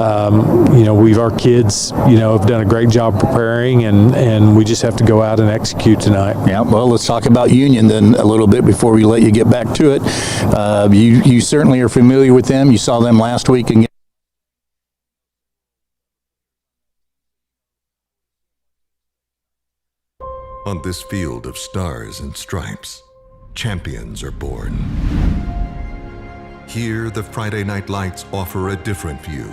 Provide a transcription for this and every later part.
Our kids, have done a great job preparing, and we just have to go out and execute tonight. Yeah, well, let's talk about Union then a little bit before we let you get back to it. You certainly are familiar with them. You saw them last week again. On this field of stars and stripes, champions are born. Here, the Friday night lights offer a different view,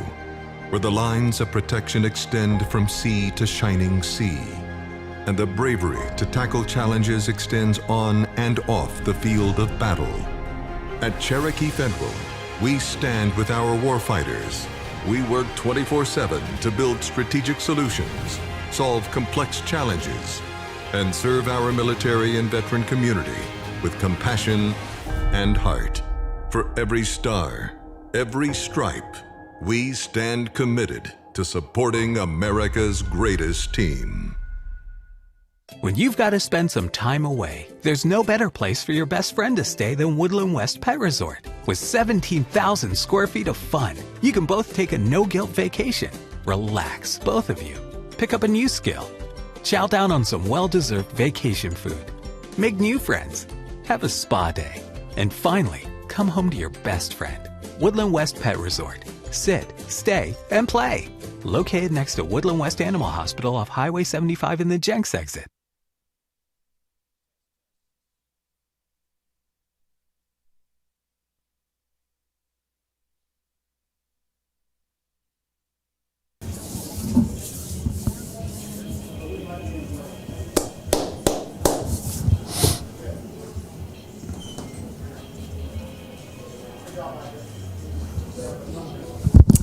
where the lines of protection extend from sea to shining sea, and the bravery to tackle challenges extends on and off the field of battle. At Cherokee Federal, we stand with our warfighters. We work 24/7 to build strategic solutions, solve complex challenges, and serve our military and veteran community with compassion and heart. For every star, every stripe, we stand committed to supporting America's greatest team. When you've got to spend some time away, there's no better place for your best friend to stay than Woodland West Pet Resort. With 17,000 square feet of fun, you can both take a no-guilt vacation, relax, both of you, pick up a new skill, chow down on some well-deserved vacation food, make new friends, have a spa day, and finally, come home to your best friend. Woodland West Pet Resort. Sit, stay, and play. Located next to Woodland West Animal Hospital off Highway 75 in the Jenks exit.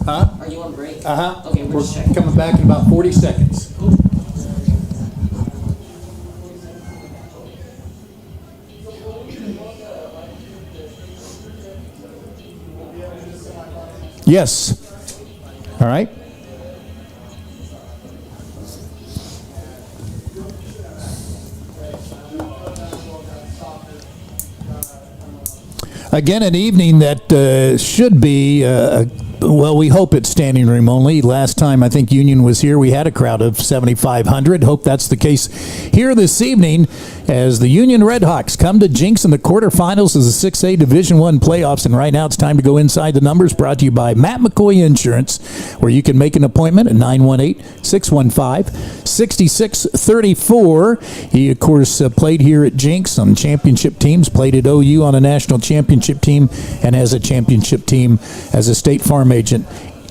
Huh? Are you on break? Uh-huh. Okay, we're just checking. Coming back in about 40 seconds. Yes. All right. Again, an evening that should be well, we hope it's standing room only. Last time I think Union was here, we had a crowd of 7,500. Hope that's the case here this evening as the Union Redhawks come to Jinx in the quarterfinals of the 6A Division I playoffs. And right now it's time to go inside the numbers, brought to you by Matt McCoy Insurance, where you can make an appointment at 918-615-6634. He, of course, played here at Jinx on championship teams, played at OU on a national championship team, and has a championship team as a State Farm agent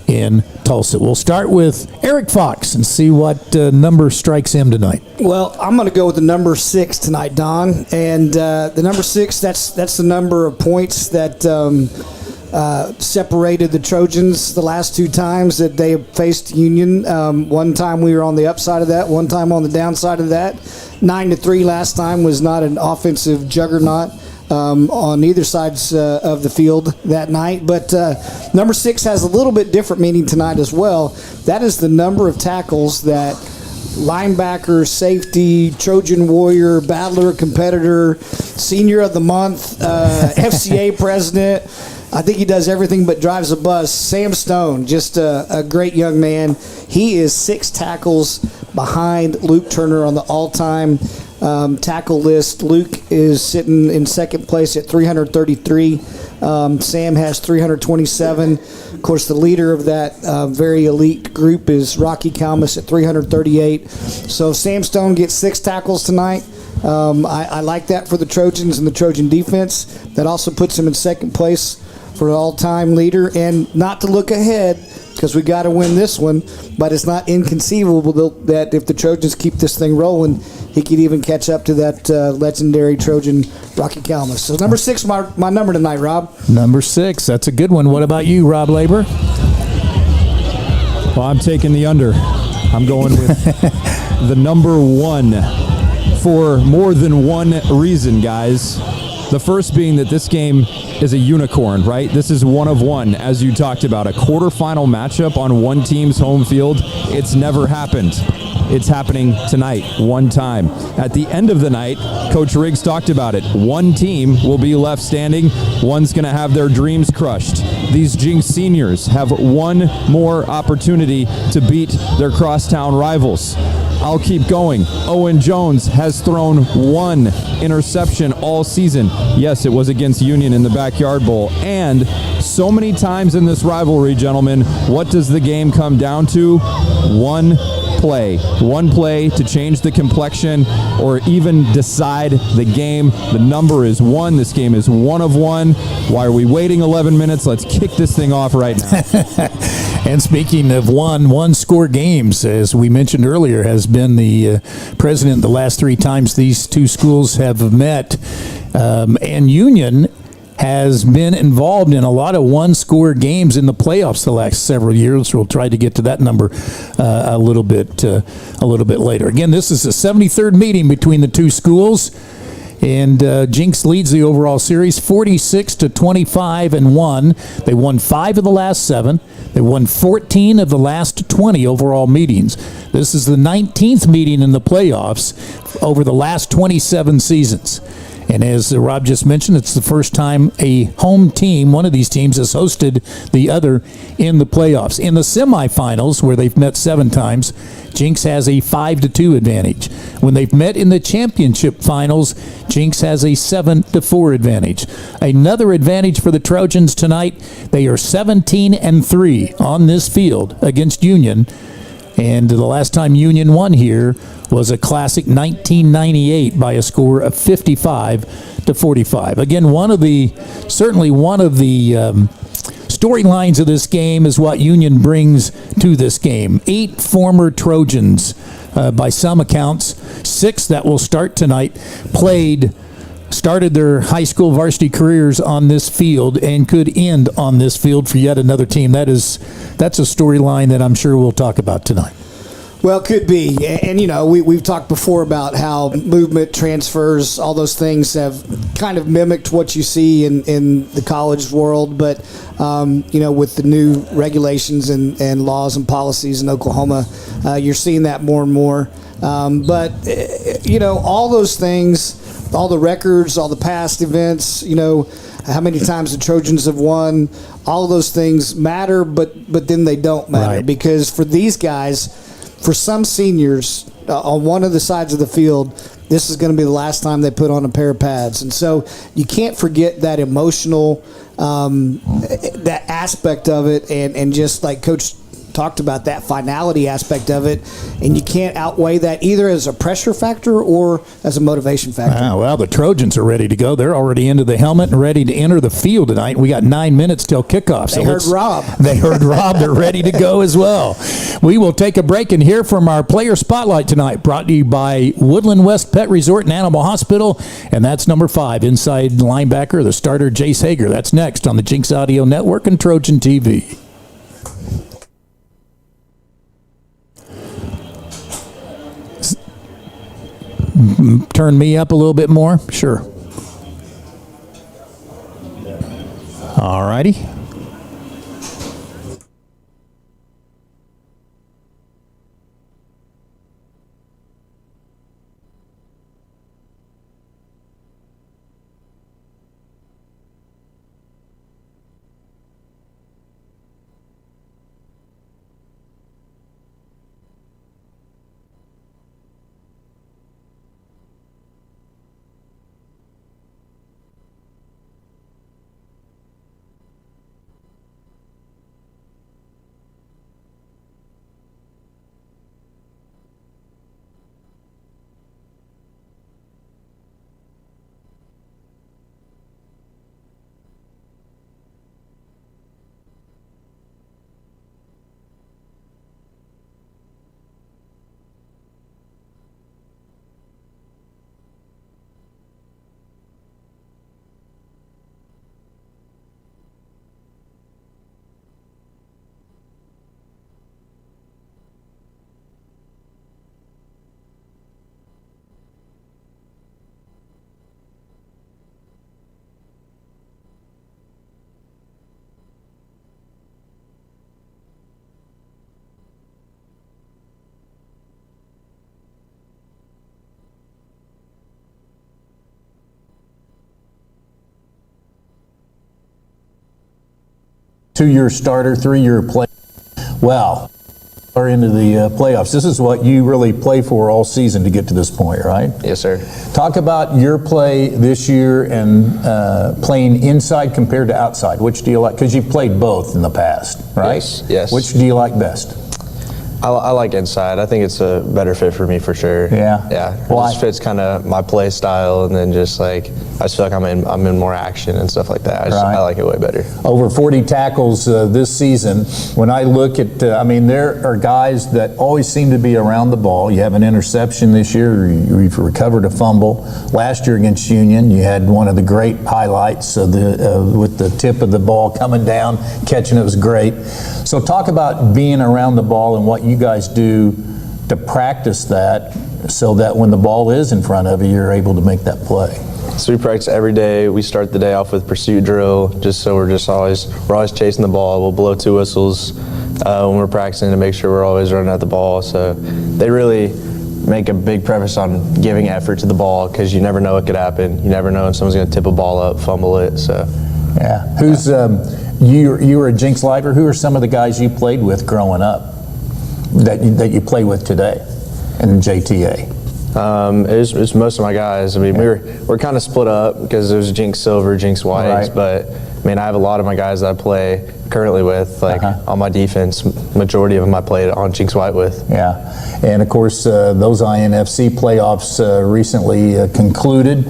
in Tulsa. We'll start with Eric Fox and see what number strikes him tonight. Well, I'm going to go with the number 6 tonight, Don. And the number 6, that's the number of points that separated the Trojans the last 2 times that they faced Union. One time we were on the upside of that, one time on the downside of that. 9-3 last time was not an offensive juggernaut on either sides of the field that night. But number 6 has a little bit different meaning tonight as well. That is the number of tackles that linebacker, safety, Trojan warrior, battler, competitor, senior of the month, FCA president. I think he does everything but drives a bus. Sam Stone, just a great young man. He is 6 tackles behind Luke Turner on the all-time tackle list. Luke is sitting in second place at 333. Sam has 327. Of course, the leader of that very elite group is Rocky Kalmus at 338. So Sam Stone gets 6 tackles tonight. I like that for the Trojans and the Trojan defense. That also puts him in second place for the all-time leader. And not to look ahead, because we got to win this one, but it's not inconceivable that if the Trojans keep this thing rolling, he could even catch up to that legendary Trojan Rocky Kalmus. So number 6, my number tonight, Rob. Number 6, that's a good one. What about you, Rob Labor? Well, I'm taking the under. I'm going with the number 1 for more than one reason, guys. The first being that this game is a unicorn, right? This is one of one, as you talked about. A quarterfinal matchup on one team's home field. It's never happened. It's happening tonight, one time. At the end of the night, Coach Riggs talked about it. One team will be left standing. One's going to have their dreams crushed. These Jinx seniors have one more opportunity to beat their crosstown rivals. I'll keep going. Owen Jones has thrown one interception all season. Yes, it was against Union in the Backyard Bowl. And so many times in this rivalry, gentlemen, what does the game come down to? One play to change the complexion or even decide the game. The number is one. This game is one of one. Why are we waiting 11 minutes? Let's kick this thing off right now. And speaking of one-score games, as we mentioned earlier, has been the president the last three times these two schools have met. And Union has been involved in a lot of one-score games in the playoffs the last several years. We'll try to get to that number a little bit later. Again, this is the 73rd meeting between the two schools, and Jinx leads the overall series 46-25-1. They won 5 of the last 7. They won 14 of the last 20 overall meetings. This is the 19th meeting in the playoffs over the last 27 seasons. And as Rob just mentioned, it's the first time a home team, one of these teams, has hosted the other in the playoffs. In the semifinals, where they've met 7 times, Jinx has a 5-2 advantage. When they've met in the championship finals, Jinx has a 7-4 advantage. Another advantage for the Trojans tonight, they are 17-3 on this field against Union. And the last time Union won here was a classic 1998 by a score of 55-45. Again, certainly one of the storylines of this game is what Union brings to this game. 8 former Trojans, by some accounts, 6 that will start tonight, started their high school varsity careers on this field and could end on this field for yet another team. That's a storyline that I'm sure we'll talk about tonight. Well, could be. And, we've talked before about how movement, transfers, all those things have kind of mimicked what you see in the college world. But, with the new regulations and laws and policies in Oklahoma, you're seeing that more and more. But all those things, all the records, all the past events, how many times the Trojans have won, all of those things matter, but then they don't matter. Right. Because for these guys, for some seniors on one of the sides of the field, this is going to be the last time they put on a pair of pads. And so you can't forget that emotional, that aspect of it, and just like Coach talked about, that finality aspect of it, and you can't outweigh that either as a pressure factor or as a motivation factor. Well, the Trojans are ready to go. They're already into the helmet and ready to enter the field tonight. We got 9 minutes till kickoff. They heard Rob. They heard Rob. They're ready to go as well. We will take a break and hear from our player spotlight tonight, brought to you by Woodland West Pet Resort and Animal Hospital, and that's number 5, inside linebacker, the starter, Jace Hager. That's next on the Jinx Audio Network and Trojan TV. Turn me up a little bit more? Sure. All righty. 2-year starter, 3-year play. Well, are into the playoffs. This is what you really play for all season to get to this point, right? Yes, sir. Talk about your play this year and playing inside compared to outside. Which do you like? Because you've played both in the past, right? Yes. Which do you like best? I like inside. I think it's a better fit for me for sure. Yeah? Yeah. Why? It just fits kind of my play style, and then just like I just feel like I'm in more action and stuff like that. I like it way better. Over 40 tackles this season. When I look at, there are guys that always seem to be around the ball. You have an interception this year. You've recovered a fumble. Last year against Union, you had one of the great highlights with the tip of the ball coming down, catching it was great. So talk about being around the ball and what you guys do to practice that so that when the ball is in front of you, you're able to make that play. So we practice every day. We start the day off with pursuit drill, just so we're always chasing the ball. We'll blow 2 whistles when we're practicing to make sure we're always running at the ball. So they really make a big preface on giving effort to the ball, because you never know what could happen. You never know when someone's going to tip a ball up, fumble it. So yeah, who's you were a Jinx lifer. Who are some of the guys you played with growing up that you play with today in JTA? It's most of my guys. I mean, we're kind of split up because there's Jinx Silver, Jinx Whites, but I mean, I have a lot of my guys that I play currently with, like on my defense. Majority of them I played on Jinx White with. Yeah, and of course those INFC playoffs recently concluded.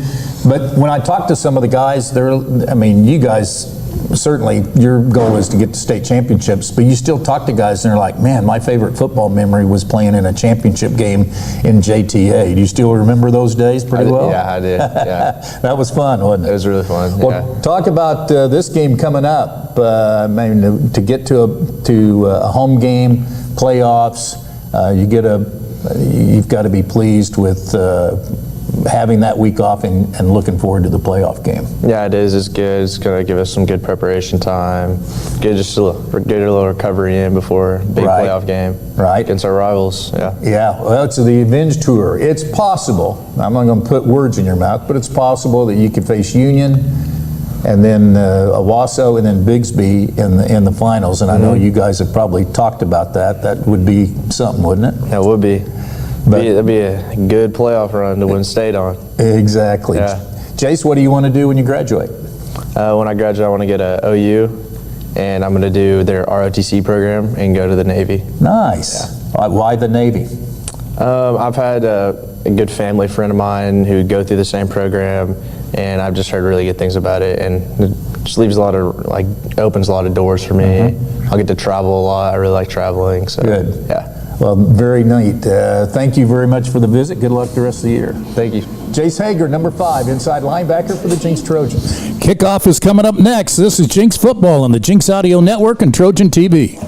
But when I talk to some of the guys, you guys. Certainly, your goal is to get to state championships, but you still talk to guys and they're like, man, my favorite football memory was playing in a championship game in JTA. Do you still remember those days pretty well? Yeah, I did. Yeah. That was fun, wasn't it? It was really fun. Well, talk about this game coming up. To get to a home game, playoffs, you've got to be pleased with having that week off and looking forward to the playoff game. Yeah, it is. It's good. It's going to give us some good preparation time. Get a little recovery in before a big playoff game. Right. Against our rivals. Yeah. Yeah. Well, it's the Avenge Tour. It's possible. I'm not going to put words in your mouth, but it's possible that you could face Union and then Owasso and then Bigsby in the finals. And I know you guys have probably talked about that. That would be something, wouldn't it? That would be. That'd be a good playoff run to win state on. Exactly. Yeah. Jace, what do you want to do when you graduate? When I graduate, I want to get a OU, and I'm going to do their ROTC program and go to the Navy. Nice. Yeah. Why the Navy? I've had a good family friend of mine who go through the same program, and I've just heard really good things about it, and it just leaves opens a lot of doors for me. I'll get to travel a lot. I really like traveling. So good. Yeah. Well, very neat. Thank you very much for the visit. Good luck the rest of the year. Thank you. Jace Hager, number 5, inside linebacker for the Jinx Trojans. Kickoff is coming up next. This is Jinx Football on the Jinx Audio Network and Trojan TV.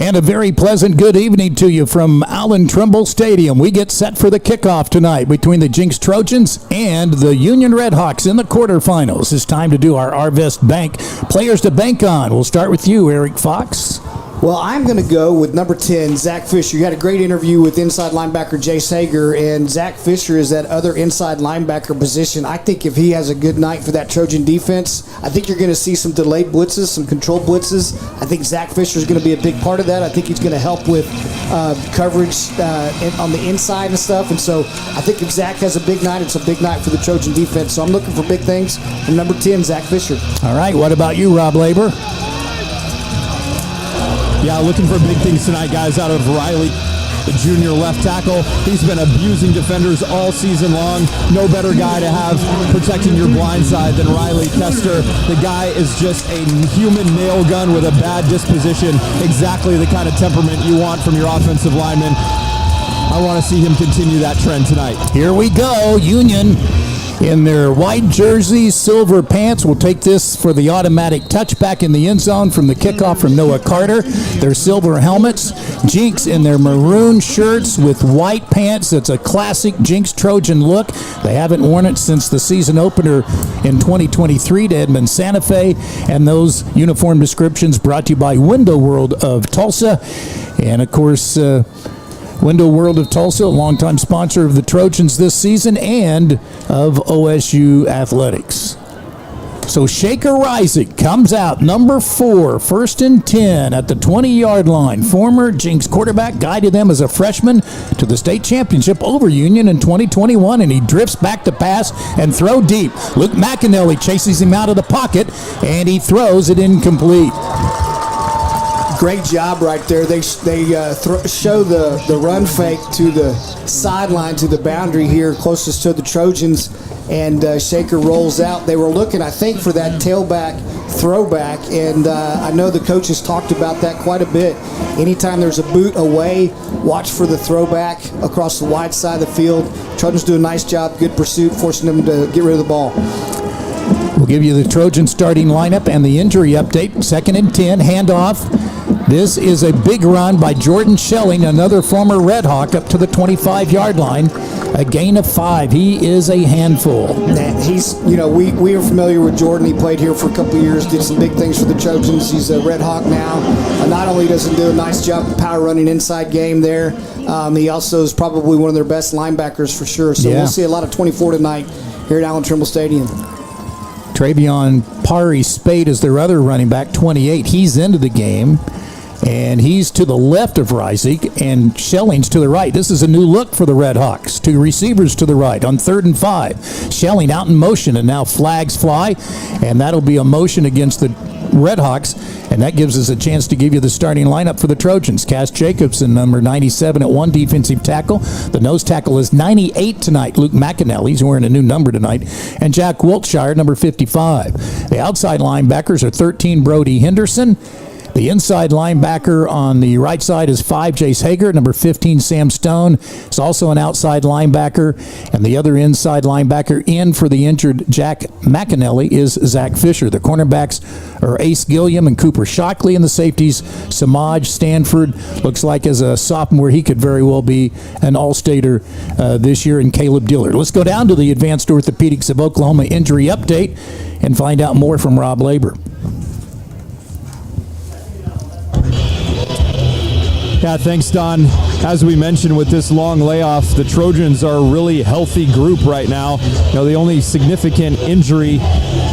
And a very pleasant good evening to you from Allen Trimble Stadium. We get set for the kickoff tonight between the Jinx Trojans and the Union Redhawks in the quarterfinals. It's time to do our Arvest Bank players to bank on. We'll start with you, Eric Fox. Well, I'm going to go with number 10, Zach Fisher. You had a great interview with inside linebacker Jace Hager, and Zach Fisher is that other inside linebacker position. I think if he has a good night for that Trojan defense, I think you're going to see some delayed blitzes, some controlled blitzes. I think Zach Fisher is going to be a big part of that. I think he's going to help with coverage on the inside and stuff. And so I think if Zach has a big night, it's a big night for the Trojan defense. So I'm looking for big things from number 10, Zach Fisher. All right, what about you, Rob Labor? Yeah, looking for big things tonight, guys, out of Riley, the junior left tackle. He's been abusing defenders all season long. No better guy to have protecting your blind side than Riley Kester. The guy is just a human nail gun with a bad disposition. Exactly the kind of temperament you want from your offensive lineman. I want to see him continue that trend tonight. Here we go. Union in their white jerseys, silver pants. We'll take this for the automatic touchback in the end zone from the kickoff from Noah Carter. Their silver helmets. Jinx in their maroon shirts with white pants. It's a classic Jinx Trojan look. They haven't worn it since the season opener in 2023 to Edmond Santa Fe. And those uniform descriptions brought to you by Window World of Tulsa. And, of course, Window World of Tulsa, a longtime sponsor of the Trojans this season and of OSU Athletics. So Shaker Reisig comes out, number 4, 1st and 10 at the 20-yard line. Former Jinx quarterback guided them as a freshman to the state championship over Union in 2021, and he drifts back to pass and throw deep. Luke McAnally chases him out of the pocket, and he throws it incomplete. Great job right there. They show the run fake to the sideline, to the boundary here closest to the Trojans, and Shaker rolls out. They were looking, I think, for that tailback throwback, and I know the coaches talked about that quite a bit. Anytime there's a boot away, watch for the throwback across the wide side of the field. Trojans do a nice job, good pursuit, forcing them to get rid of the ball. We'll give you the Trojan starting lineup and the injury update. 2nd and 10, handoff. This is a big run by Jordan Schelling, another former Red Hawk, up to the 25-yard line. A gain of 5. He is a handful. He's, we are familiar with Jordan. He played here for a couple of years, did some big things for the Trojans. He's a Red Hawk now. Not only does he do a nice job of power running inside game there, he also is probably one of their best linebackers for sure. So We'll see a lot of 24 tonight here at Allen Trimble Stadium. Travion Pari Spade is their other running back, 28. He's into the game, and he's to the left of Reisig, and Schelling's to the right. This is a new look for the Red Hawks. 2 receivers to the right on 3rd and 5. Schelling out in motion, and now flags fly, and that'll be a motion against the Red Hawks, and that gives us a chance to give you the starting lineup for the Trojans. Cass Jacobson, number 97 at 1 defensive tackle. The nose tackle is 98 tonight. Luke McAnally, he's wearing a new number tonight. And Jack Wiltshire, number 55. The outside linebackers are 13 Brody Henderson. The inside linebacker on the right side is 5 Jace Hager. Number 15 Sam Stone is also an outside linebacker. And the other inside linebacker in for the injured Jack McAnally is Zach Fisher. The cornerbacks are Ace Gilliam and Cooper Shockley, and the safeties Samaj Stanford. Looks like as a sophomore he could very well be an all-stater this year, and Caleb Dillard. Let's go down to the Advanced Orthopedics of Oklahoma injury update and find out more from Rob Labor. Yeah, thanks, Don. As we mentioned, with this long layoff, the Trojans are a really healthy group right now. The only significant injury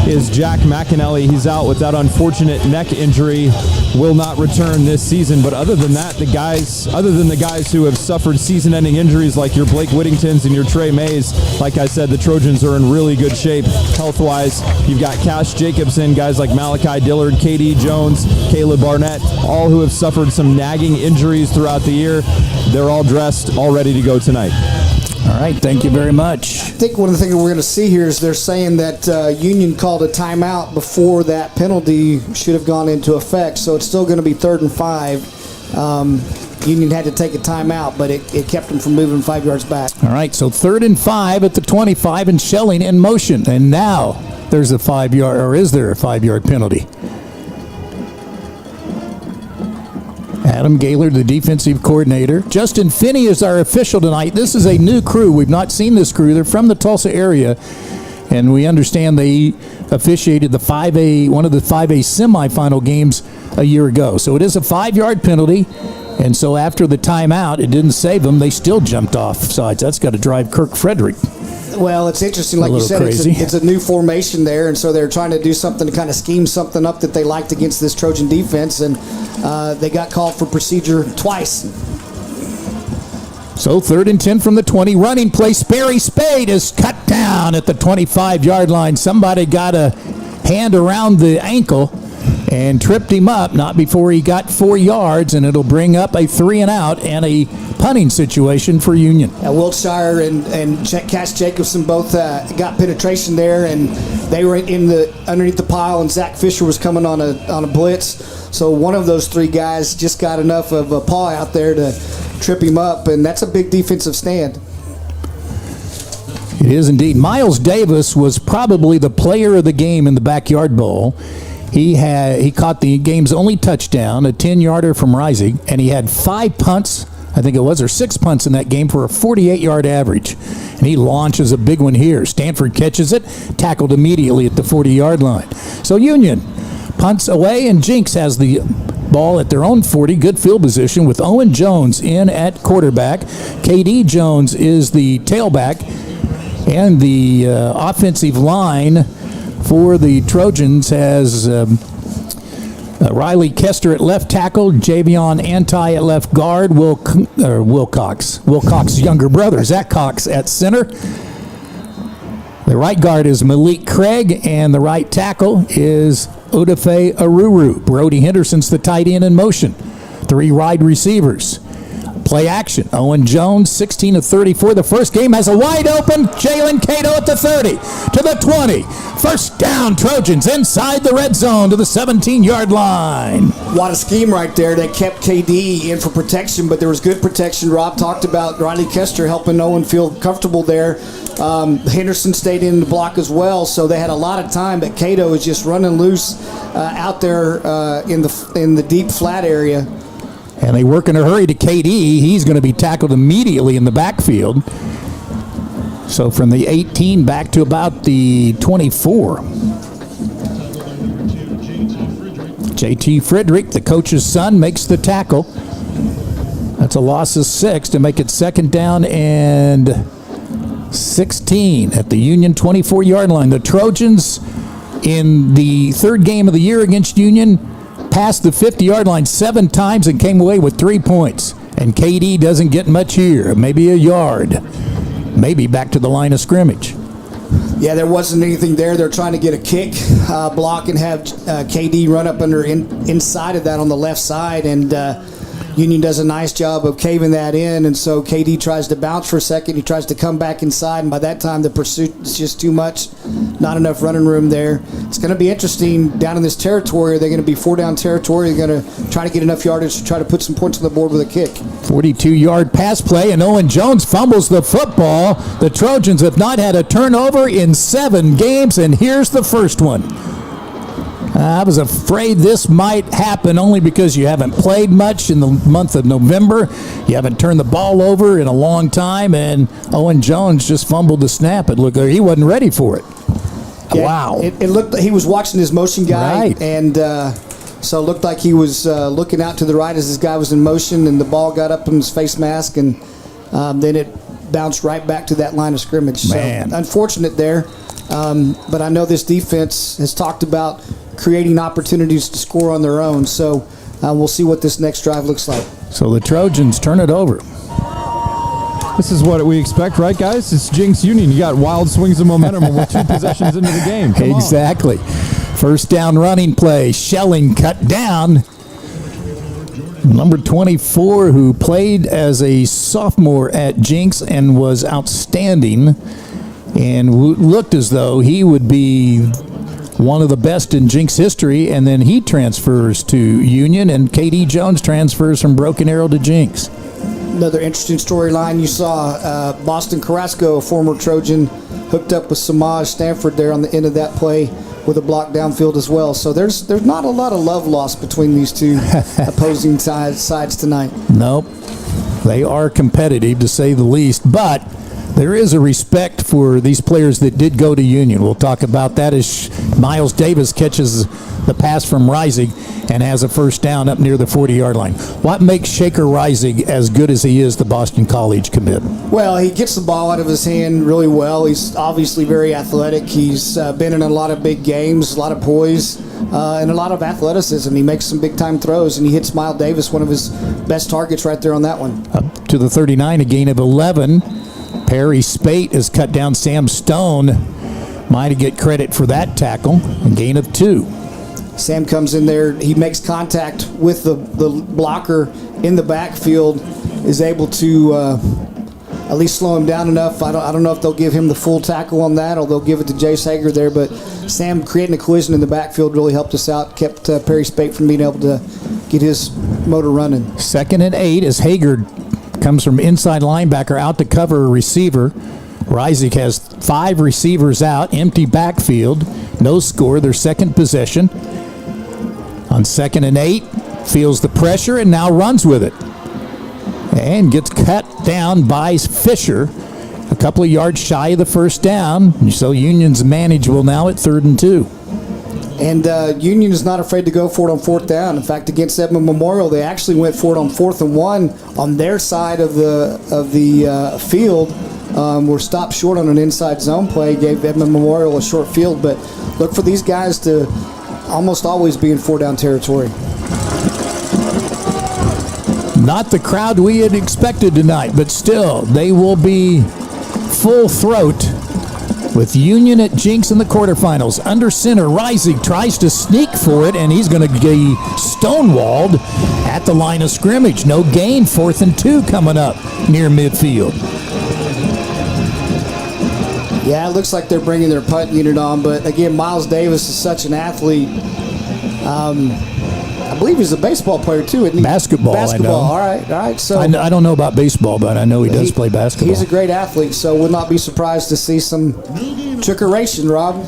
is Jack McAnally. He's out with that unfortunate neck injury, will not return this season. But other than that, the guys who have suffered season-ending injuries like your Blake Whittingtons and your Trey Mays, like I said, the Trojans are in really good shape health-wise. You've got Cash Jacobson, guys like Malachi Dillard, KD Jones, Caleb Barnett, all who have suffered some nagging injuries throughout the year. They're all dressed, all ready to go tonight. All right, thank you very much. I think one of the things we're going to see here is they're saying that Union called a timeout before that penalty should have gone into effect, so it's still going to be 3rd and 5. Union had to take a timeout, but it kept them from moving 5 yards back. All right, so 3rd and 5 at the 25, and Schelling in motion. And now there's a 5-yard, or is there a 5-yard penalty? Adam Gaylor, the defensive coordinator. Justin Finney is our official tonight. This is a new crew. We've not seen this crew. They're from the Tulsa area, and we understand they officiated one of the 5A semifinal games a year ago. So it is a 5-yard penalty, and so after the timeout, it didn't save them. They still jumped off sides. That's got to drive Kirk Frederick. Well, it's interesting, like you said, it's a new formation there, and so they're trying to do something to kind of scheme something up that they liked against this Trojan defense, and they got called for procedure twice. So 3rd and 10 from the 20. Running play, Sperry Spade is cut down at the 25-yard line. Somebody got a hand around the ankle and tripped him up, not before he got 4 yards, and it'll bring up a 3-and-out and a punting situation for Union. Wiltshire and Cash Jacobson both got penetration there, and they were underneath the pile, and Zach Fisher was coming on a blitz. So one of those 3 guys just got enough of a paw out there to trip him up, and that's a big defensive stand. It is indeed. Miles Davis was probably the player of the game in the Backyard Bowl. He caught the game's only touchdown, a 10-yarder from Rising, and he had 5 punts, I think it was, or 6 punts in that game for a 48-yard average. And he launches a big one here. Stanford catches it, tackled immediately at the 40-yard line. So Union punts away, and Jinx has the ball at their own 40. Good field position with Owen Jones in at quarterback. KD Jones is the tailback, and the offensive line for the Trojans has Riley Kester at left tackle, Javion Anti at left guard, Wilcox's younger brother, Zach Cox at center. The right guard is Malik Craig, and the right tackle is Odafe Aruru. Brody Henderson's the tight end in motion. 3 wide receivers. Play action. Owen Jones, 16 of 34. The first game has a wide open Jalen Cato at the 30 to the 20. First down, Trojans inside the red zone to the 17-yard line. What a scheme right there. They kept KD in for protection, but there was good protection. Rob talked about Riley Kester helping Owen feel comfortable there. Henderson stayed in the block as well, so they had a lot of time, but Cato is just running loose out there in the deep flat area. And they work in a hurry to KD. He's going to be tackled immediately in the backfield. So from the 18 back to about the 24. JT Frederick, the coach's son, makes the tackle. That's a loss of 6 to make it 2nd down and 16 at the Union 24-yard line. The Trojans, in the 3rd game of the year against Union, passed the 50-yard line 7 times and came away with 3 points. And KD doesn't get much here, maybe a yard, maybe back to the line of scrimmage. Yeah, there wasn't anything there. They're trying to get a kick block and have KD run up inside of that on the left side, and Union does a nice job of caving that in, and so KD tries to bounce for a second. He tries to come back inside, and by that time the pursuit is just too much. Not enough running room there. It's going to be interesting down in this territory. They're going to be 4-down territory. They're going to try to get enough yardage to try to put some points on the board with a kick. 42-yard pass play, and Owen Jones fumbles the football. The Trojans have not had a turnover in 7 games, and here's the first one. I was afraid this might happen only because you haven't played much in the month of November. You haven't turned the ball over in a long time, and Owen Jones just fumbled the snap. It looked like he wasn't ready for it. Yeah, wow. It looked like he was watching his motion guy, right. And so it looked like he was looking out to the right as this guy was in motion, and the ball got up in his face mask, and then it bounced right back to that line of scrimmage. Man. So unfortunate there, but I know this defense has talked about creating opportunities to score on their own. So we'll see what this next drive looks like. So the Trojans turn it over. This is what we expect, right, guys? It's Jinx Union. You got wild swings of momentum, and we're 2 possessions into the game. Come exactly. First down running play. Shelling cut down. Number 24, who played as a sophomore at Jinx and was outstanding and looked as though he would be one of the best in Jinx history, and then he transfers to Union, and KD Jones transfers from Broken Arrow to Jinx. Another interesting storyline. You saw Boston Carrasco, a former Trojan, hooked up with Samaj Stanford there on the end of that play. with a block downfield as well. So there's not a lot of love lost between these two opposing sides tonight. Nope. They are competitive, to say the least, but there is a respect for these players that did go to Union. We'll talk about that as Miles Davis catches the pass from Reisig and has a first down up near the 40-yard line. What makes Shaker Reisig as good as he is, the Boston College commit? Well, he gets the ball out of his hand really well. He's obviously very athletic. He's been in a lot of big games, a lot of poise, and a lot of athleticism. He makes some big-time throws, and he hits Miles Davis, one of his best targets right there on that one. Up to the 39, a gain of 11. Perry Spate has cut down Sam Stone. Might get credit for that tackle. A gain of 2. Sam comes in there. He makes contact with the blocker in the backfield, is able to at least slow him down enough. I don't know if they'll give him the full tackle on that, or they'll give it to Jace Hager there, but Sam creating a collision in the backfield really helped us out, kept Perry Spate from being able to get his motor running. 2nd and 8 as Hager comes from inside linebacker out to cover a receiver. Reisig has 5 receivers out, empty backfield, no score, their second possession. On 2nd and 8, feels the pressure and now runs with it. And gets cut down by Fisher, a couple of yards shy of the first down. So Union's manageable now at 3rd and 2. And Union is not afraid to go for it on 4th down. In fact, against Edmond Memorial, they actually went for it on 4th and 1 on their side of the field. Were stopped short on an inside zone play, gave Edmond Memorial a short field. But look for these guys to almost always be in 4-down territory. Not the crowd we had expected tonight, but still, they will be full throat with Union at Jinx in the quarterfinals. Under center, Reisig tries to sneak for it, and he's going to be stonewalled at the line of scrimmage. No gain, 4th and 2 coming up near midfield. Yeah, it looks like they're bringing their punt unit on, but again, Miles Davis is such an athlete. I believe he's a baseball player too, isn't he? Basketball, I know. All right. So I don't know about baseball, but I know he does play basketball. He's a great athlete, so we'll not be surprised to see some trickeration, Rob.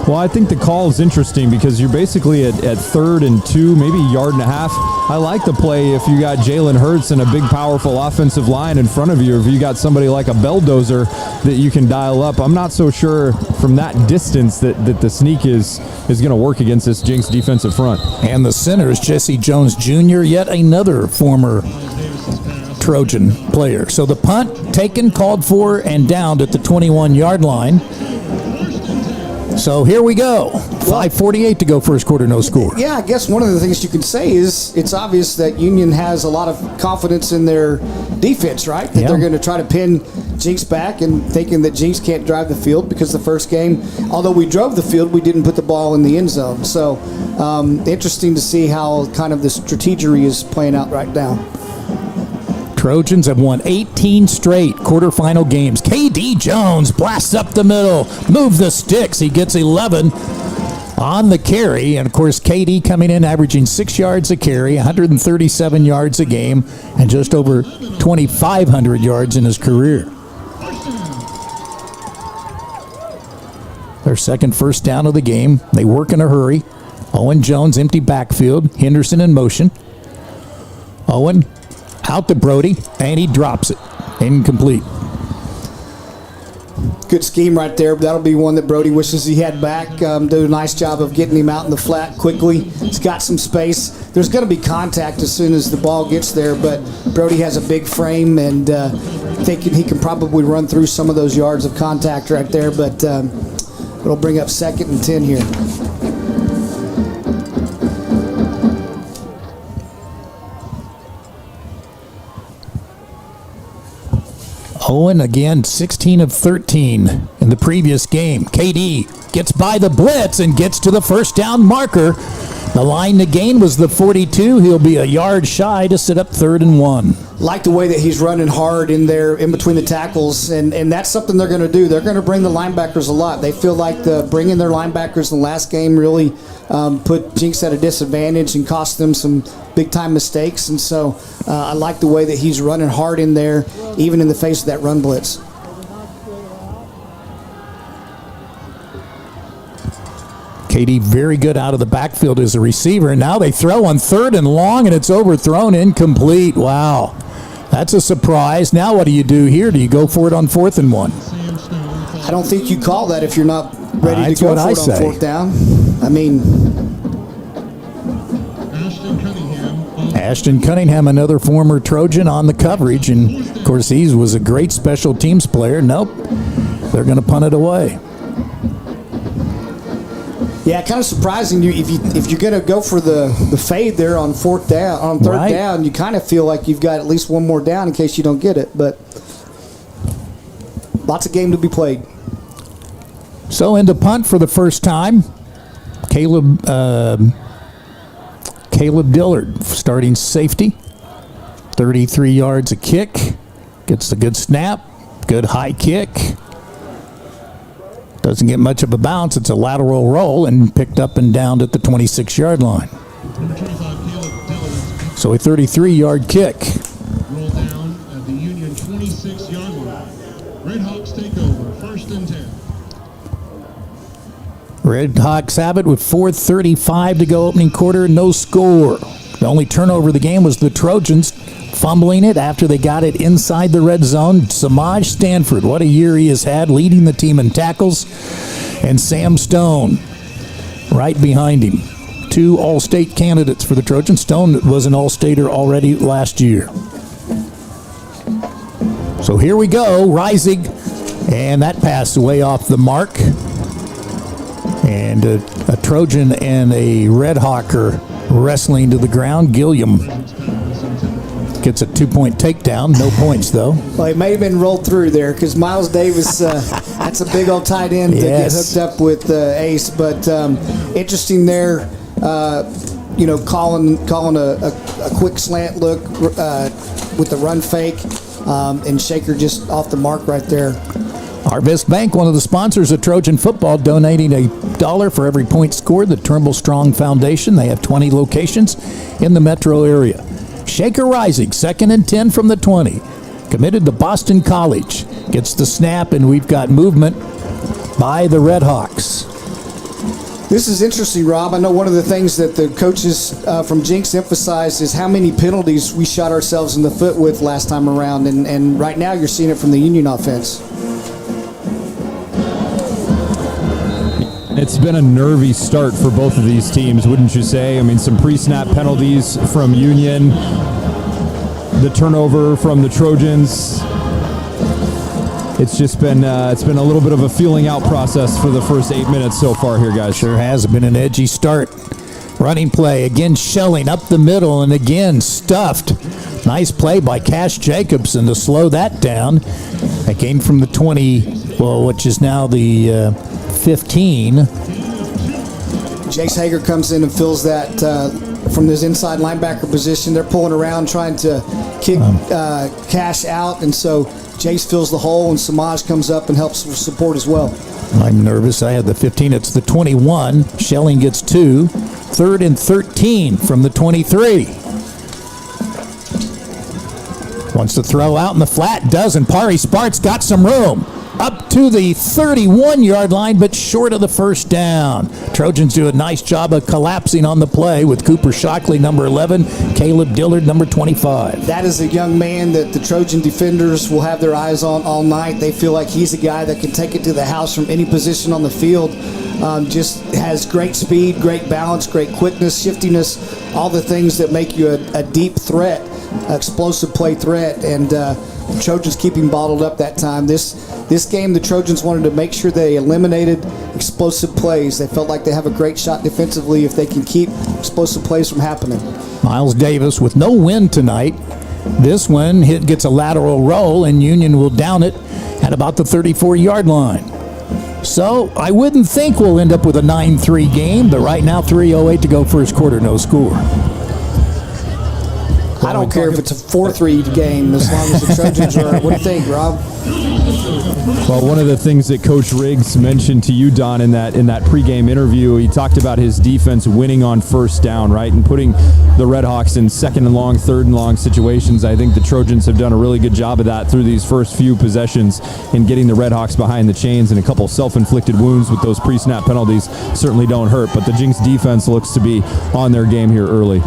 Well, I think the call is interesting because you're basically at 3rd and 2, maybe a yard and a half. I like the play if you got Jalen Hurts and a big, powerful offensive line in front of you, or if you got somebody like a Belldozer that you can dial up. I'm not so sure from that distance that the sneak is going to work against this Jinx defensive front. And the center is Jesse Jones Jr., yet another former Trojan player. So the punt taken, called for, and downed at the 21-yard line. So here we go. 5:48 to go, first quarter, no score. Yeah, I guess one of the things you can say is it's obvious that Union has a lot of confidence in their defense, right? That they're going to try to pin Jinx back, and thinking that Jinx can't drive the field because the first game, although we drove the field, we didn't put the ball in the end zone. So interesting to see how kind of the strategery is playing out right now. Trojans have won 18 straight quarterfinal games. KD Jones blasts up the middle, move the sticks. He gets 11 on the carry. And, of course, KD coming in averaging 6 yards a carry, 137 yards a game, and just over 2,500 yards in his career. Their second first down of the game. They work in a hurry. Owen Jones, empty backfield. Henderson in motion. Owen out to Brody, and he drops it. Incomplete. Good scheme right there. That'll be one that Brody wishes he had back. Do a nice job of getting him out in the flat quickly. He's got some space. There's going to be contact as soon as the ball gets there, but Brody has a big frame, and thinking he can probably run through some of those yards of contact right there, but it'll bring up 2nd and 10 here. Owen again, 16 of 13 in the previous game. KD gets by the blitz and gets to the first down marker. The line to gain was the 42. He'll be a yard shy to sit up 3rd and 1. Like the way that he's running hard in there, in between the tackles, and that's something they're going to do. They're going to bring the linebackers a lot. They feel like bringing their linebackers in the last game really put Jinx at a disadvantage and cost them some big-time mistakes. And so I like the way that he's running hard in there, even in the face of that run blitz. Katie very good out of the backfield as a receiver. And now they throw on 3rd and long, and it's overthrown, incomplete. Wow. That's a surprise. Now what do you do here? Do you go for it on 4th and 1? I don't think you call that if you're not ready That's to go what for I it say. on 4th down. I mean, Ashton Cunningham, another former Trojan, on the coverage. And, of course, he was a great special teams player. Nope. They're going to punt it away. yeah, kind of surprising. If you're going to go for the fade there on 4th down, on 3rd Right. down, you kind of feel like you've got at least one more down in case you don't get it. But lots of game to be played. So into punt for the first time, Caleb Dillard, starting safety, 33 yards a kick, gets a good snap, good high kick. Doesn't get much of a bounce. It's a lateral roll and picked up and down at the 26-yard line. So a 33-yard kick. Roll down at the Union 26-yard line. Redhawks take over, 1st and 10. Redhawks have it with 4:35 to go opening quarter, no score. The only turnover of the game was the Trojans fumbling it after they got it inside the red zone. Samaj Stanford, what a year he has had, leading the team in tackles. And Sam Stone right behind him. 2 All-State candidates for the Trojans. Stone was an All-Stater already last year. So here we go, Rising, and that pass way off the mark. And a Trojan and a Red Hawk are wrestling to the ground. Gilliam gets a 2-point takedown. No points, though. Well, it may have been rolled through there because Miles Davis, that's a big old tight end to get hooked up with Ace. But interesting there, calling a quick slant look with the run fake, and Shaker just off the mark right there. Harvest Bank, one of the sponsors of Trojan football, donating $1 for every point scored. The Turnbull Strong Foundation. They have 20 locations in the metro area. Shaker Rising, 2nd and 10 from the 20. Committed to Boston College. Gets the snap, and we've got movement by the Redhawks. This is interesting, Rob. I know one of the things that the coaches from Jinx emphasized is how many penalties we shot ourselves in the foot with last time around, and right now you're seeing it from the Union offense. It's been a nervy start for both of these teams, wouldn't you say? I mean, some pre-snap penalties from Union, the turnover from the Trojans. It's just been a little bit of a feeling out process for the first 8 minutes so far here, guys. Sure has been an edgy start. Running play, again shelling up the middle, and again stuffed. Nice play by Cash Jacobson to slow that down. That came from the 20, which is now the 15. Jace Hager comes in and fills that from his inside linebacker position. They're pulling around trying to kick Cash out, and so Jace fills the hole, and Samaj comes up and helps with support as well. I'm nervous. I had the 15. It's the 21. Shelling gets 2. 3rd and 13 from the 23. Wants to throw out in the flat. Does, and Pari Spart's got some room. Up to the 31-yard line, but short of the first down. Trojans do a nice job of collapsing on the play with Cooper Shockley, number 11, Caleb Dillard, number 25. That is a young man that the Trojan defenders will have their eyes on all night. They feel like he's a guy that can take it to the house from any position on the field. Just has great speed, great balance, great quickness, shiftiness, all the things that make you a deep threat, explosive play threat, and the Trojans keep him bottled up that time. This game, the Trojans wanted to make sure they eliminated explosive plays. They felt like they have a great shot defensively if they can keep explosive plays from happening. Miles Davis with no win tonight. This one gets a lateral roll, and Union will down it at about the 34-yard line. So I wouldn't think we'll end up with a 9-3 game, but right now 3:08 to go first quarter, no score. I don't care if it's a 4-3 game as long as the Trojans are. What do you think, Rob? Well, one of the things that Coach Riggs mentioned to you, Don, in that pregame interview, he talked about his defense winning on first down, right, and putting the Redhawks in second and long, third and long situations. I think the Trojans have done a really good job of that through these first few possessions in getting the Redhawks behind the chains, and a couple self-inflicted wounds with those pre-snap penalties certainly don't hurt. But the Jinx defense looks to be on their game here early.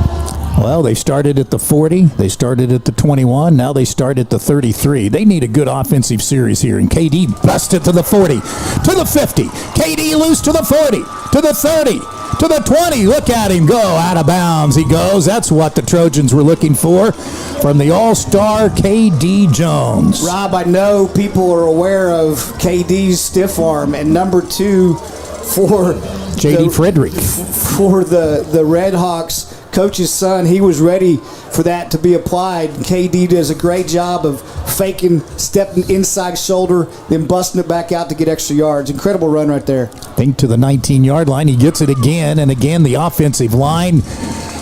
Well, they started at the 40, they started at the 21, now they start at the 33. They need a good offensive series here, and KD busted to the 40, to the 50. KD loose to the 40, to the 30, to the 20. Look at him go, out of bounds he goes. That's what the Trojans were looking for from the all-star KD Jones. Rob, I know people are aware of KD's stiff arm, and number 2 for J.D. Frederick. For the Redhawks, coach's son, he was ready for that to be applied. KD does a great job of faking, stepping inside shoulder, then busting it back out to get extra yards. Incredible run right there. Think to the 19-yard line. He gets it again, and again the offensive line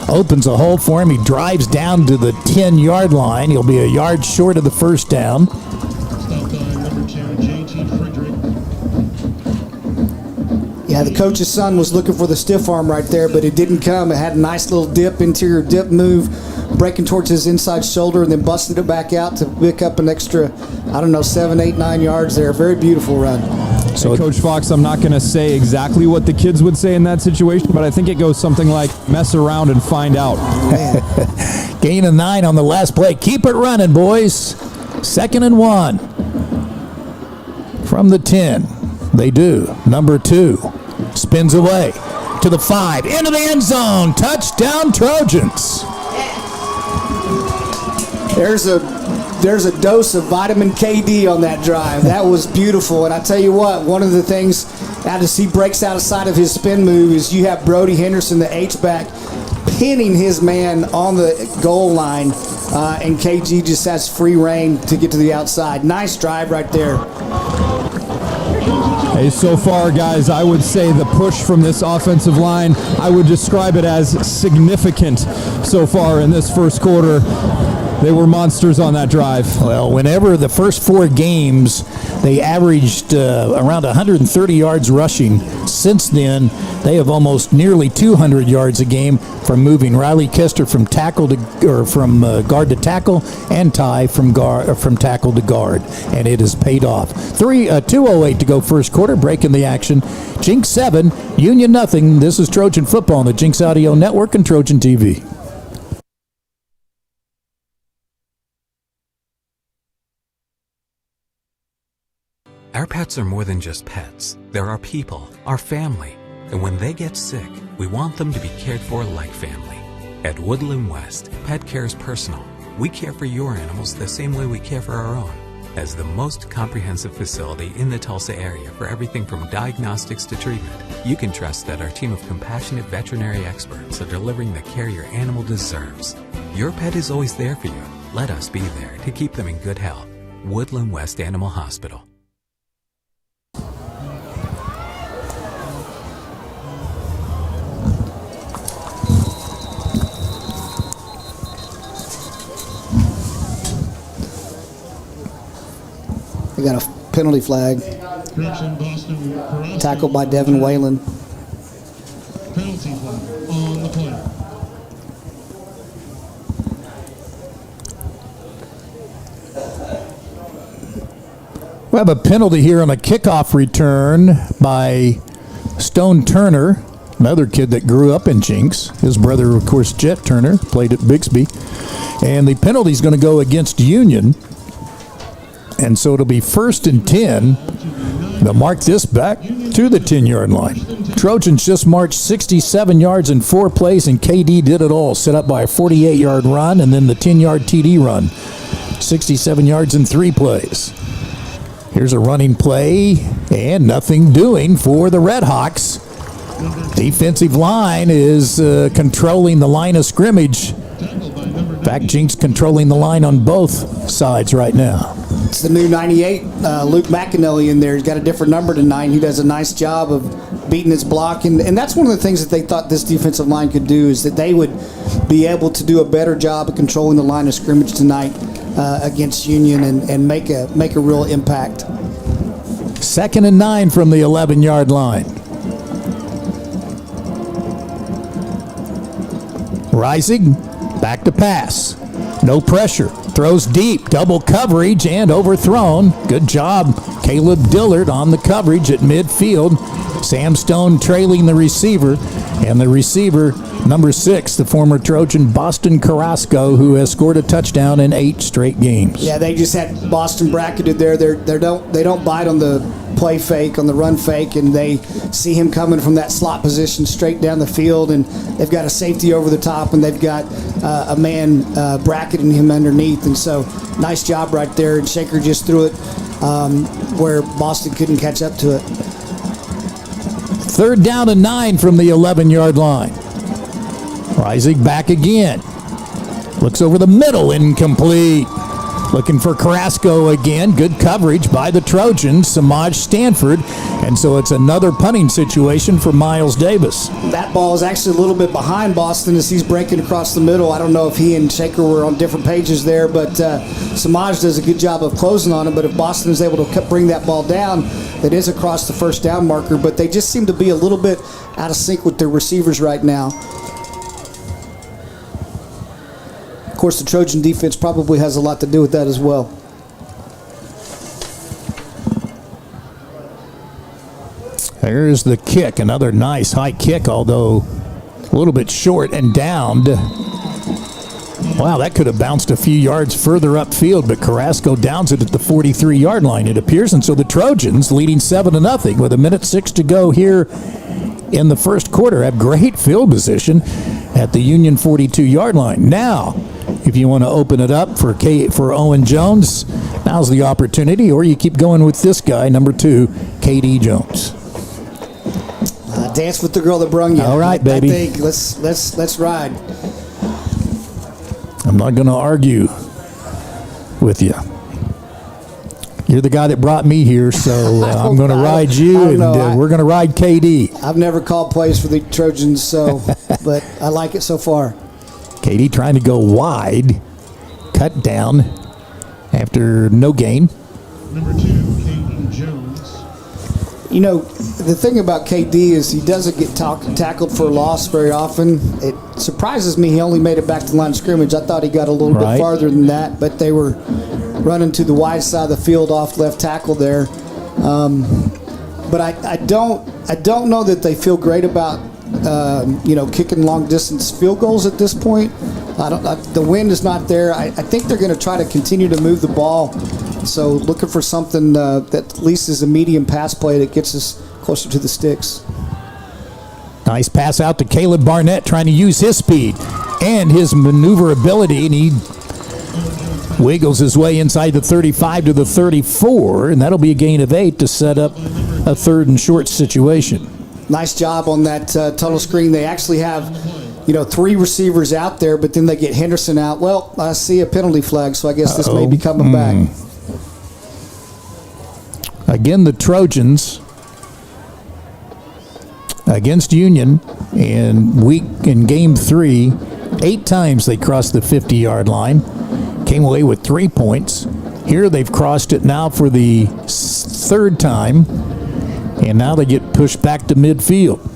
opens a hole for him. He drives down to the 10-yard line. He'll be a yard short of the first down. Stop time number 2, J.T. Frederick. Yeah, the coach's son was looking for the stiff arm right there, but it didn't come. It had a nice little dip, interior dip move, breaking towards his inside shoulder, and then busted it back out to pick up an extra, 7, 8, 9 yards there. Very beautiful run. So, hey, Coach Fox, I'm not going to say exactly what the kids would say in that situation, but I think it goes something like, mess around and find out. Gain of 9 on the last play. Keep it running, boys. 2nd and 1. From the 10. They do. Number 2. Spins away to the 5. Into the end zone. Touchdown, Trojans. There's a dose of vitamin KD on that drive. That was beautiful. And I tell you what, one of the things, as he breaks outside of his spin move, is you have Brody Henderson, the H-back, pinning his man on the goal line. And KG just has free reign to get to the outside. Nice drive right there. Hey, so far, guys, I would say the push from this offensive line, I would describe it as significant so far in this first quarter. They were monsters on that drive. Well, whenever the first 4 games, they averaged around 130 yards rushing. Since then, they have almost nearly 200 yards a game from moving Riley Kester from tackle to or from guard to tackle, and Ty from tackle to guard, and it has paid off. 2:08 to go first quarter. Breaking the action. Jinx 7, Union nothing. This is Trojan football on the Jinx Audio Network and Trojan TV. Our pets are more than just pets. They're our people, our family. And when they get sick, we want them to be cared for like family. At Woodland West, pet care is personal. We care for your animals the same way we care for our own. As the most comprehensive facility in the Tulsa area for everything from diagnostics to treatment, you can trust that our team of compassionate veterinary experts are delivering the care your animal deserves. Your pet is always there for you. Let us be there to keep them in good health. Woodland West Animal Hospital. We got a penalty flag. Tackled by Devin Whalen. Penalty flag on the play. We have a penalty here on a kickoff return by Stone Turner, another kid that grew up in Jinx. His brother, of course, Jet Turner, played at Bixby. And the penalty is going to go against Union. And so it'll be 1st and 10. They'll mark this back to the 10-yard line. Trojans just marched 67 yards in 4 plays, and KD did it all, set up by a 48-yard run and then the 10-yard TD run. 67 yards in 3 plays. Here's a running play, and nothing doing for the Redhawks. Defensive line is controlling the line of scrimmage. In fact, Jinx controlling the line on both sides right now. It's the new 98, Luke McAnally in there. He's got a different number to 9. He does a nice job of beating his block. And that's one of the things that they thought this defensive line could do, is that they would be able to do a better job of controlling the line of scrimmage tonight. against Union and make a real impact. 2nd and 9 from the 11-yard line. Rising, back to pass. No pressure. Throws deep, double coverage, and overthrown. Good job, Caleb Dillard on the coverage at midfield. Sam Stone trailing the receiver, and the receiver, number 6, the former Trojan Boston Carrasco, who has scored a touchdown in 8 straight games. Yeah, they just had Boston bracketed there. They don't bite on the play fake, on the run fake, and they see him coming from that slot position straight down the field, and they've got a safety over the top, and they've got a man bracketing him underneath, and so nice job right there, and Shaker just threw it where Boston couldn't catch up to it. 3rd down and 9 from the 11-yard line. Rising back again. Looks over the middle, incomplete. Looking for Carrasco again. Good coverage by the Trojans, Samaj Stanford. And so it's another punting situation for Miles Davis. That ball is actually a little bit behind Boston as he's breaking across the middle. I don't know if he and Shaker were on different pages there, but Samaj does a good job of closing on him. But if Boston is able to bring that ball down, that is across the first down marker. But they just seem to be a little bit out of sync with their receivers right now. Of course, the Trojan defense probably has a lot to do with that as well. There's the kick, another nice high kick, although a little bit short and downed. Wow, that could have bounced a few yards further upfield, but Carrasco downs it at the 43-yard line, it appears. And so the Trojans, leading 7-0 with 1:06 to go here in the first quarter, have great field position at the Union 42-yard line. Now, if you want to open it up for Owen Jones, now's the opportunity, or you keep going with this guy, number 2, KD Jones. Dance with the girl that brung you. All right, baby. I think let's ride. I'm not going to argue with you. You're the guy that brought me here, so I'm going to ride you, and we're going to ride KD. I've never called plays for the Trojans, so but I like it so far. KD trying to go wide, cut down after no gain. Number 2, KD Jones. You know, the thing about KD is he doesn't get tackled for a loss very often. It surprises me he only made it back to the line of scrimmage. I thought he got a little bit farther than that, but they were running to the wide side of the field off left tackle there. But I don't know that they feel great about kicking long distance field goals at this point. The wind is not there. I think they're going to try to continue to move the ball. So looking for something that at least is a medium pass play that gets us closer to the sticks. Nice pass out to Caleb Barnett, trying to use his speed and his maneuverability, and he wiggles his way inside the 35 to the 34, and that'll be a gain of 8 to set up a 3rd and short situation. Nice job on that tunnel screen. They actually have 3 receivers out there, but then they get Henderson out. Well, I see a penalty flag, so I guess this may be coming back. Again, the Trojans against Union in game 3, 8 times they crossed the 50-yard line, came away with 3 points. Here they've crossed it now for the 3rd time, and now they get pushed back to midfield.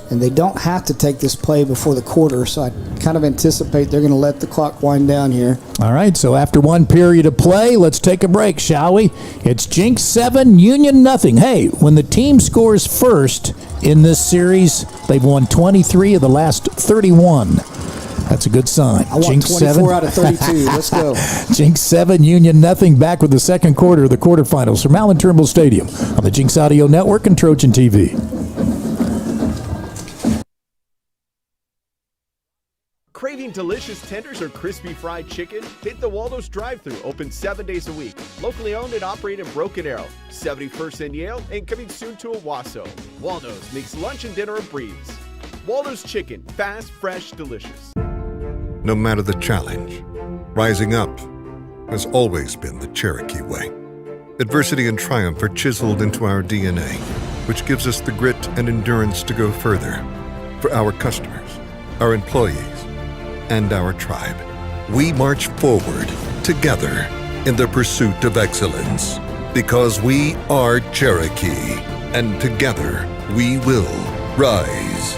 And they don't have to take this play before the quarter, so I kind of anticipate they're going to let the clock wind down here. All right, so after 1 period of play, let's take a break, shall we? It's Jinx 7, Union nothing. Hey, when the team scores first in this series, they've won 23 of the last 31. That's a good sign. I want Jinx 24 7. out of 32. Let's go. Jinx 7, Union nothing. Back with the second quarter of the quarterfinals from Allen Turnbull Stadium on the Jinx Audio Network and Trojan TV. Craving delicious tenders or crispy fried chicken? Hit the Waldo's drive-thru, open 7 days a week. Locally owned and operated in Broken Arrow, 71st and Yale, and coming soon to Owasso. Waldo's makes lunch and dinner a breeze. Waldo's Chicken, fast, fresh, delicious. No matter the challenge, rising up has always been the Cherokee way. Adversity and triumph are chiseled into our DNA, which gives us the grit and endurance to go further for our customers, our employees, and our tribe. We march forward together in the pursuit of excellence because we are Cherokee, and together we will rise.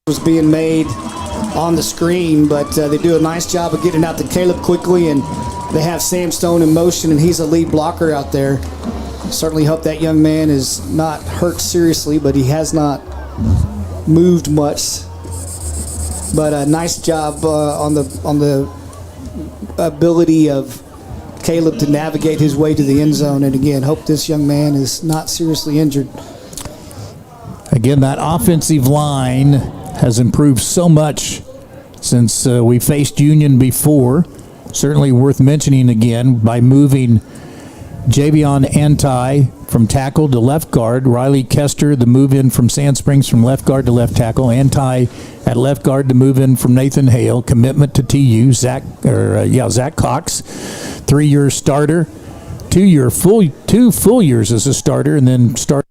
Was being made on the screen, but they do a nice job of getting out to Caleb quickly, and they have Sam Stone in motion, and he's a lead blocker out there. Certainly hope that young man is not hurt seriously, but he has not moved much. But a nice job on the ability of Caleb to navigate his way to the end zone, and again, hope this young man is not seriously injured. Again, that offensive line has improved so much since we faced Union before. Certainly worth mentioning again by moving Javion Anti from tackle to left guard. Riley Kester, the move in from Sand Springs from left guard to left tackle. Anti at left guard to move in from Nathan Hale. Commitment to TU. Zach Cox, 3-year starter, 2 full years as a starter, and then start.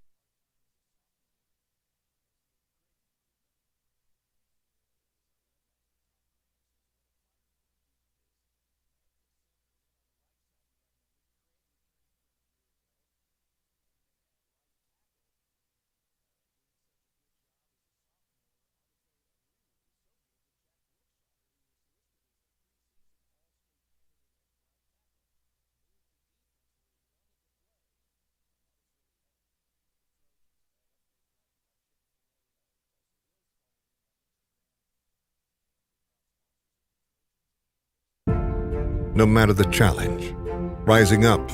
no matter the challenge. Rising up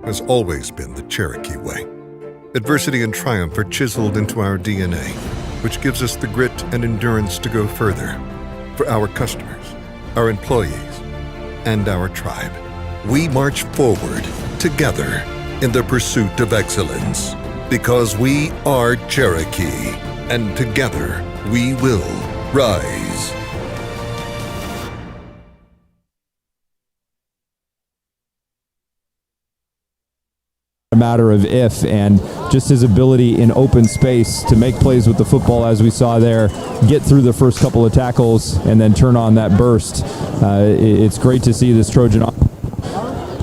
has always been the Cherokee way. Adversity and triumph are chiseled into our DNA, which gives us the grit and endurance to go further for our customers, our employees, and our tribe. We march forward together in the pursuit of excellence because we are Cherokee, and together we will rise. A matter of if, and just his ability in open space to make plays with the football, as we saw there, get through the first couple of tackles and then turn on that burst. It's great to see this Trojan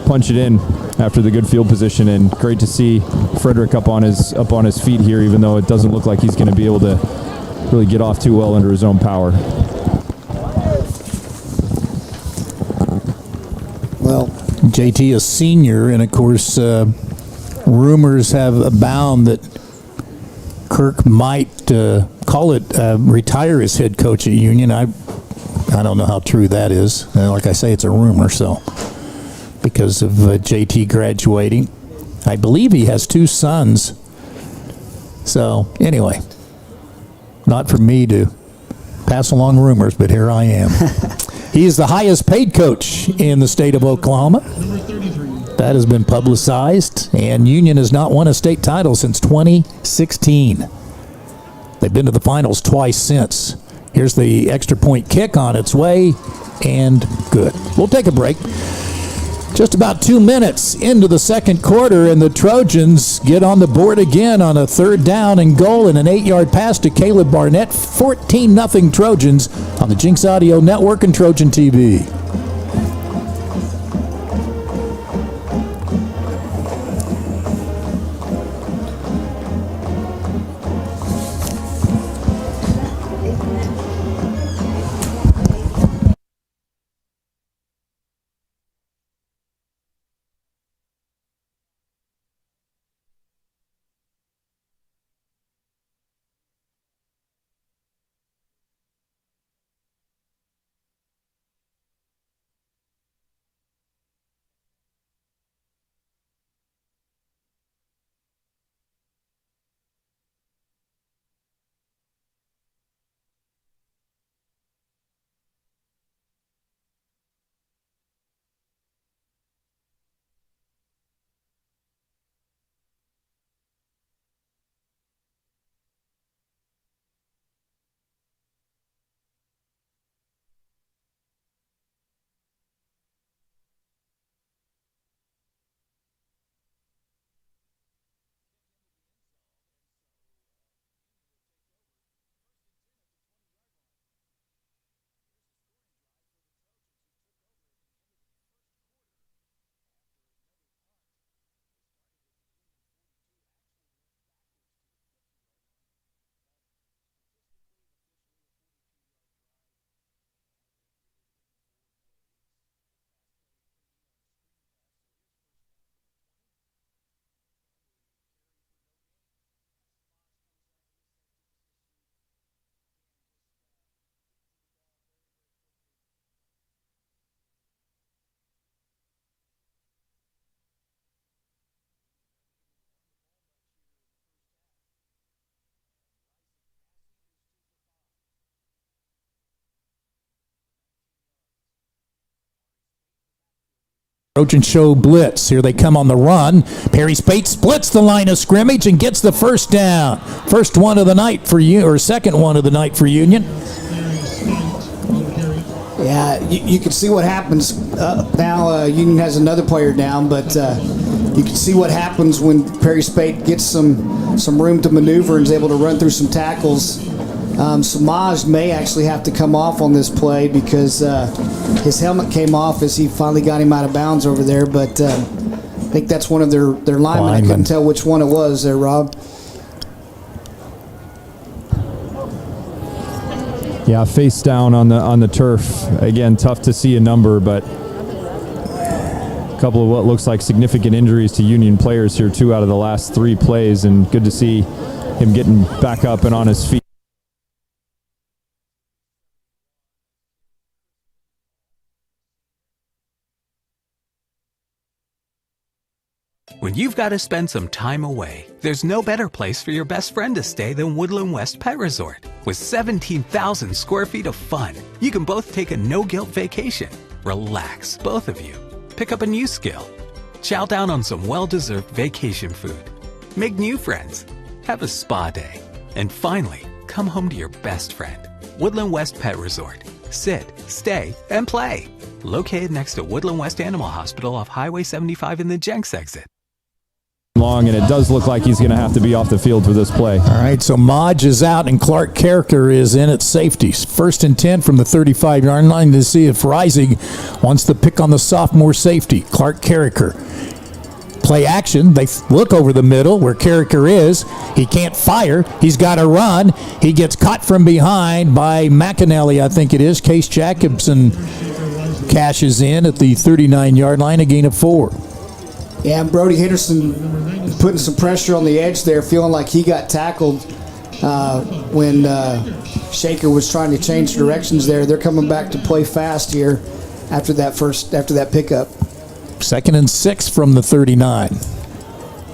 punch it in after the good field position, and great to see Frederick up on his feet here, even though it doesn't look like he's going to be able to really get off too well under his own power. Well, JT, a senior, and of course, rumors have abound that Kirk might retire as head coach at Union. I don't know how true that is. Like I say, it's a rumor, so because of JT graduating. I believe he has 2 sons. So anyway, not for me to pass along rumors, but here I am. He is the highest paid coach in the state of Oklahoma. That has been publicized, and Union has not won a state title since 2016. They've been to the finals twice since. Here's the extra point kick on its way, and good. We'll take a break. Just about 2 minutes into the second quarter, and the Trojans get on the board again on a 3rd down and goal and an 8-yard pass to Caleb Barnett. 14-0 Trojans on the Jinx Audio Network and Trojan TV. Trojan show blitz. Here they come on the run. Perry Spate splits the line of scrimmage and gets the first down. First one of the night for you, or second one of the night for Union. Yeah, you can see what happens now. Union has another player down, but you can see what happens when Perry Spate gets some room to maneuver and is able to run through some tackles. Samaj may actually have to come off on this play because his helmet came off as he finally got him out of bounds over there, but I think that's one of their linemen. I couldn't tell which one it was there, Rob. Yeah, face down on the turf. Again, tough to see a number, but a couple of what looks like significant injuries to Union players here, 2 out of the last 3 plays, and good to see him getting back up and on his feet. When you've got to spend some time away, there's no better place for your best friend to stay than Woodland West Pet Resort. With 17,000 square feet of fun, you can both take a no-guilt vacation. Relax, both of you. Pick up a new skill. Chow down on some well-deserved vacation food. Make new friends. Have a spa day. And finally, come home to your best friend. Woodland West Pet Resort. Sit, stay, and play. Located next to Woodland West Animal Hospital off Highway 75 in the Jenks exit. Long, and it does look like he's going to have to be off the field for this play. All right, so Modge is out and Clark Carricker is in at safeties. 1st and 10 from the 35-yard line to see if Rising wants to pick on the sophomore safety, Clark Carricker. Play action. They look over the middle where Carricker is. He can't fire. He's got to run. He gets caught from behind by McAnally, I think it is. Case Jacobson cashes in at the 39-yard line, a gain of 4. Yeah, and Brody Henderson putting some pressure on the edge there, feeling like he got tackled when Shaker was trying to change directions there. They're coming back to play fast here after that pickup. 2nd and 6 from the 39.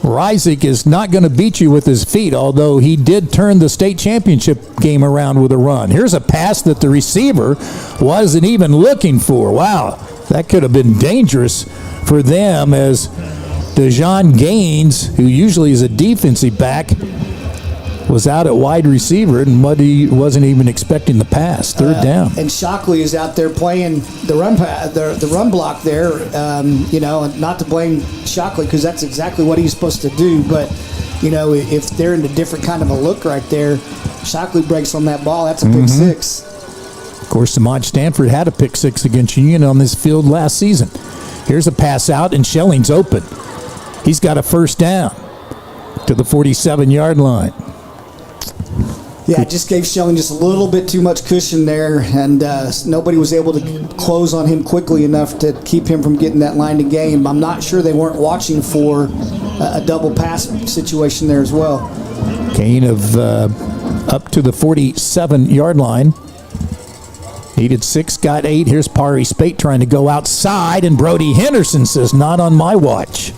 Reisig is not going to beat you with his feet, although he did turn the state championship game around with a run. Here's a pass that the receiver wasn't even looking for. Wow, that could have been dangerous for them as DeJon Gaines, who usually is a defensive back, was out at wide receiver, and Muddy wasn't even expecting the pass. 3rd down. And Shockley is out there playing the run block there. Not to blame Shockley because that's exactly what he's supposed to do. But if they're in a different kind of a look right there, Shockley breaks on that ball. That's a pick six. Of course, Samaj Stanford had a pick six against Union on this field last season. Here's a pass out, and Schelling's open. He's got a 1st down to the 47-yard line. Yeah, it just gave Schelling just a little bit too much cushion there, and nobody was able to close on him quickly enough to keep him from getting that line to gain. I'm not sure they weren't watching for a double pass situation there as well. Gain of up to the 47-yard line. Needed 6, got 8. Here's Pari Spate trying to go outside, and Brody Henderson says, not on my watch.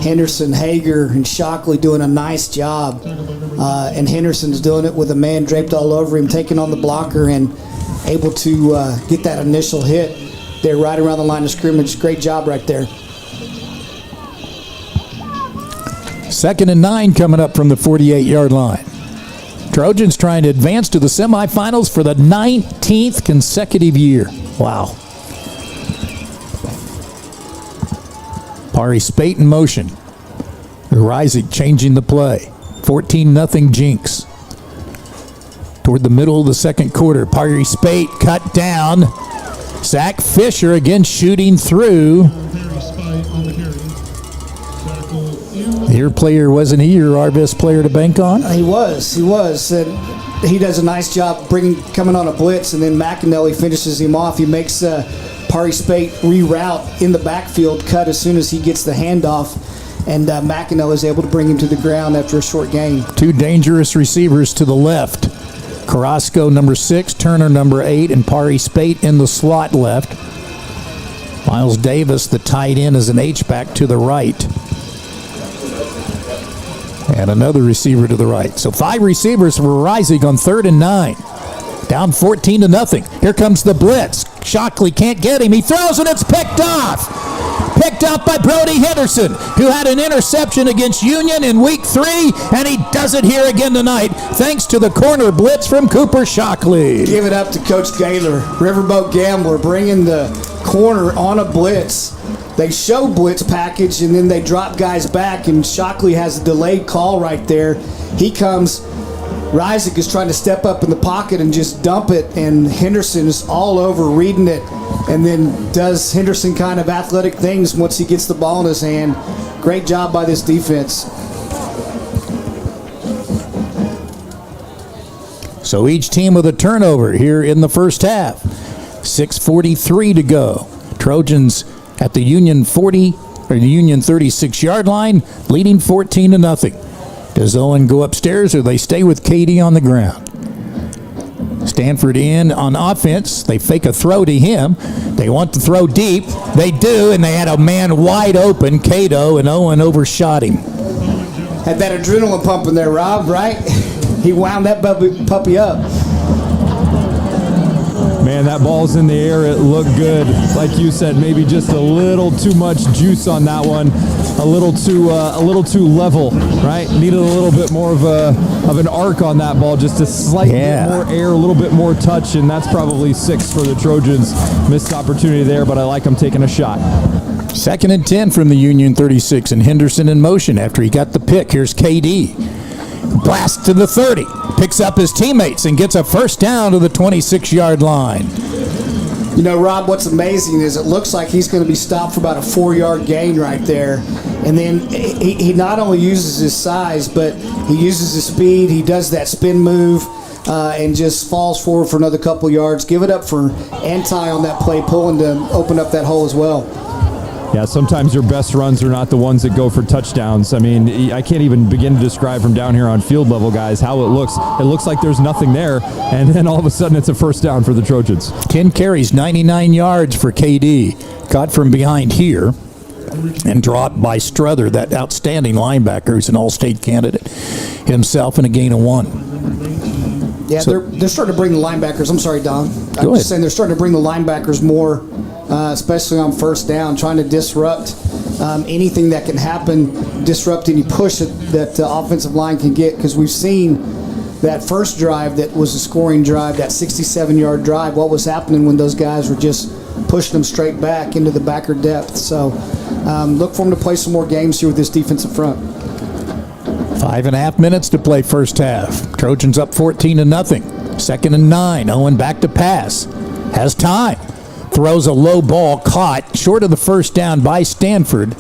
Henderson, Hager, and Shockley doing a nice job. And Henderson's doing it with a man draped all over him, taking on the blocker and able to get that initial hit there right around the line of scrimmage. Great job right there. 2nd and 9 coming up from the 48-yard line. Trojans trying to advance to the semifinals for the 19th consecutive year. Wow. Pari Spate in motion. Rising changing the play. 14-0 Jinx. Toward the middle of the second quarter, Pari Spate cut down. Zach Fisher again shooting through. Your player, wasn't he your our best player to bank on? He was. And he does a nice job coming on a blitz, and then McAnally finishes him off. He makes Pari Spate reroute in the backfield, cut as soon as he gets the handoff, and McAnally is able to bring him to the ground after a short gain. 2 dangerous receivers to the left. Carrasco, number 6, Turner, number 8, and Pari Spate in the slot left. Miles Davis, the tight end, is an H-back to the right. And another receiver to the right. So 5 receivers for Rising on 3rd and 9. Down 14-0. Here comes the blitz. Shockley can't get him. He throws and it's picked off. Picked up by Brody Henderson, who had an interception against Union in week 3, and he does it here again tonight, thanks to the corner blitz from Cooper Shockley. Give it up to Coach Gaylor. Riverboat Gambler bringing the corner on a blitz. They show blitz package, and then they drop guys back, and Shockley has a delayed call right there. He comes. Reisig is trying to step up in the pocket and just dump it, and Henderson is all over reading it, and then does Henderson kind of athletic things once he gets the ball in his hand. Great job by this defense. So each team with a turnover here in the first half. 6:43 to go. Trojans at the Union 36-yard line, leading 14-0. Does Owen go upstairs or they stay with Katie on the ground? Stanford in on offense. They fake a throw to him. They want to throw deep. They do, and they had a man wide open, Cato, and Owen overshot him. Had that adrenaline pumping there, Rob, right? He wound that puppy up. Man, that ball's in the air. It looked good. Like you said, maybe just a little too much juice on that one. A little too level, right? Needed a little bit more of an arc on that ball, just a slight bit more air, a little bit more touch, and that's probably 6 for the Trojans. Missed opportunity there, but I like them taking a shot. 2nd and 10 from the Union 36, and Henderson in motion after he got the pick. Here's KD. Blast to the 30. Picks up his teammates and gets a first down to the 26-yard line. You know, Rob, what's amazing is it looks like he's going to be stopped for about a 4-yard gain right there. And then he not only uses his size, but he uses his speed. He does that spin move and just falls forward for another couple yards. Give it up for Anti on that play, pulling to open up that hole as well. Yeah, sometimes your best runs are not the ones that go for touchdowns. I mean, I can't even begin to describe from down here on field level, guys, how it looks. It looks like there's nothing there, and then all of a sudden it's a first down for the Trojans. 10 carries, 99 yards for KD. Caught from behind here and dropped by Struther, that outstanding linebacker who's an all-state candidate himself, and a gain of 1. Yeah, they're starting to bring the linebackers. I'm sorry, Don. I'm just saying they're starting to bring the linebackers more, especially on first down, trying to disrupt anything that can happen, disrupt any push that the offensive line can get, because we've seen that first drive that was a scoring drive, that 67-yard drive, what was happening when those guys were just pushing them straight back into the backer depth. So look for them to play some more games here with this defensive front. 5.5 minutes to play first half. Trojans up 14-0. 2nd and 9. Owen back to pass. Has time. Throws a low ball caught short of the first down by Stanford.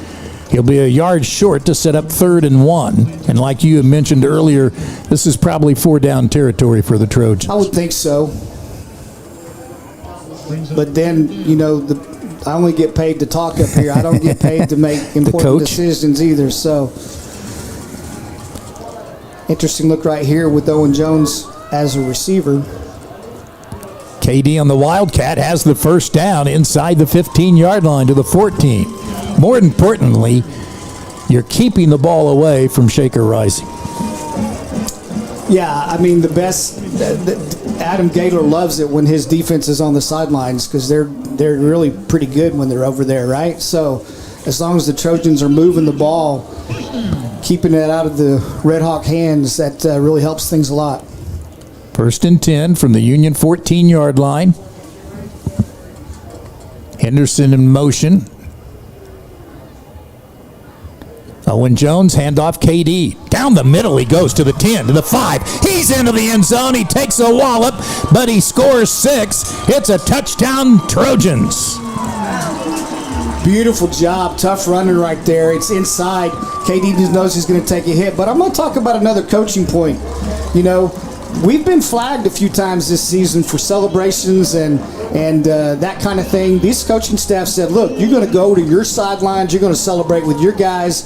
He'll be a yard short to set up 3rd and 1. And like you had mentioned earlier, this is probably 4-down territory for the Trojans. I would think so. But then, you know, I only get paid to talk up here. I don't get paid to make important decisions either. So, interesting look right here with Owen Jones as a receiver. KD on the Wildcat has the first down inside the 15-yard line to the 14. More importantly, you're keeping the ball away from Shaker Rising. Yeah, I mean, the best, Adam Gaylor loves it when his defense is on the sidelines, because they're really pretty good when they're over there, right? So as long as the Trojans are moving the ball, keeping it out of the Redhawk hands, that really helps things a lot. 1st and 10 from the Union 14-yard line. Henderson in motion. Owen Jones, handoff KD. Down the middle he goes to the 10, to the 5. He's into the end zone. He takes a wallop, but he scores 6. It's a touchdown, Trojans. Beautiful job. Tough running right there. It's inside. KD just knows he's going to take a hit. But I'm going to talk about another coaching point. You know, we've been flagged a few times this season for celebrations and that kind of thing. These coaching staff said, look, you're going to go to your sidelines. You're going to celebrate with your guys.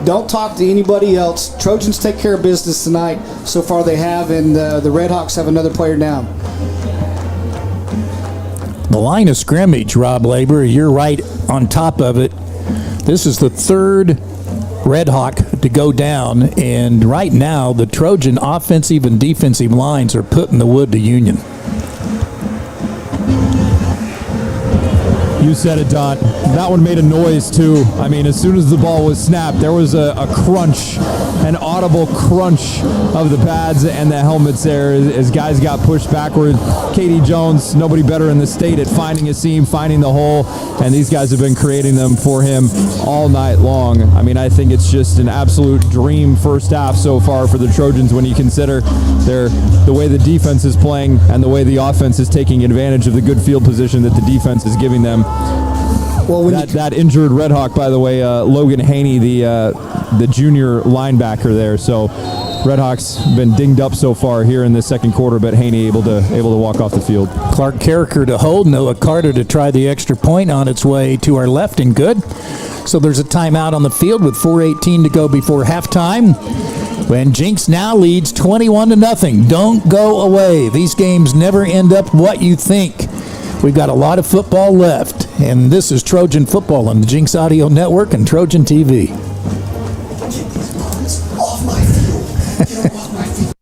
Don't talk to anybody else. Trojans take care of business tonight. So far they have, and the Redhawks have another player down. The line of scrimmage, Rob Labor, you're right on top of it. This is the 3rd Redhawk to go down, and right now the Trojan offensive and defensive lines are putting the wood to Union. You said it, Don. That one made a noise, too. I mean, as soon as the ball was snapped, there was a crunch, an audible crunch of the pads and the helmets there as guys got pushed backward. KD Jones, nobody better in the state at finding a seam, finding the hole, and these guys have been creating them for him all night long. I mean, I think it's just an absolute dream first half so far for the Trojans when you consider the way the defense is playing and the way the offense is taking advantage of the good field position that the defense is giving them. Well, that injured Redhawk, by the way, Logan Haney, the junior linebacker there. So Redhawks been dinged up so far here in the second quarter, but Haney able to walk off the field. Clark Carricker to hold, Noah Carter to try the extra point on its way to our left and good. So there's a timeout on the field with 4:18 to go before halftime. when Jinx now leads 21-0. Don't go away. These games never end up what you think. We've got a lot of football left, and this is Trojan Football on the Jinx Audio Network and Trojan TV. Off my field. Get off my field.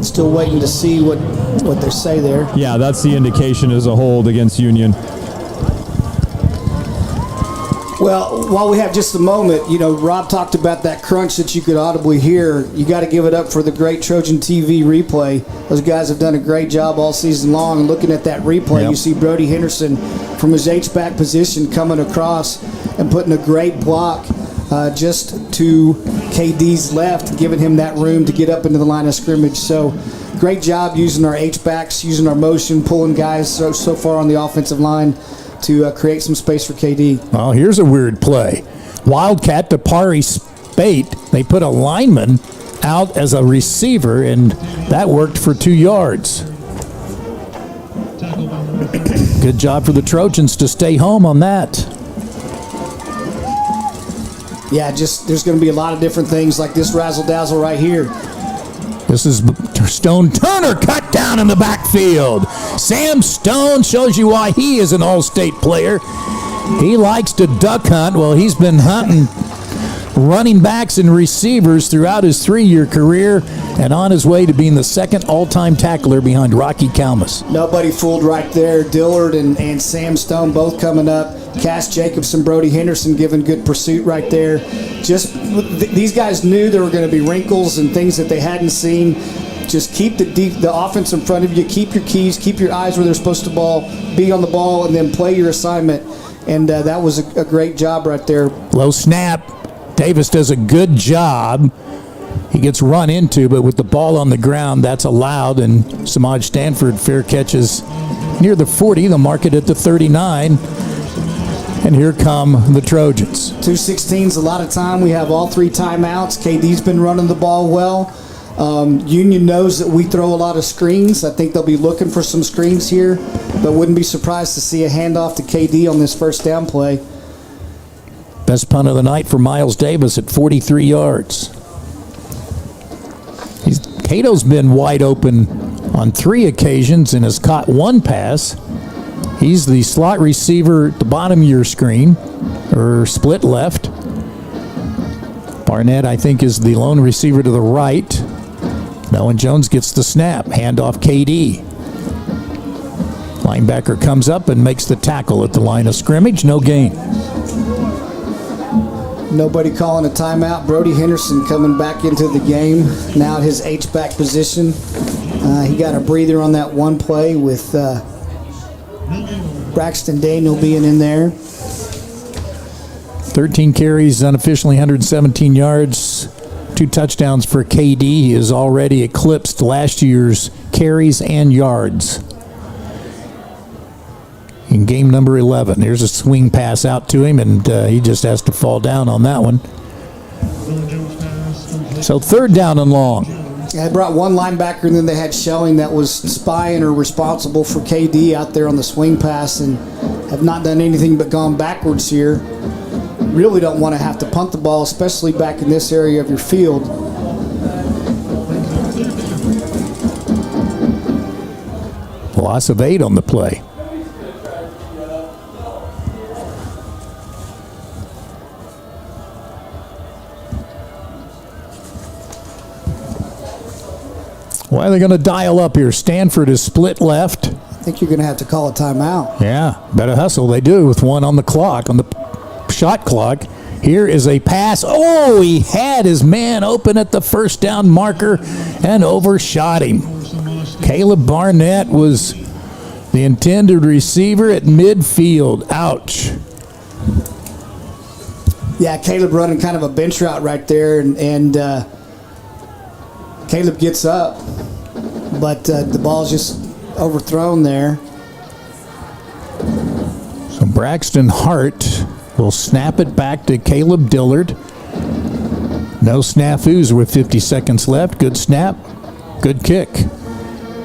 Still waiting to see what they say there. Yeah, that's the indication as a hold against Union. Well, while we have just a moment, Rob talked about that crunch that you could audibly hear. You got to give it up for the great Trojan TV replay. Those guys have done a great job all season long. And looking at that replay, You see Brody Henderson from his H-back position coming across and putting a great block just to KD's left, giving him that room to get up into the line of scrimmage. So great job using our H-backs, using our motion, pulling guys so far on the offensive line to create some space for KD. Well, here's a weird play. Wildcat to Pari Spate. They put a lineman out as a receiver, and that worked for 2 yards. Good job for the Trojans to stay home on that. Yeah, there's going to be a lot of different things like this razzle-dazzle right here. This is Stone Turner cut down in the backfield. Sam Stone shows you why he is an all-state player. He likes to duck hunt. Well, he's been hunting running backs and receivers throughout his 3-year career and on his way to being the second all-time tackler behind Rocky Kalmus. Nobody fooled right there. Dillard and Sam Stone both coming up. Cass Jacobson, Brody Henderson giving good pursuit right there. These guys knew there were going to be wrinkles and things that they hadn't seen. Just keep the offense in front of you. Keep your keys. Keep your eyes where they're supposed to be on the ball, and then play your assignment. And that was a great job right there. Low snap. Davis does a good job. He gets run into, but with the ball on the ground, that's allowed. And Samaj Stanford fair catches near the 40. They'll mark it at the 39. And here come the Trojans. 2:16's a lot of time. We have all 3 timeouts. KD's been running the ball well. Union knows that we throw a lot of screens. I think they'll be looking for some screens here, but wouldn't be surprised to see a handoff to KD on this first down play. Best punt of the night for Miles Davis at 43 yards. Cato's been wide open on 3 occasions and has caught 1 pass. He's the slot receiver at the bottom of your screen, or split left. Barnett, I think, is the lone receiver to the right. Nolan Jones gets the snap. Handoff KD. Linebacker comes up and makes the tackle at the line of scrimmage. No gain. Nobody calling a timeout. Brody Henderson coming back into the game. Now at his H-back position. He got a breather on that one play with Braxton Daniel being in there. 13 carries, unofficially 117 yards, 2 touchdowns for KD. He has already eclipsed last year's carries and yards. In game number 11, there's a swing pass out to him, and he just has to fall down on that one. So 3rd down and long. Yeah, they brought one linebacker, and then they had Schelling that was spying or responsible for KD out there on the swing pass, and have not done anything but gone backwards here. Really don't want to have to punt the ball, especially back in this area of your field. Loss of 8 on the play. Why are they going to dial up here? Stanford is split left. I think you're going to have to call a timeout. Yeah, better hustle. They do with 1 on the clock, on the shot clock. Here is a pass. Oh, he had his man open at the first down marker and overshot him. Caleb Barnett was the intended receiver at midfield. Ouch. Yeah, Caleb running kind of a bench route right there, and Caleb gets up, but the ball's just overthrown there. So Braxton Hart will snap it back to Caleb Dillard. No snafus with 50 seconds left. Good snap, good kick.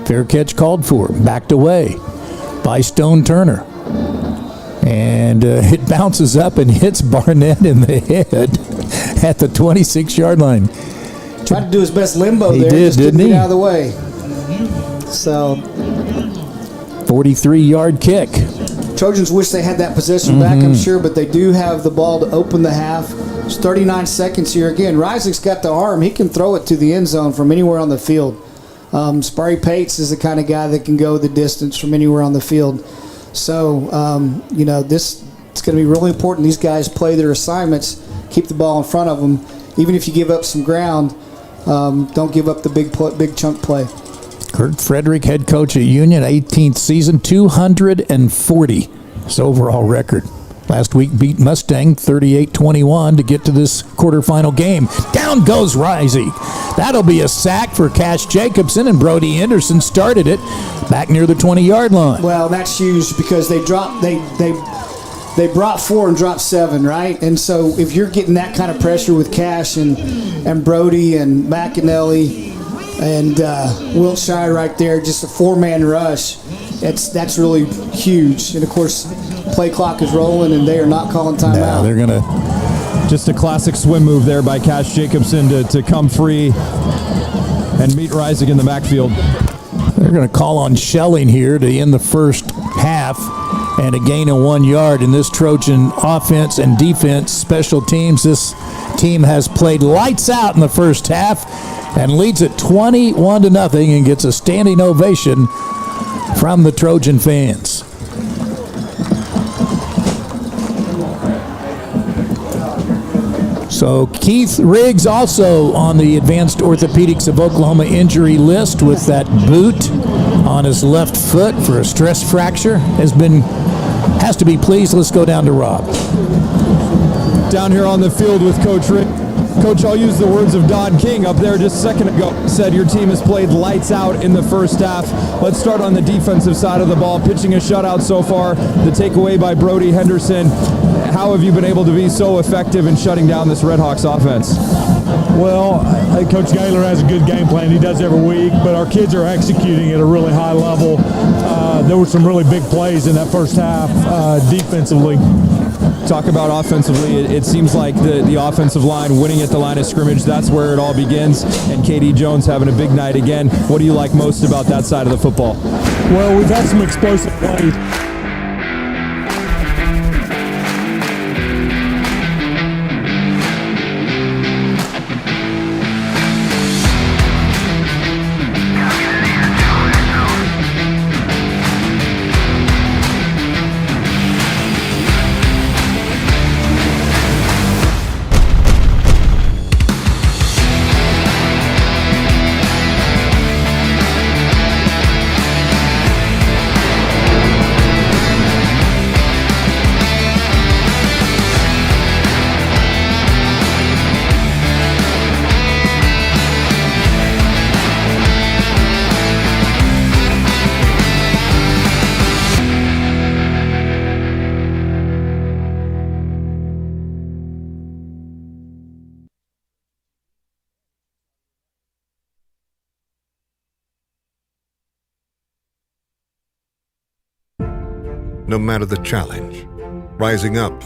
Fair catch called for. Backed away by Stone Turner. And it bounces up and hits Barnett in the head at the 26-yard line. Tried to do his best limbo he there. Did, just didn't couldn't he? get out of the way. So 43-yard kick. Trojans wish they had that possession back, I'm sure, but they do have the ball to open the half. It's 39 seconds here. Again, Reisnick's got the arm. He can throw it to the end zone from anywhere on the field. Sparry Pates is the kind of guy that can go the distance from anywhere on the field. So, it's going to be really important. These guys play their assignments, keep the ball in front of them. Even if you give up some ground, don't give up the big chunk play. Kurt Frederick, head coach at Union, 18th season, 240. His overall record. Last week beat Mustang 38-21 to get to this quarterfinal game. Down goes Risey. That'll be a sack for Cash Jacobson, and Brody Henderson started it back near the 20-yard line. Well, that's huge because they brought 4 and dropped 7, right? And so if you're getting that kind of pressure with Cash and Brody and McAnally and Wiltshire right there, just a 4-man rush, that's really huge. And of course, play clock is rolling and they are not calling timeout. No, they're gonna just a classic swim move there by Cash Jacobson to come free and meet Reisnick in the backfield. They're gonna call on Schelling here to end the first half. And a gain of 1 yard in this Trojan offense and defense, special teams. This team has played lights out in the first half and leads at 21-0 and gets a standing ovation from the Trojan fans. So Keith Riggs also on the Advanced Orthopedics of Oklahoma injury list with that boot on his left foot for a stress fracture. Has to be pleased. Let's go down to Rob. Down here on the field with Coach Rick. Coach, I'll use the words of Don King up there just a second ago. Said your team has played lights out in the first half. Let's start on the defensive side of the ball. Pitching a shutout so far. The takeaway by Brody Henderson. How have you been able to be so effective in shutting down this Redhawks offense? Well, I think Coach Gaylor has a good game plan. He does every week, but our kids are executing at a really high level. There were some really big plays in that first half defensively. Talk about offensively. It seems like the offensive line winning at the line of scrimmage, that's where it all begins. And KD Jones having a big night again. What do you like most about that side of the football? Well, we've had some explosive plays. No matter the challenge, rising up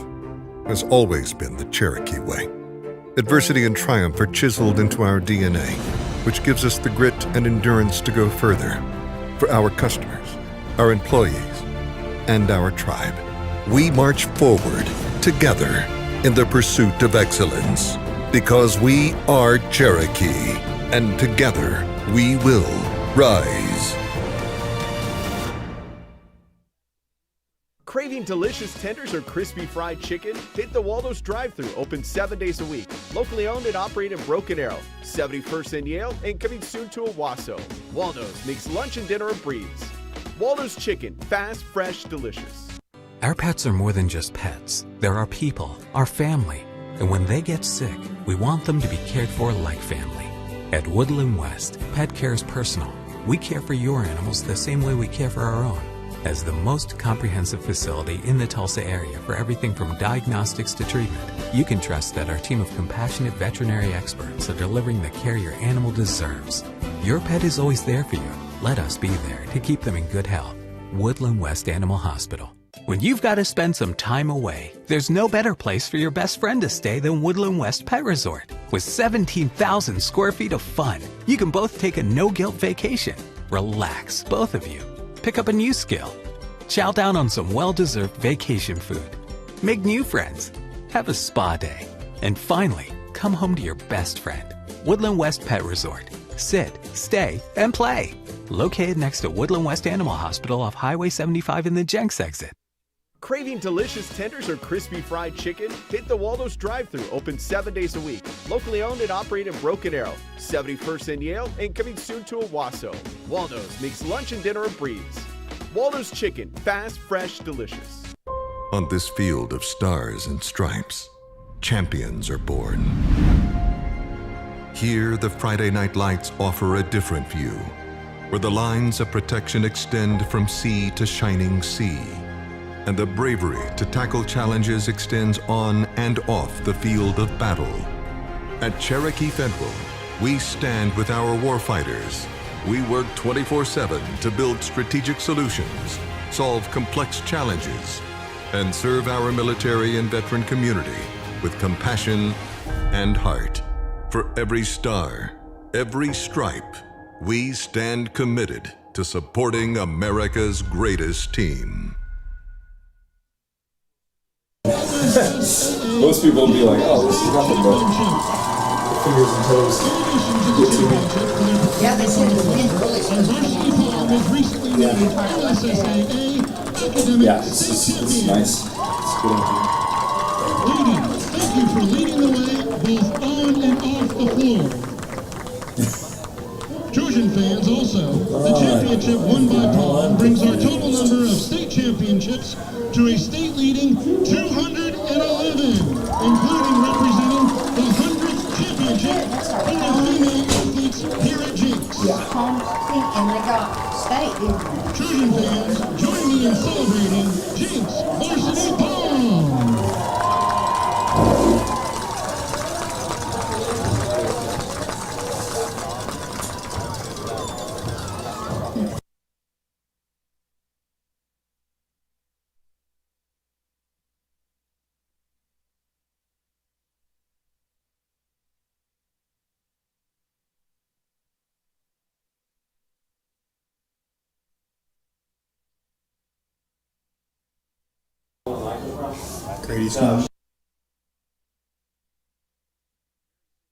has always been the Cherokee way. Adversity and triumph are chiseled into our DNA, which gives us the grit and endurance to go further. For our customers, our employees, and our tribe, we march forward together in the pursuit of excellence. Because we are Cherokee, and together we will rise. Craving delicious tenders or crispy fried chicken? Hit the Waldo's drive-thru, open 7 days a week. Locally owned and operated in Broken Arrow, 71st and Yale, and coming soon to Owasso. Waldo's makes lunch and dinner a breeze. Waldo's Chicken, fast, fresh, delicious. Our pets are more than just pets. They're our people, our family. And when they get sick, we want them to be cared for like family. At Woodland West, pet care is personal. We care for your animals the same way we care for our own. As the most comprehensive facility in the Tulsa area for everything from diagnostics to treatment, you can trust that our team of compassionate veterinary experts are delivering the care your animal deserves. Your pet is always there for you. Let us be there to keep them in good health. Woodland West Animal Hospital. When you've got to spend some time away, there's no better place for your best friend to stay than Woodland West Pet Resort. With 17,000 square feet of fun, you can both take a no-guilt vacation. Relax, both of you. Pick up a new skill. Chow down on some well-deserved vacation food. Make new friends. Have a spa day. And finally, come home to your best friend. Woodland West Pet Resort. Sit, stay, and play. Located next to Woodland West Animal Hospital off Highway 75 in the Jenks exit. Craving delicious tenders or crispy fried chicken? Hit the Waldo's drive-thru, open 7 days a week. Locally owned and operated in Broken Arrow, 71st and Yale, and coming soon to Owasso. Waldo's makes lunch and dinner a breeze. Waldo's Chicken, fast, fresh, delicious. On this field of stars and stripes, champions are born. Here, the Friday night lights offer a different view, where the lines of protection extend from sea to shining sea, and the bravery to tackle challenges extends on and off the field of battle. At Cherokee Federal, we stand with our warfighters. We work 24/7 to build strategic solutions, solve complex challenges, and serve our military and veteran community with compassion and heart. For every star, every stripe, we stand committed to supporting America's greatest team. Most people will be like, oh, this is nothing but fingers and toes get to me. Yeah, they said the wind really Yeah, it's nice. It's good. Ladies, thank you for leading the way both on and off the floor. Trojan fans also, the championship won by Paul brings our total number of state championships to a state-leading 211, including representing the 100th championship for the female athletes here at Jinx. And they got state, didn't they? Trojan fans, join me in celebrating Jinx Varsity Prom! Grady's home.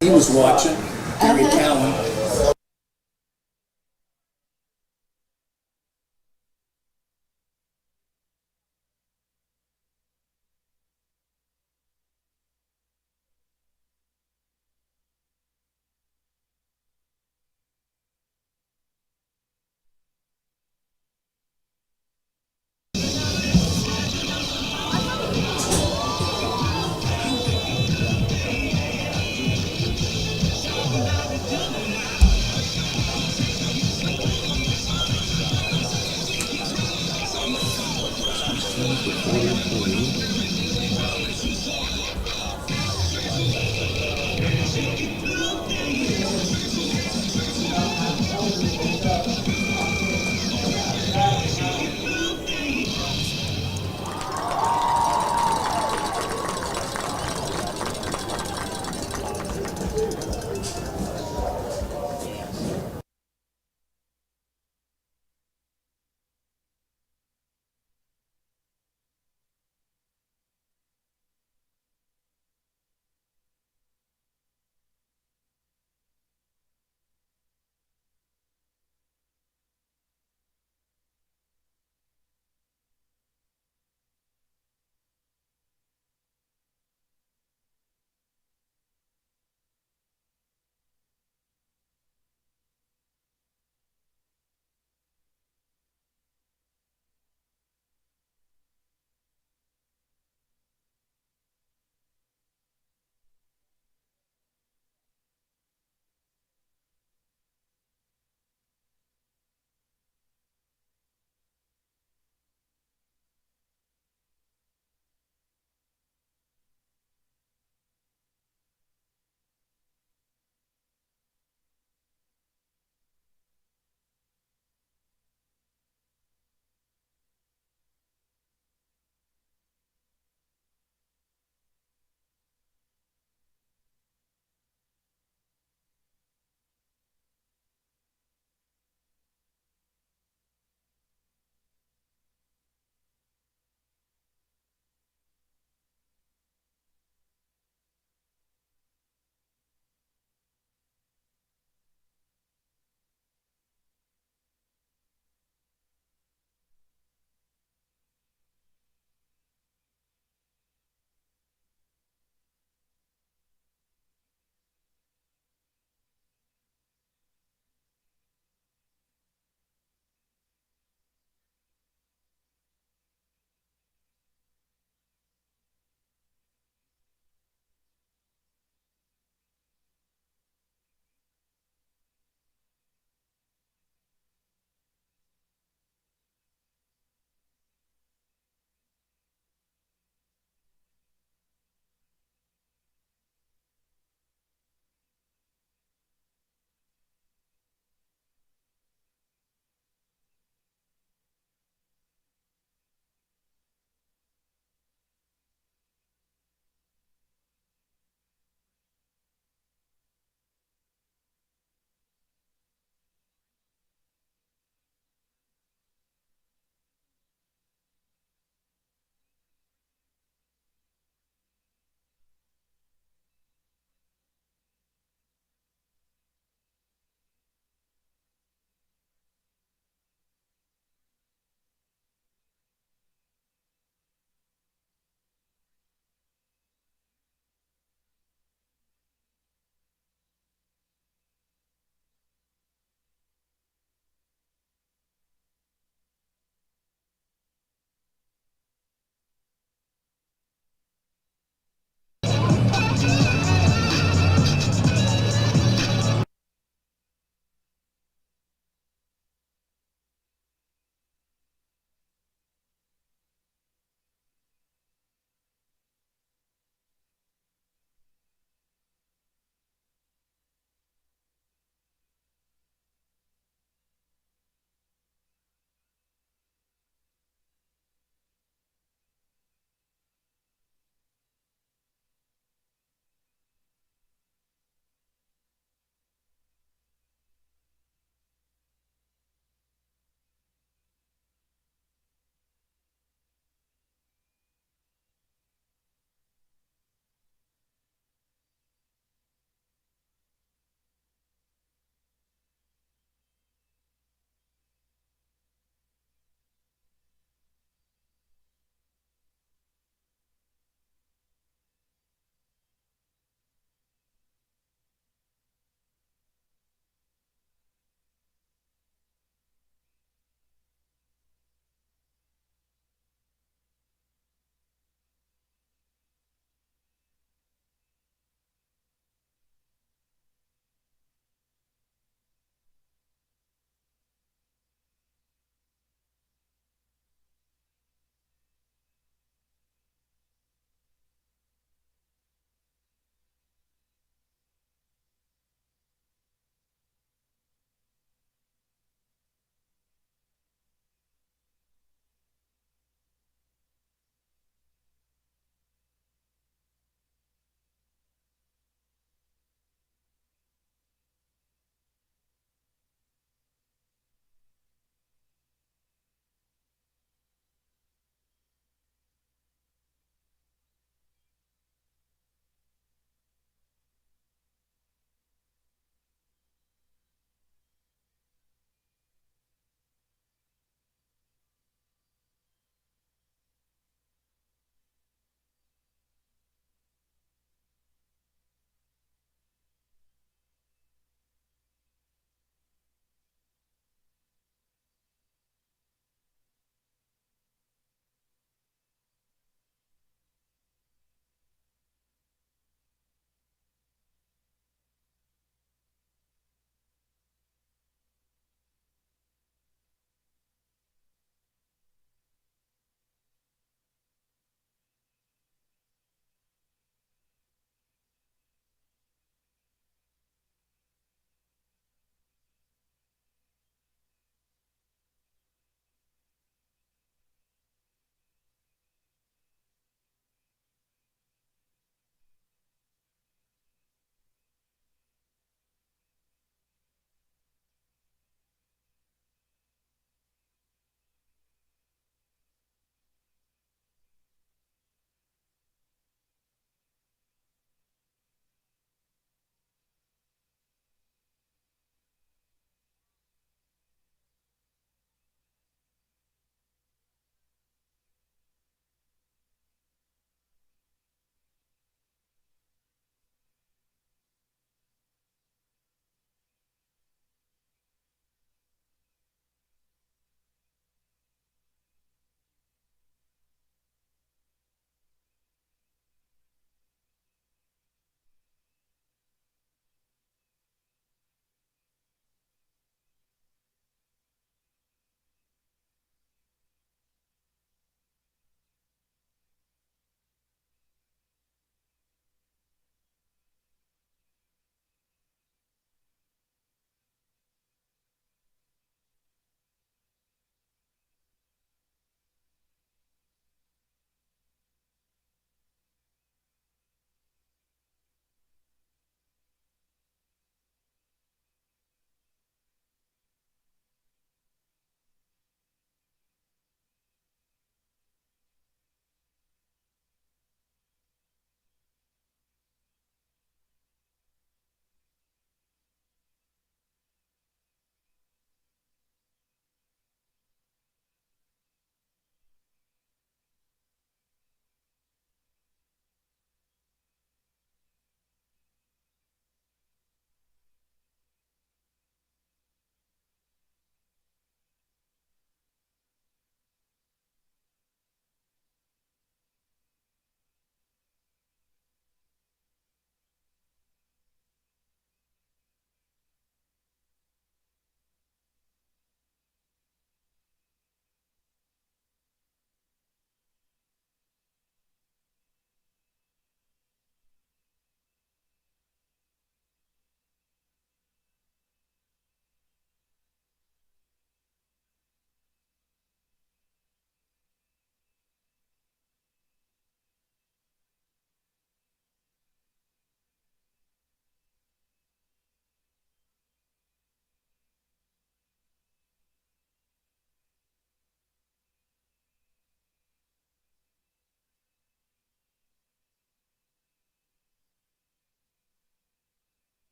He was watching. Gary Cowan.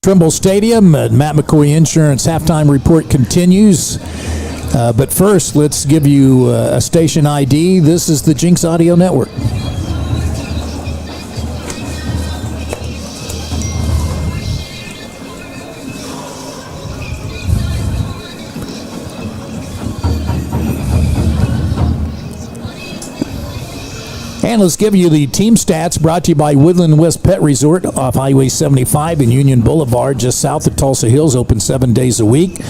Trimble Stadium. Matt McCoy Insurance halftime report continues. But first, let's give you a station ID. This is the Jinx Audio Network. And let's give you the team stats brought to you by Woodland West Pet Resort off Highway 75 and Union Boulevard, just south of Tulsa Hills, open 7 days a week.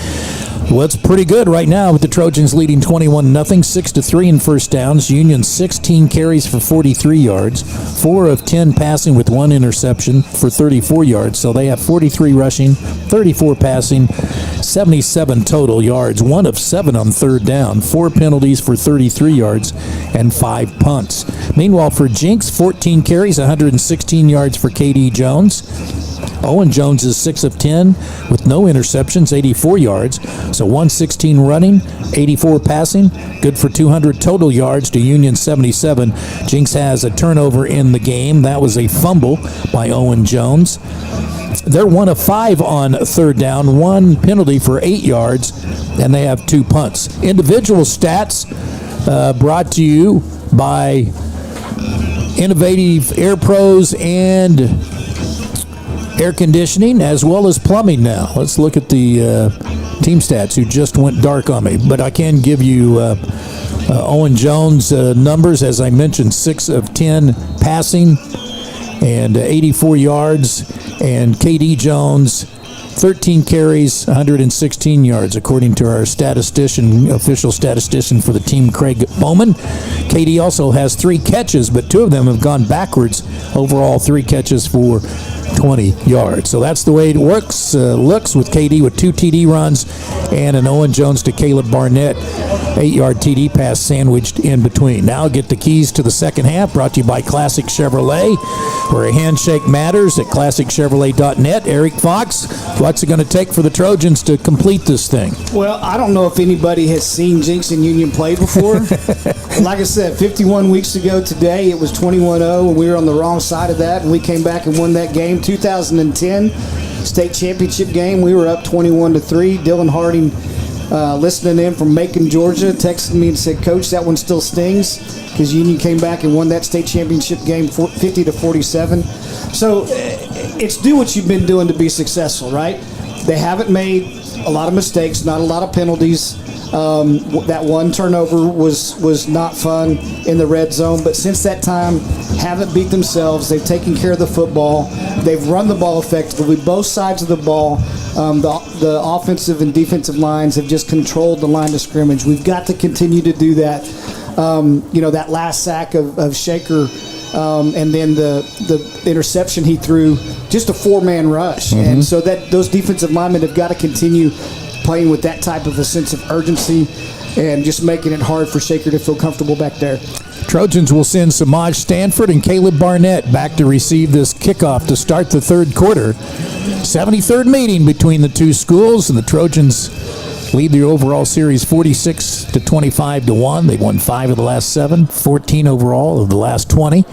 Well, it's pretty good right now with the Trojans leading 21-0, 6-3 in first downs. Union 16 carries for 43 yards, 4 of 10 passing with 1 interception for 34 yards. So they have 43 rushing, 34 passing, 77 total yards, 1 of 7 on third down, 4 penalties for 33 yards, and 5 punts. Meanwhile, for Jinx, 14 carries, 116 yards for KD Jones. Owen Jones is 6 of 10 with no interceptions, 84 yards. So 116 running, 84 passing, good for 200 total yards to Union 77. Jinx has a turnover in the game. That was a fumble by Owen Jones. They're 1 of 5 on third down, 1 penalty for 8 yards, and they have 2 punts. Individual stats brought to you by Innovative Air Pros and air conditioning, as well as plumbing now. Let's look at the team stats, who just went dark on me. But I can give you Owen Jones' numbers. As I mentioned, 6 of 10 passing and 84 yards. And KD Jones, 13 carries, 116 yards, according to our official statistician for the team, Craig Bowman. KD also has 3 catches, but 2 of them have gone backwards. Overall, 3 catches for 20 yards. So that's the way it looks with KD with 2 TD runs and an Owen Jones to Caleb Barnett 8-yard TD pass sandwiched in between. Now get the keys to the second half, brought to you by Classic Chevrolet, where a handshake matters, at ClassicChevrolet.net. Eric Fox, what's it going to take for the Trojans to complete this thing? Well, I don't know if anybody has seen Jinx and Union play before. Like I said, 51 weeks ago today, it was 21-0, and we were on the wrong side of that, and we came back and won that game. 2010 state championship game, we were up 21-3. Dylan Harding, listening in from Macon, Georgia, texted me and said, "Coach, that one still stings," because Union came back and won that state championship game 50-47. So it's do what you've been doing to be successful, right? They haven't made a lot of mistakes, not a lot of penalties. That one turnover was not fun in the red zone, but since that time, haven't beat themselves. They've taken care of the football. They've run the ball effectively. Both sides of the ball, the offensive and defensive lines have just controlled the line of scrimmage. We've got to continue to do that. That last sack of Shaker, and then the interception he threw, just a 4-man rush. Mm-hmm. And so that those defensive linemen have got to continue playing with that type of a sense of urgency and just making it hard for Shaker to feel comfortable back there. Trojans will send Samaj Stanford and Caleb Barnett back to receive this kickoff to start the third quarter. 73rd meeting between the two schools, and the Trojans lead the overall series 46-25-1. They've won 5 of the last 7, 14 overall of the last 20.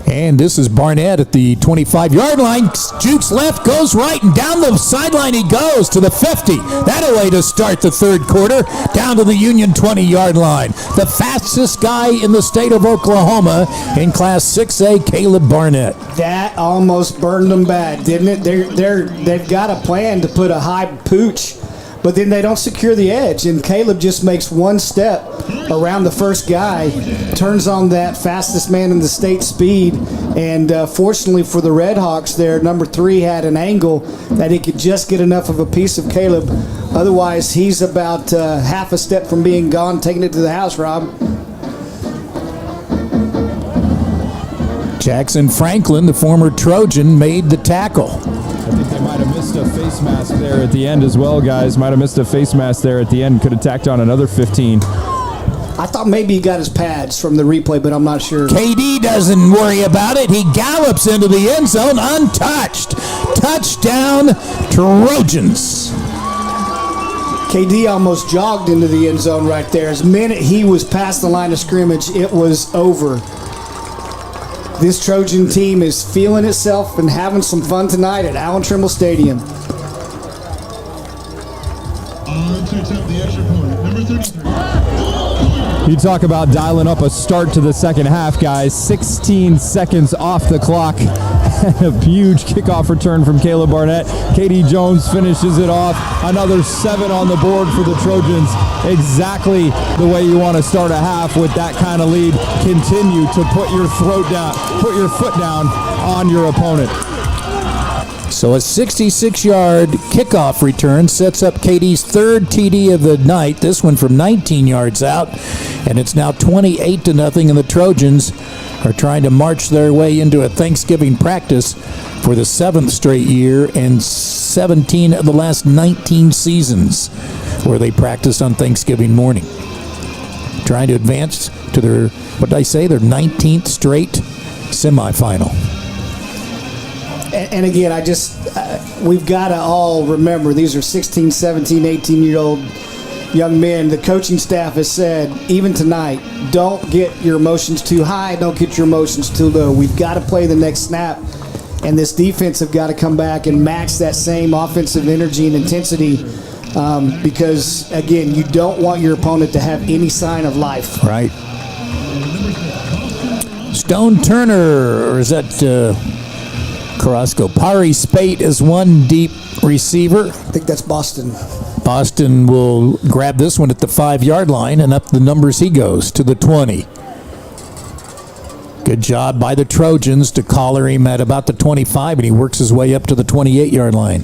And this is Barnett at the 25-yard line. Jukes left, goes right, and down the sideline he goes to the 50. That'll way to start the third quarter, down to the Union 20-yard line. The fastest guy in the state of Oklahoma in Class 6A, Caleb Barnett. That almost burned them bad, didn't it? They've got a plan to put a high pooch, but then they don't secure the edge, and Caleb just makes one step around the first guy, turns on that fastest man in the state speed, and fortunately for the Redhawks there, number 3 had an angle that he could just get enough of a piece of Caleb. Otherwise, he's about half a step from being gone, taking it to the house, Rob. Jackson Franklin, the former Trojan, made the tackle. I think they might have missed a face mask there at the end as well, guys. Might have missed a face mask there at the end. Could have tacked on another 15. I thought maybe he got his pads from the replay, but I'm not sure. KD doesn't worry about it. He gallops into the end zone untouched. Touchdown, Trojans. KD almost jogged into the end zone right there. As minute he was past the line of scrimmage, it was over. This Trojan team is feeling itself and having some fun tonight at Allen Trimble Stadium. On to attempt the extra point, number 33. You talk about dialing up a start to the second half, guys. 16 seconds off the clock. A huge kickoff return from Caleb Barnett. Katie Jones finishes it off. Another 7 on the board for the Trojans. Exactly the way you want to start a half with that kind of lead. Continue to put your foot down on your opponent. So a 66-yard kickoff return sets up Katie's third TD of the night, this one from 19 yards out, and it's now 28-0, and the Trojans are trying to march their way into a Thanksgiving practice for the 7th straight year and 17 of the last 19 seasons where they practice on Thanksgiving morning. Trying to advance to their 19th straight semifinal. And again, we've got to all remember these are 16, 17, 18-year-old young men. The coaching staff has said, even tonight, don't get your emotions too high, don't get your emotions too low. We've got to play the next snap, and this defense have got to come back and match that same offensive energy and intensity because, again, you don't want your opponent to have any sign of life. Right. Stone Turner, or is that Carrasco? Pari Spate is one deep receiver. I think that's Boston. Boston will grab this one at the 5-yard line, and up the numbers he goes to the 20. Good job by the Trojans to collar him at about the 25, and he works his way up to the 28-yard line.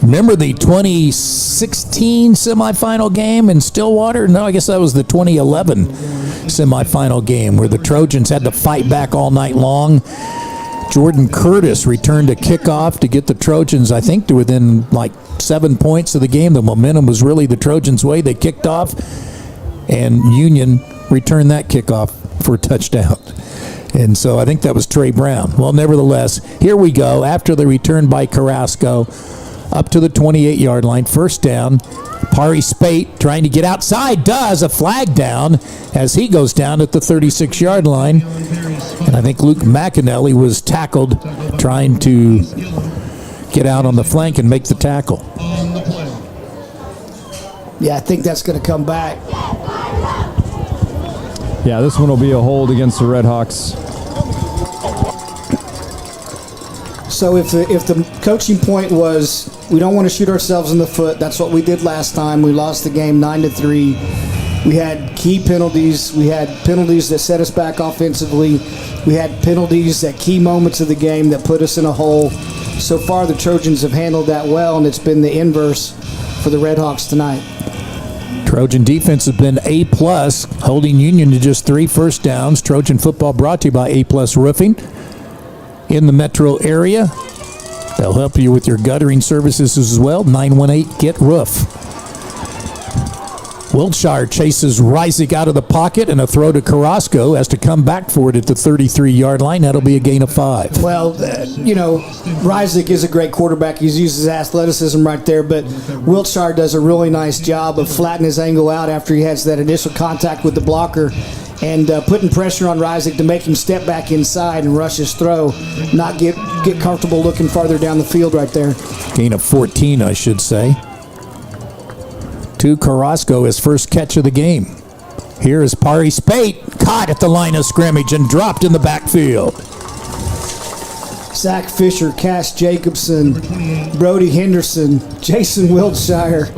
Remember the 2016 semifinal game in Stillwater? No, I guess that was the 2011 semifinal game where the Trojans had to fight back all night long. Jordan Curtis returned a kickoff to get the Trojans, I think, to within like 7 points of the game. The momentum was really the Trojans' way. They kicked off, and Union returned that kickoff for a touchdown. And so I think that was Trey Brown. Well, nevertheless, here we go. After the return by Carrasco, up to the 28-yard line, first down. Pari Spate trying to get outside, does a flag down as he goes down at the 36-yard line. And I think Luke McAnally was tackled trying to get out on the flank and make the tackle. Yeah, I think that's going to come back. Yeah, this one will be a hold against the Redhawks. So if the coaching point was we don't want to shoot ourselves in the foot, that's what we did last time. We lost the game 9-3. We had key penalties. We had penalties that set us back offensively. We had penalties at key moments of the game that put us in a hole. So far, the Trojans have handled that well, and it's been the inverse for the Redhawks tonight. Trojan defense has been A+, holding Union to just 3 first downs. Trojan football brought to you by A+ Roofing in the metro area. They'll help you with your guttering services as well. 918-GET-ROOF. Wiltshire chases Reisig out of the pocket, and a throw to Carrasco has to come back for it at the 33-yard line. That'll be a gain of 5. Well, Reisig is a great quarterback. He's used his athleticism right there, but Wiltshire does a really nice job of flattening his angle out after he has that initial contact with the blocker and putting pressure on Reisig to make him step back inside and rush his throw, not get comfortable looking farther down the field right there. Gain of 14, I should say. To Carrasco, his first catch of the game. Here is Pari Spate, caught at the line of scrimmage and dropped in the backfield. Zach Fisher, Cash Jacobson, Brody Henderson, Jason Wiltshire.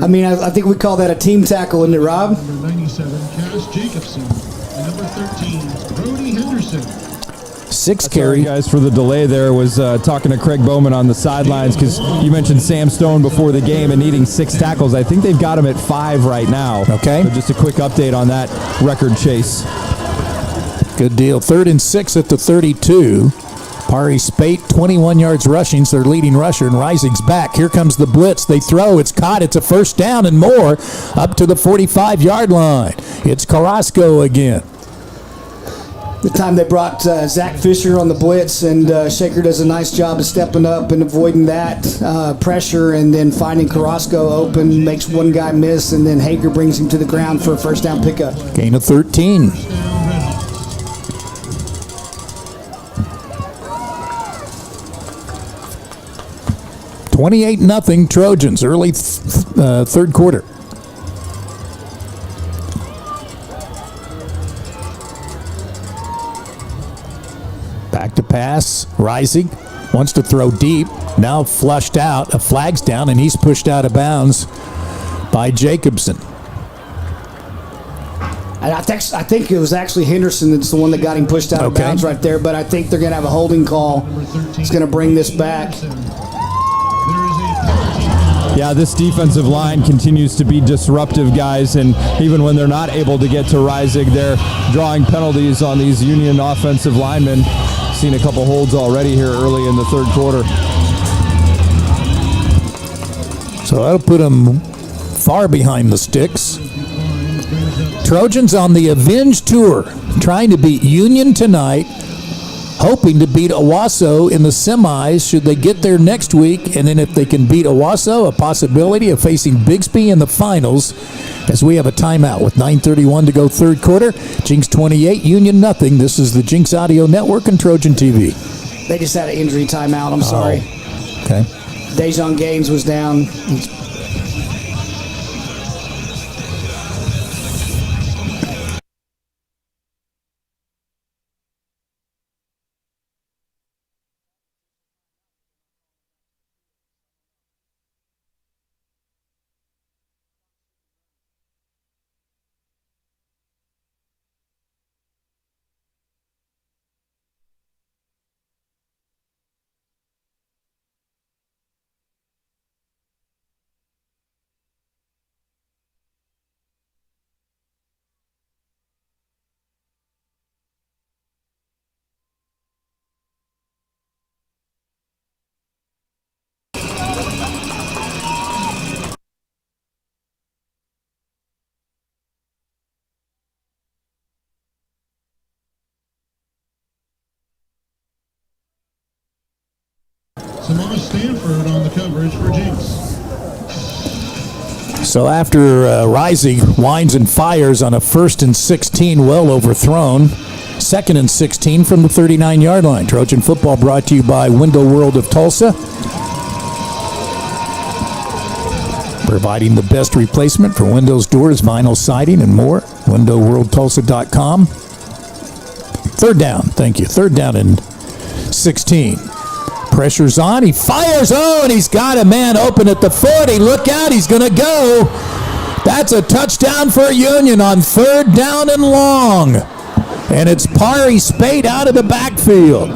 I mean, I think we call that a team tackle, isn't it, Rob? Number 97, Cash Jacobson. And number 13, Brody Henderson. 6 carry. Guys, for the delay there, was talking to Craig Bowman on the sidelines because you mentioned Sam Stone before the game and needing 6 tackles. I think they've got him at 5 right now. Okay. So just a quick update on that record chase. Good deal. 3rd and 6 at the 32. Pari Spate, 21 yards rushing, so their leading rusher, and Reisig's back. Here comes the blitz. They throw. It's caught. It's a first down and more up to the 45-yard line. It's Carrasco again. The time they brought Zach Fisher on the blitz, and Shaker does a nice job of stepping up and avoiding that pressure and then finding Carrasco open, makes one guy miss, and then Hager brings him to the ground for a first down pickup. Gain of 13. 28-0 Trojans, early third quarter. Back to pass. Rising wants to throw deep. Now flushed out. A flag's down, and he's pushed out of bounds by Jacobson. And I think it was actually Henderson that's the one that got him pushed out of bounds right there, but I think they're going to have a holding call. It's going to bring this back. Yeah, this defensive line continues to be disruptive, guys, and even when they're not able to get to Reisig, they're drawing penalties on these Union offensive linemen. Seen a couple holds already here early in the third quarter. So that'll put them far behind the sticks. Trojans on the Avenge Tour, trying to beat Union tonight, hoping to beat Owasso in the semis should they get there next week, and then if they can beat Owasso, a possibility of facing Bixby in the finals, as we have a timeout with 9:31 to go third quarter. Jinx 28, Union nothing. This is the Jinx Audio Network and Trojan TV. They just had an injury timeout. I'm sorry. Okay. Dejon Gaines was down. Samara Stanford on the coverage for Jinx. So after Rising winds and fires on a 1st and 16, well overthrown. 2nd and 16 from the 39-yard line. Trojan football brought to you by Window World of Tulsa. Providing the best replacement for windows, doors, vinyl siding, and more. WindowWorldTulsa.com. Third down, thank you. Third down and 16. Pressure's on. He fires. Oh, and he's got a man open at the 40. Look out. He's going to go. That's a touchdown for Union on 3rd down and long. And it's Pari Spate out of the backfield.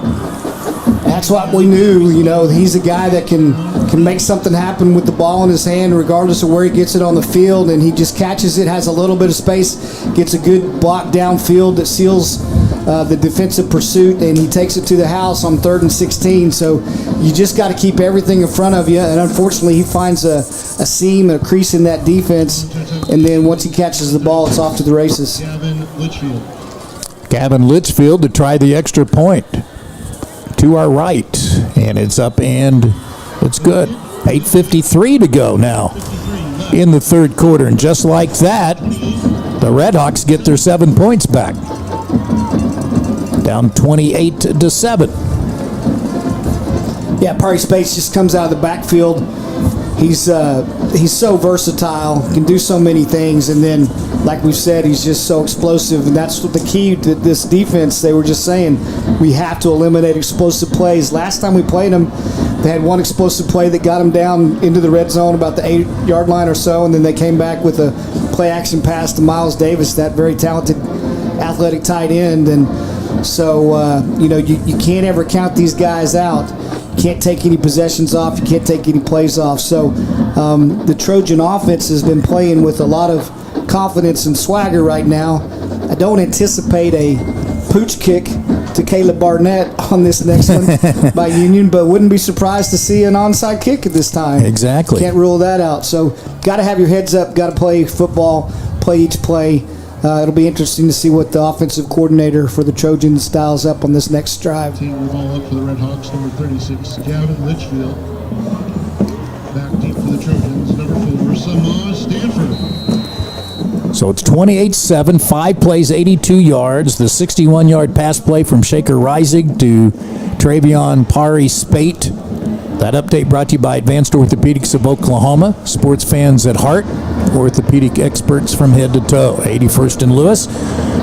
That's what we knew. You know, he's a guy that can make something happen with the ball in his hand regardless of where he gets it on the field, and he just catches it, has a little bit of space, gets a good block downfield that seals the defensive pursuit, and he takes it to the house on 3rd and 16. So you just got to keep everything in front of you, and unfortunately he finds a seam, a crease in that defense, and then once he catches the ball, it's off to the races. Gavin Litchfield to try the extra point to our right, and it's up and it's good. 8:53 to go now in the third quarter, and just like that, the Redhawks get their 7 points back. Down 28-7. Yeah, Pari Spates just comes out of the backfield. He's so versatile, can do so many things, and then, like we've said, he's just so explosive, and that's what the key to this defense. They were just saying, we have to eliminate explosive plays. Last time we played them, they had one explosive play that got them down into the red zone about the 8-yard line or so, and then they came back with a play-action pass to Miles Davis, that very talented athletic tight end, and so, you can't ever count these guys out. You can't take any possessions off. You can't take any plays off. So the Trojan offense has been playing with a lot of confidence and swagger right now. I don't anticipate a pooch kick to Caleb Barnett on this next one by Union, but wouldn't be surprised to see an onside kick at this time. Exactly. Can't rule that out. So got to have your heads up, got to play football, play each play. It'll be interesting to see what the offensive coordinator for the Trojans dials up on this next drive. Team will ball up for the Redhawks, number 36, Gavin Litchfield. Back deep for the Trojans, number 4, Samara Stanford. So it's 28-7, 5 plays, 82 yards. The 61-yard pass play from Shaker Reisig to Travion Pari Spate. That update brought to you by Advanced Orthopedics of Oklahoma. Sports fans at heart, orthopedic experts from head to toe. 81st and Lewis.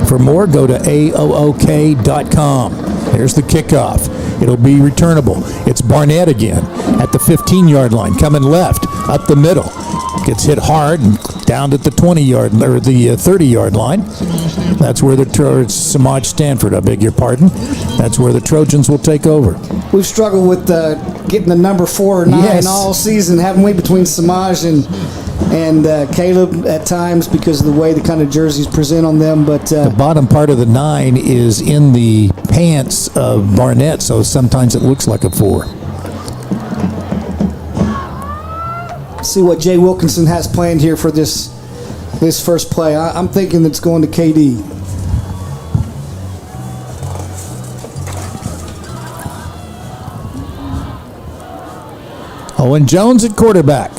For more, go to aook.com. There's the kickoff. It'll be returnable. It's Barnett again at the 15-yard line, coming left, up the middle. Gets hit hard and down at the 20-yard or the 30-yard line. That's where Samaj Stanford, I beg your pardon. That's where the Trojans will take over. We've struggled with getting the number 4 or 9 all season, haven't we, between Samaj and Caleb at times because of the way the kind of jerseys present on them. But the bottom part of the 9 is in the pants of Barnett, so sometimes it looks like a 4. See what Jay Wilkinson has planned here for this first play. I'm thinking it's going to KD. Owen Jones at quarterback.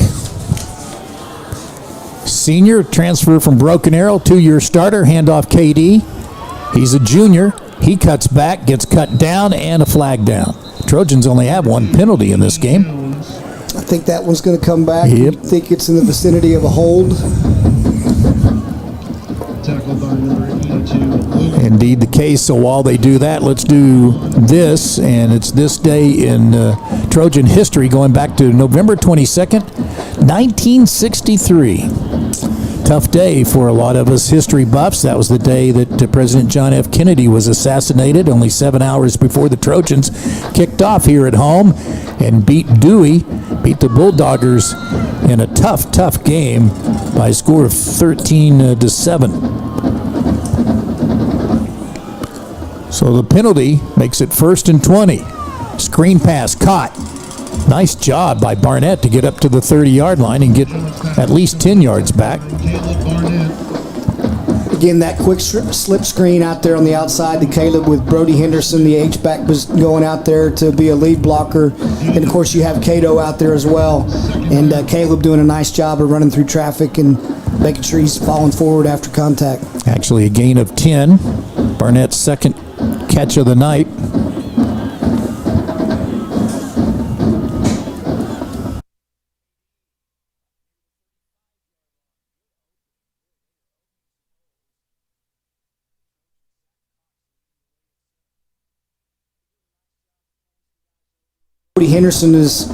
Senior, transfer from Broken Arrow, 2-year starter, handoff KD. He's a junior. He cuts back, gets cut down, and a flag down. Trojans only have 1 penalty in this game. I think that one's going to come back. Yep. I think it's in the vicinity of a hold. Tackled by number 82. Indeed the case. So while they do that, let's do this. And it's this day in Trojan history going back to November 22nd, 1963. Tough day for a lot of us history buffs. That was the day that President John F. Kennedy was assassinated, only 7 hours before the Trojans kicked off here at home and beat the Bulldoggers in a tough game by a score of 13-7. So the penalty makes it 1st and 20. Screen pass caught. Nice job by Barnett to get up to the 30-yard line and get at least 10 yards back. Again, that quick slip screen out there on the outside to Caleb with Brody Henderson, the H-back, was going out there to be a lead blocker. And, of course, you have Cato out there as well. And Caleb doing a nice job of running through traffic and making sure he's falling forward after contact. Actually a gain of 10. Barnett's second catch of the night. Henderson is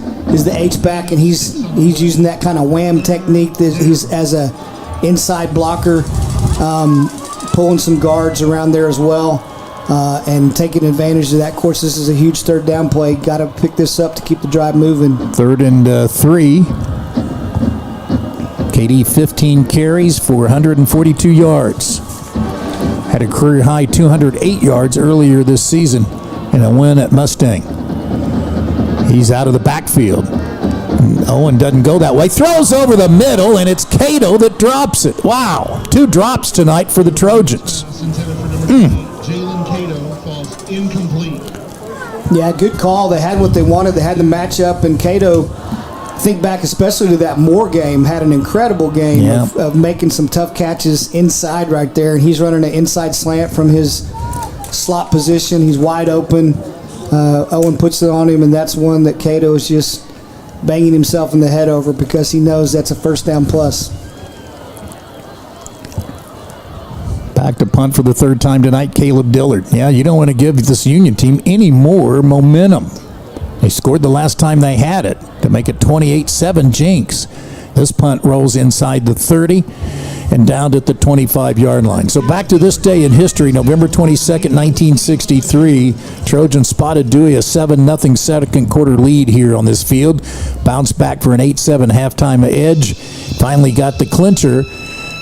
the H-back, and he's using that kind of wham technique that he's as a inside blocker, pulling some guards around there as well, and taking advantage of that. Of course, this is a huge third down play. Got to pick this up to keep the drive moving. 3rd and 3. KD 15 carries for 142 yards. Had a career high 208 yards earlier this season in a win at Mustang. He's out of the backfield. Owen doesn't go that way. Throws over the middle, and it's Cato that drops it. Wow. 2 drops tonight for the Trojans. Jalen Cato falls incomplete. Yeah, good call. They had what they wanted. They had the matchup, and Cato, think back especially to that Moore game, had an incredible game of making some tough catches inside right there, and he's running an inside slant from his slot position. He's wide open. Owen puts it on him, and that's one that Cato is just banging himself in the head over because he knows that's a first down plus. Back to punt for the 3rd time tonight, Caleb Dillard. Yeah, you don't want to give this Union team any more momentum. They scored the last time they had it to make it 28-7 Jinx. This punt rolls inside the 30 and down at the 25-yard line. So back to this day in history, November 22nd, 1963. Trojans spotted Dewey a 7-0 second quarter lead here on this field. Bounced back for an 8-7 halftime edge. Finally got the clincher.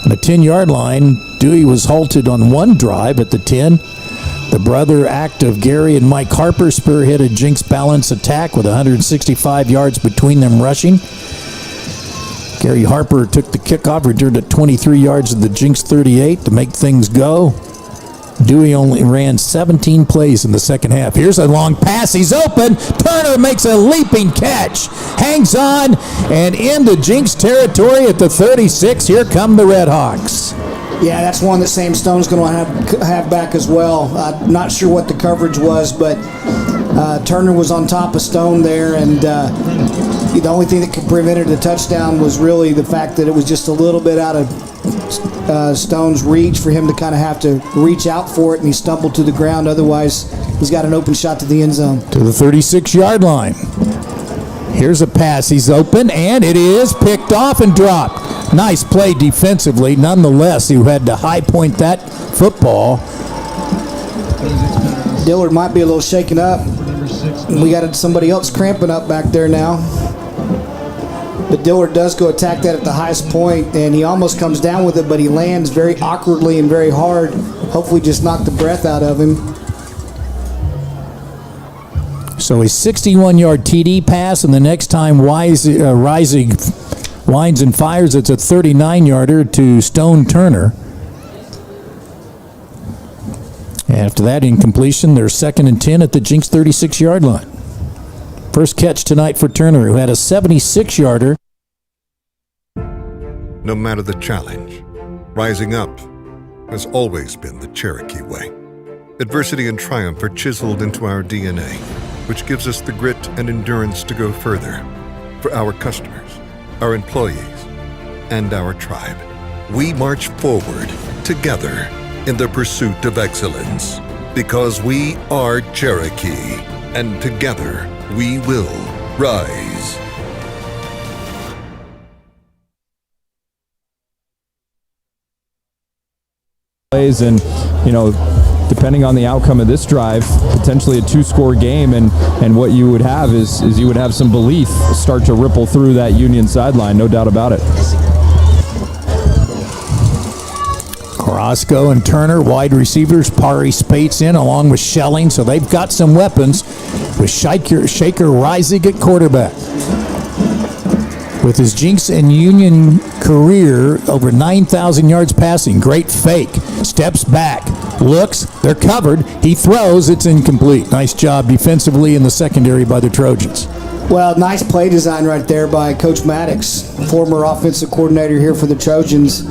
On the 10-yard line, Dewey was halted on one drive at the 10. The brother act of Gary and Mike Harper spearheaded Jinx balance attack with 165 yards between them rushing. Gary Harper took the kickoff, returned at 23 yards of the Jinx 38 to make things go. Dewey only ran 17 plays in the second half. Here's a long pass. He's open. Turner makes a leaping catch. Hangs on and into Jinx territory at the 36. Here come the Redhawks. Yeah, that's one that Sam Stone's going to have back as well. Not sure what the coverage was, but Turner was on top of Stone there, and the only thing that could prevent the touchdown was really the fact that it was just a little bit out of Stone's reach for him to kind of have to reach out for it, and he stumbled to the ground. Otherwise, he's got an open shot to the end zone. To the 36-yard line. Here's a pass. He's open, and it is picked off and dropped. Nice play defensively. Nonetheless, he had to high point that football. Dillard might be a little shaken up. We got somebody else cramping up back there now. But Dillard does go attack that at the highest point, and he almost comes down with it, but he lands very awkwardly and very hard. Hopefully just knocked the breath out of him. So a 61-yard TD pass, and the next time Rising winds and fires, it's a 39-yarder to Stone Turner. After that incompletion, they're 2nd and 10 at the Jinx 36-yard line. First catch tonight for Turner, who had a 76-yarder. No matter the challenge, rising up has always been the Cherokee way. Adversity and triumph are chiseled into our DNA, which gives us the grit and endurance to go further for our customers, our employees, and our tribe. We march forward together in the pursuit of excellence, because we are Cherokee, and together we will rise. Plays, and depending on the outcome of this drive, potentially a 2-score game, and what you would have is you would have some belief start to ripple through that Union sideline, no doubt about it. Carrasco and Turner, wide receivers. Pari Spates in along with Schelling, so they've got some weapons with Shaker Rising at quarterback. With his Jinx and Union career, over 9,000 yards passing. Great fake. Steps back. Looks. They're covered. He throws. It's incomplete. Nice job defensively in the secondary by the Trojans. Well, nice play design right there by Coach Maddox, former offensive coordinator here for the Trojans.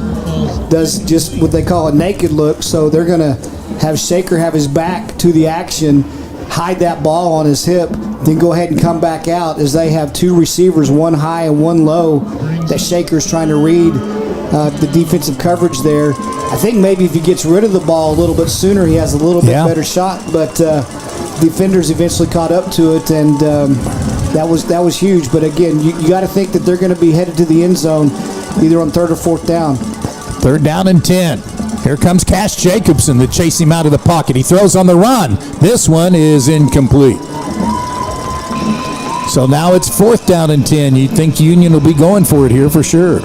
Does just what they call a naked look, so they're going to have Shaker have his back to the action, hide that ball on his hip, then go ahead and come back out as they have two receivers, one high and one low, that Shaker's trying to read the defensive coverage there. I think maybe if he gets rid of the ball a little bit sooner, he has a little bit better shot, but defenders eventually caught up to it, and that was huge. But again, you got to think that they're going to be headed to the end zone either on 3rd or 4th down. 3rd down and 10. Here comes Cash Jacobson to chase him out of the pocket. He throws on the run. This one is incomplete. So now it's 4th down and 10. You'd think Union will be going for it here for sure.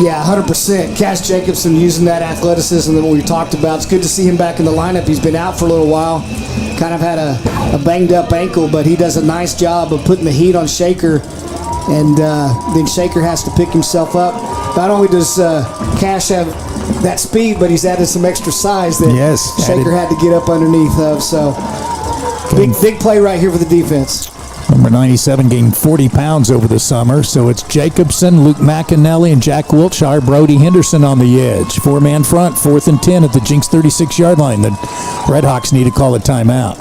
Yeah, 100%. Cash Jacobson using that athleticism that we talked about. It's good to see him back in the lineup. He's been out for a little while. Kind of had a banged-up ankle, but he does a nice job of putting the heat on Shaker, and then Shaker has to pick himself up. Not only does Cash have that speed, but he's added some extra size that Shaker had to get up underneath of. So big play right here for the defense. Number 97 gained 40 pounds over the summer, so it's Jacobson, Luke McAnally, and Jack Wiltshire. Brody Henderson on the edge. 4-man front, 4th and 10 at the Jinx 36-yard line. The Redhawks need to call a timeout.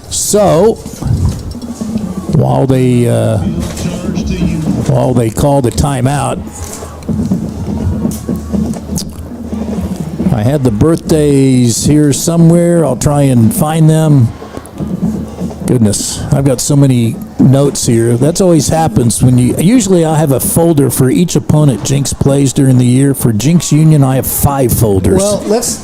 So, while they call the timeout, I had the birthdays here somewhere. I'll try and find them. Goodness, I've got so many notes here. That's always happens when usually I have a folder for each opponent Jinx plays during the year. For Jinx Union, I have 5 folders. Well, let's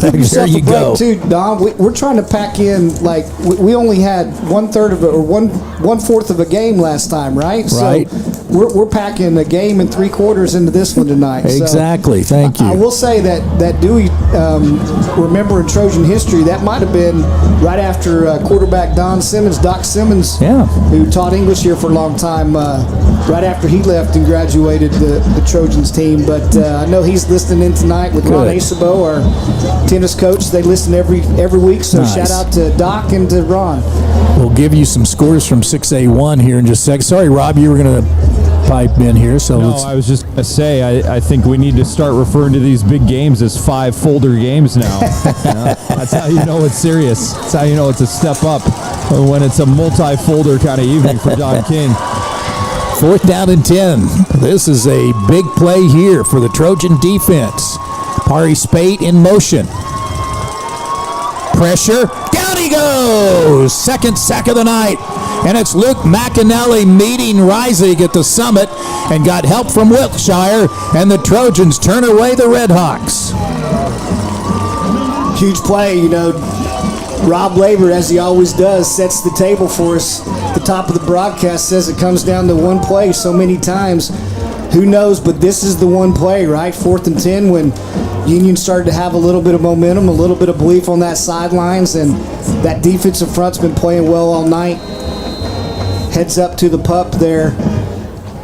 give yourself a break too, Don. We're trying to pack in, like, we only had 1/3 of it, or 1/4 of a game last time, right? Right. So we're packing a game and 3/4 into this one tonight. Exactly. So Thank you. I will say that Dewey, remember in Trojan history, that might have been right after quarterback Doc Simmons, who taught English here for a long time, right after he left and graduated the Trojans team. But I know he's listening in tonight with Ron Acebo, our tennis coach. They listen every week, so shout out to Doc and to Ron. We'll give you some scores from 6A-1 here in just a sec. Sorry, Rob, you were going to pipe in here, so No, I was just going to say, I think we need to start referring to these big games as 5-folder games now. You know? That's how you know it's serious. That's how you know it's a step up when it's a multi-folder kind of evening for Don King. 4th down and 10. This is a big play here for the Trojan defense. Pari Spate in motion. Pressure. Down he goes! Second sack of the night. And it's Luke McAnally meeting Reisig at the summit and got help from Wiltshire, and the Trojans turn away the Redhawks. Huge play, you know. Rob Labor, as he always does, sets the table for us. The top of the broadcast says it comes down to one play so many times. Who knows, but this is the one play, right? 4th and 10 when Union started to have a little bit of momentum, a little bit of belief on that sidelines, and that defensive front's been playing well all night. Heads up to the pup there.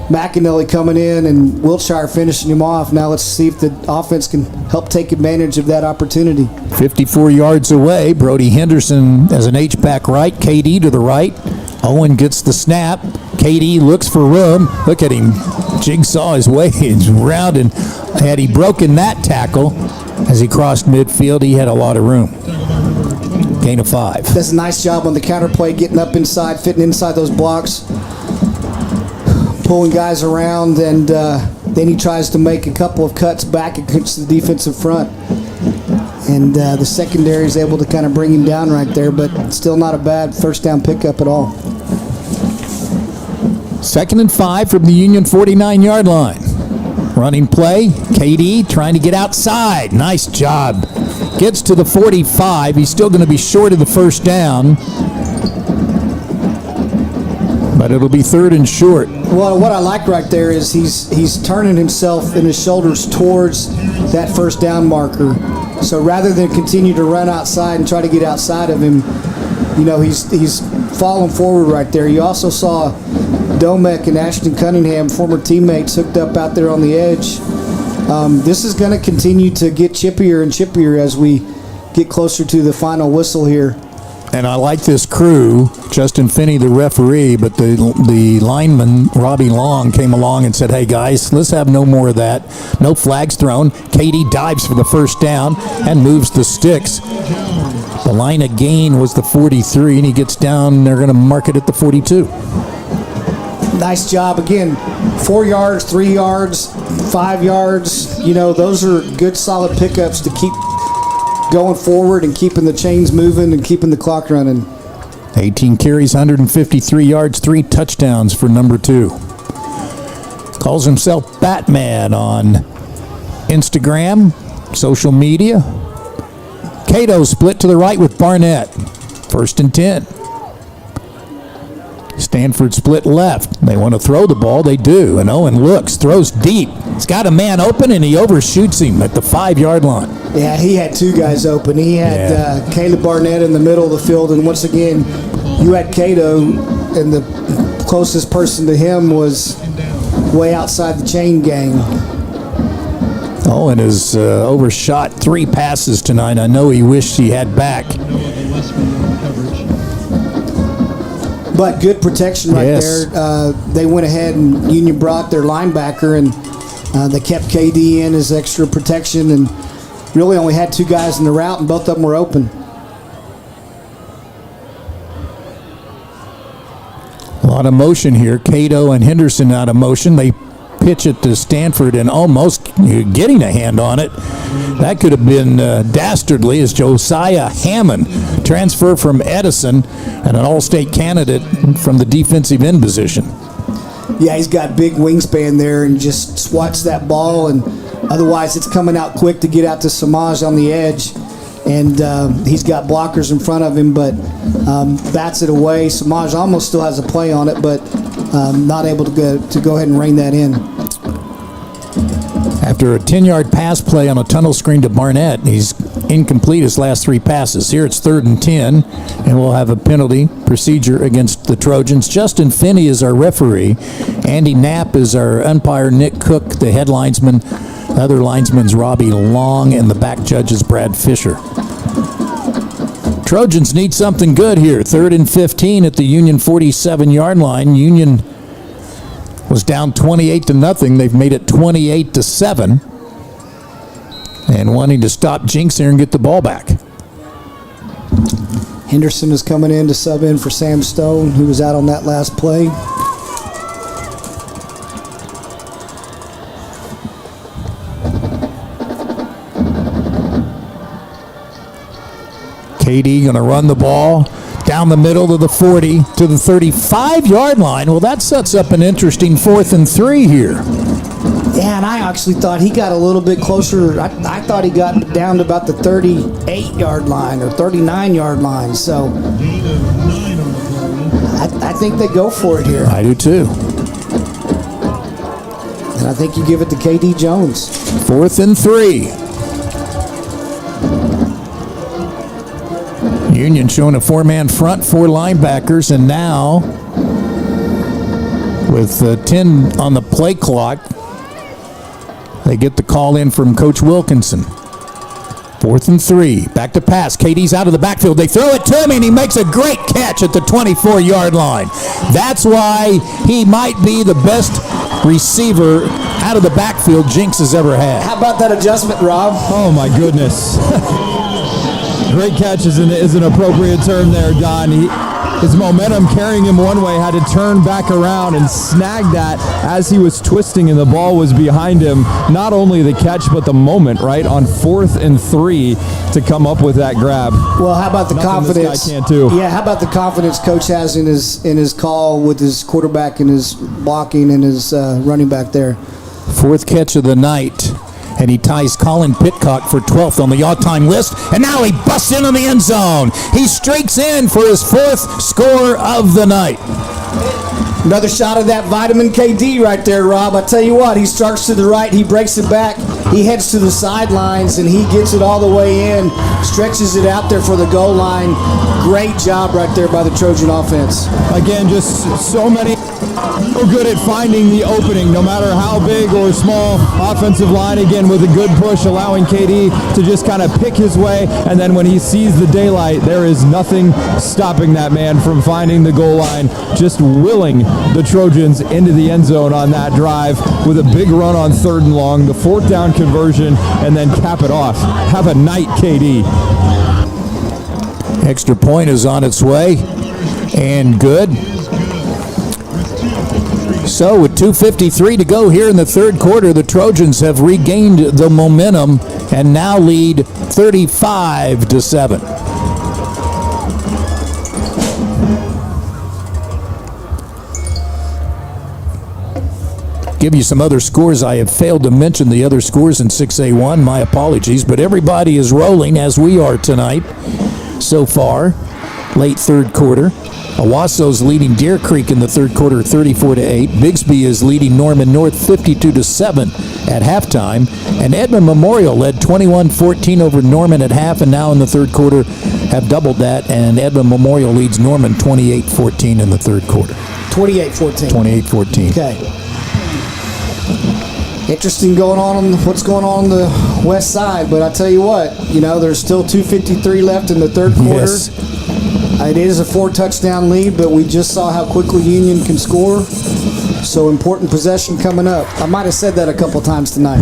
McAnally coming in and Wiltshire finishing him off. Now let's see if the offense can help take advantage of that opportunity. 54 yards away, Brody Henderson as an H-back right, KD to the right. Owen gets the snap. KD looks for room. Look at him. Jigsaw his way around, and had he broken that tackle as he crossed midfield, he had a lot of room. Gain of 5. Does a nice job on the counter play, getting up inside, fitting inside those blocks, pulling guys around, and then he tries to make a couple of cuts back against the defensive front. And the secondary is able to kind of bring him down right there, but still not a bad first down pickup at all. 2nd and 5 from the Union 49-yard line. Running play, KD trying to get outside. Nice job. Gets to the 45. He's still going to be short of the first down, but it'll be 3rd and short. Well, what I like right there is he's turning himself and his shoulders towards that first down marker. So rather than continue to run outside and try to get outside of him, you know, he's falling forward right there. You also saw Domek and Ashton Cunningham, former teammates, hooked up out there on the edge. This is going to continue to get chippier and chippier as we get closer to the final whistle here. And I like this crew. Justin Finney, the referee, but the lineman, Robbie Long, came along and said, hey, guys, let's have no more of that. No flags thrown. KD dives for the first down and moves the sticks. The line of gain was the 43, and he gets down. They're going to mark it at the 42. Nice job. Again, 4 yards, 3 yards, 5 yards. You know, those are good, solid pickups to keep going forward and keeping the chains moving and keeping the clock running. 18 carries, 153 yards, 3 touchdowns for number 2. Calls himself Batman on Instagram, social media. Cato split to the right with Barnett. 1st and 10. Stanford split left. They want to throw the ball. They do. And Owen looks, throws deep. He's got a man open, and he overshoots him at the 5-yard line. Yeah, he had 2 guys open. He had Caleb Barnett in the middle of the field, and once again, you had Cato, and the closest person to him was way outside the chain gang. Owen has overshot 3 passes tonight. I know he wished he had back. But good protection right there. They went ahead and Union brought their linebacker, and they kept KD in as extra protection, and really only had 2 guys in the route, and both of them were open. A lot of motion here. Cato and Henderson out of motion. They pitch it to Stanford and almost getting a hand on it. That could have been dastardly as Josiah Hammond, transfer from Edison and an all-state candidate from the defensive end position. Yeah, he's got big wingspan there and just swats that ball, and otherwise it's coming out quick to get out to Samaj on the edge. And he's got blockers in front of him, but bats it away. Samaj almost still has a play on it, but not able to go ahead and rein that in. After a 10-yard pass play on a tunnel screen to Barnett, he's incomplete his last 3 passes. Here it's 3rd and 10, and we'll have a penalty procedure against the Trojans. Justin Finney is our referee. Andy Knapp is our umpire. Nick Cook, the head linesman. Other linesman's Robbie Long, and the back judge is Brad Fisher. Trojans need something good here. 3rd and 15 at the Union 47-yard line. Union was down 28-0. They've made it 28-7. And wanting to stop Jinx here and get the ball back. Henderson is coming in to sub in for Sam Stone, who was out on that last play. KD going to run the ball down the middle to the 40 to the 35-yard line. Well, that sets up an interesting 4th and 3 here. Yeah, and I actually thought he got a little bit closer. I thought he got down to about the 38-yard line or 39-yard line. So I think they go for it here. I do too. And I think you give it to KD Jones. 4th and 3. Union showing a 4-man front, 4 linebackers, and now with 10 on the play clock, they get the call in from Coach Wilkinson. 4th and 3. Back to pass. KD's out of the backfield. They throw it to him, and he makes a great catch at the 24-yard line. That's why he might be the best receiver out of the backfield Jinx has ever had. How about that adjustment, Rob? Oh, my goodness. Great catch is an appropriate term there, Don. His momentum carrying him one way, had to turn back around and snag that as he was twisting and the ball was behind him. Not only the catch, but the moment, right, on 4th and 3 to come up with that grab. Well, how about the confidence? This guy can't do. Yeah, how about the confidence Coach has in his call with his quarterback and his blocking and his running back there. 4th catch of the night. And he ties Colin Pitcock for 12th on the all-time list. And now he busts into the end zone. He streaks in for his 4th score of the night. Another shot of that vitamin KD right there, Rob. I tell you what, he starts to the right, he breaks it back, he heads to the sidelines, and he gets it all the way in, stretches it out there for the goal line. Great job right there by the Trojan offense. Again, just so good at finding the opening, no matter how big or small. Offensive line, again, with a good push, allowing KD to just kind of pick his way, and then when he sees the daylight, there is nothing stopping that man from finding the goal line, just willing the Trojans into the end zone on that drive with a big run on 3rd and long, the 4th down conversion, and then cap it off. Have a night, KD. Extra point is on its way, and good. So with 2:53 to go here in the 3rd quarter, the Trojans have regained the momentum and now lead 35-7. Give you some other scores. I have failed to mention the other scores in 6A-1. My apologies, but everybody is rolling as we are tonight so far. Late 3rd quarter. Owasso's leading Deer Creek in the 3rd quarter 34-8. Bigsby is leading Norman North 52-7 at halftime. And Edmond Memorial led 21-14 over Norman at half, and now in the 3rd quarter have doubled that, and Edmond Memorial leads Norman 28-14 in the 3rd quarter. 28-14. 28-14. Okay. Interesting what's going on the west side, but I tell you what, there's still 2:53 left in the 3rd quarter. Yes. It is a 4-touchdown lead, but we just saw how quickly Union can score. So important possession coming up. I might have said that a couple times tonight.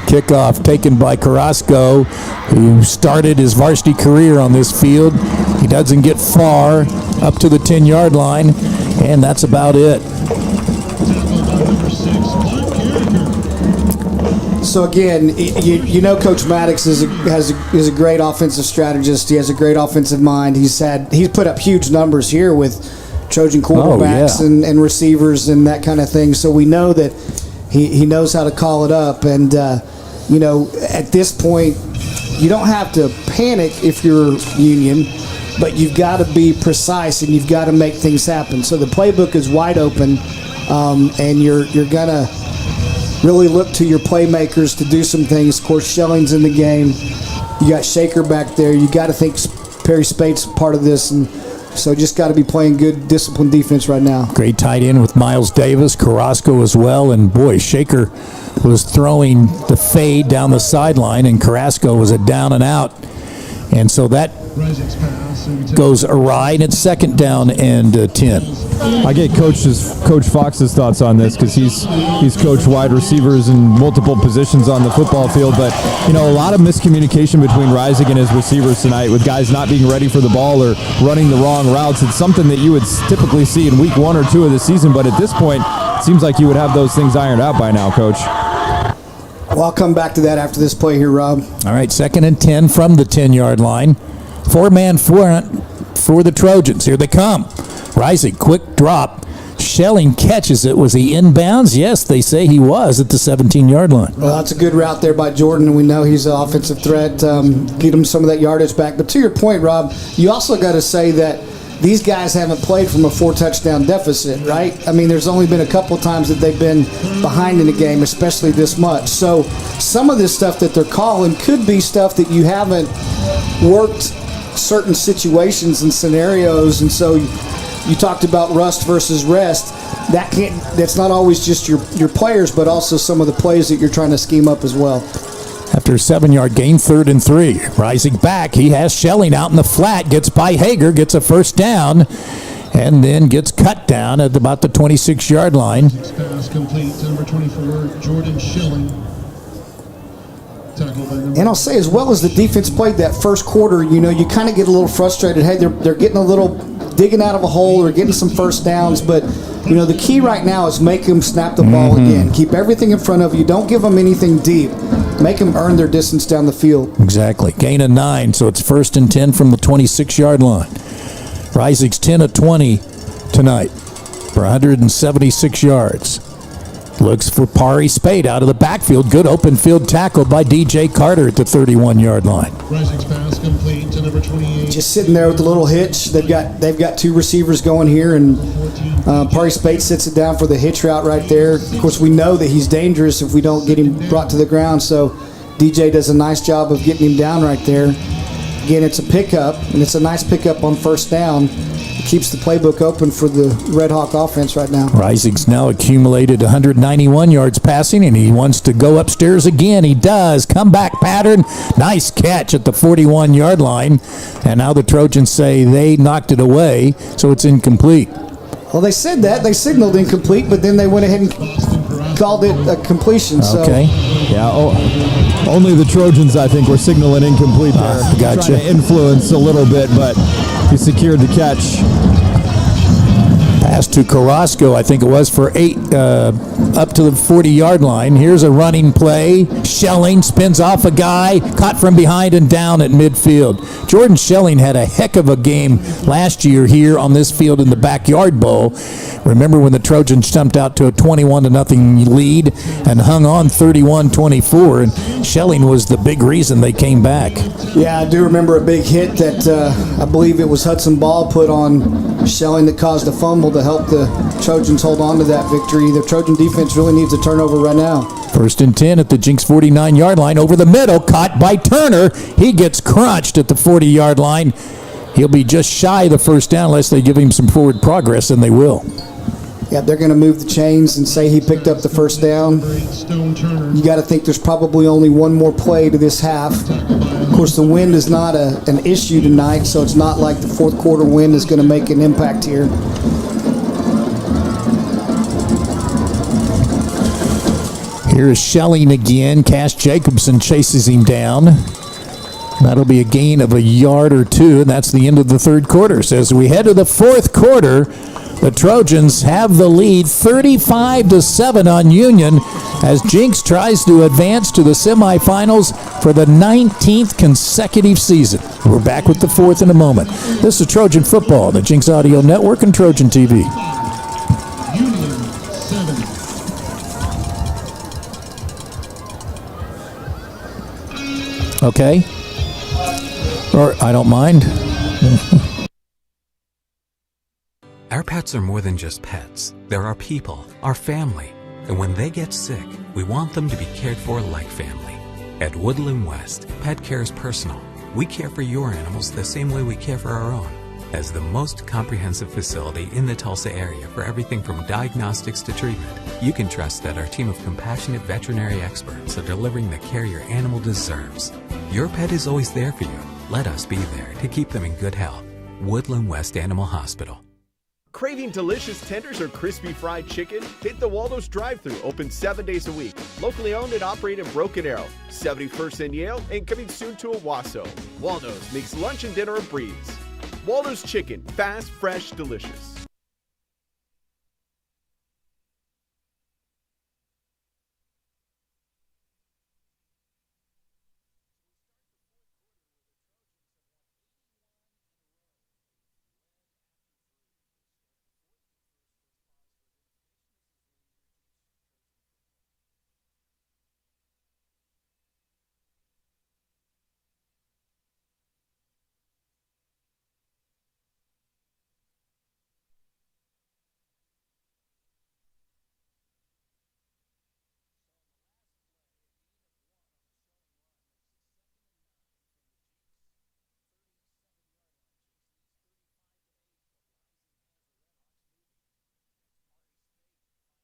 Kickoff taken by Carrasco, who started his varsity career on this field. He doesn't get far up to the 10-yard line, and that's about it. So again, Coach Maddox is a great offensive strategist. He has a great offensive mind. He's put up huge numbers here with Trojan quarterbacks and receivers and that kind of thing. So we know that he knows how to call it up. And at this point, you don't have to panic if you're Union, but you've got to be precise and you've got to make things happen. So the playbook is wide open, and you're gonna really look to your playmakers to do some things. Of course, Schelling's in the game. You got Shaker back there. You got to think Perry Spate's part of this, and so just got to be playing good, disciplined defense right now. Great tight end with Miles Davis, Carrasco as well, and boy, Shaker was throwing the fade down the sideline, and Carrasco was a down and out, and so that Rising's pass. And goes awry, and it's second down and 10. I get Coach Fox's thoughts on this because he's coached wide receivers in multiple positions on the football field. But a lot of miscommunication between Rising and his receivers tonight, with guys not being ready for the ball or running the wrong routes. It's something that you would typically see in week 1 or 2 of the season, but at this point, it seems like you would have those things ironed out by now, Coach. Well, I'll come back to that after this play here, Rob. All right, second and 10 from the 10-yard line. 4-man front for the Trojans. Here they come. Rising, quick drop. Schelling catches it. Was he inbounds? Yes, they say he was at the 17-yard line. Well, that's a good route there by Jordan, and we know he's an offensive threat. Get him some of that yardage back. But to your point, Rob, you also got to say that these guys haven't played from a 4-touchdown deficit, right? I mean, there's only been a couple times that they've been behind in the game, especially this much. So some of this stuff that they're calling could be stuff that you haven't worked certain situations and scenarios, and so you talked about rust versus rest. That's not always just your players, but also some of the plays that you're trying to scheme up as well. After a 7-yard gain, 3rd and 3. Rising back, he has Schelling out in the flat, gets by Hager, gets a first down, and then gets cut down at about the 26-yard line. pass complete to number 24, Jordan Schelling. And I'll say, as well as the defense played that first quarter, you kind of get a little frustrated. Hey, they're getting a little digging out of a hole or getting some first downs, but the key right now is make them snap the ball again. Keep everything in front of you. Don't give them anything deep. Make them earn their distance down the field. Exactly. Gain of 9, so it's 1st and 10 from the 26-yard line. Rising's 10 of 20 tonight for 176 yards. Looks for Pari Spade out of the backfield. Good open field tackle by DJ Carter at the 31-yard line. Rising's pass complete to number 28. Just sitting there with a little hitch. They've got 2 receivers going here, and Pari Spade sits it down for the hitch route right there. Of course, we know that he's dangerous if we don't get him brought to the ground, so DJ does a nice job of getting him down right there. Again, it's a pickup, and it's a nice pickup on first down. Keeps the playbook open for the Red Hawk offense right now. Rising's now accumulated 191 yards passing, and he wants to go upstairs again. He does. Comeback pattern. Nice catch at the 41-yard line. And now the Trojans say they knocked it away, so it's incomplete. Well, they said that. They signaled incomplete, but then they went ahead and called it a completion. Okay. Yeah, only the Trojans, I think, were signaling incomplete there. Gotcha. Trying to influence a little bit, but he secured the catch. Pass to Carrasco, I think it was, for 8 up to the 40-yard line. Here's a running play. Schelling spins off a guy, caught from behind and down at midfield. Jordan Schelling had a heck of a game last year here on this field in the Backyard Bowl. Remember when the Trojans jumped out to a 21-0 lead and hung on 31-24, and Schelling was the big reason they came back. Yeah, I do remember a big hit that I believe it was Hudson Ball put on Schelling that caused a fumble to help the Trojans hold on to that victory. The Trojan defense really needs a turnover right now. 1st and 10 at the Jinx 49-yard line. Over the middle, caught by Turner. He gets crunched at the 40-yard line. He'll be just shy of the first down unless they give him some forward progress, and they will. Yeah, they're going to move the chains and say he picked up the first down. You got to think there's probably only one more play to this half. Of course, the wind is not an issue tonight, so it's not like the fourth quarter wind is going to make an impact here. Here is Schelling again. Cash Jacobson chases him down. That'll be a gain of a yard or 2, and that's the end of the third quarter. So as we head to the fourth quarter, the Trojans have the lead 35-7 on Union as Jinx tries to advance to the semifinals for the 19th consecutive season. We're back with the fourth in a moment. This is Trojan Football, the Jinx Audio Network and Trojan TV. Union 7. Okay? Or I don't mind. Our pets are more than just pets. They're our people, our family. And when they get sick, we want them to be cared for like family. At Woodland West, pet care is personal. We care for your animals the same way we care for our own. As the most comprehensive facility in the Tulsa area for everything from diagnostics to treatment, you can trust that our team of compassionate veterinary experts are delivering the care your animal deserves. Your pet is always there for you, let us be there to keep them in good health. Woodland West Animal Hospital. Craving delicious tenders or crispy fried chicken? Hit the Waldo's drive-thru, open 7 days a week. Locally owned and operated in Broken Arrow, 71st and Yale, and coming soon to Owasso. Waldo's makes lunch and dinner a breeze. Waldo's Chicken, fast, fresh, delicious.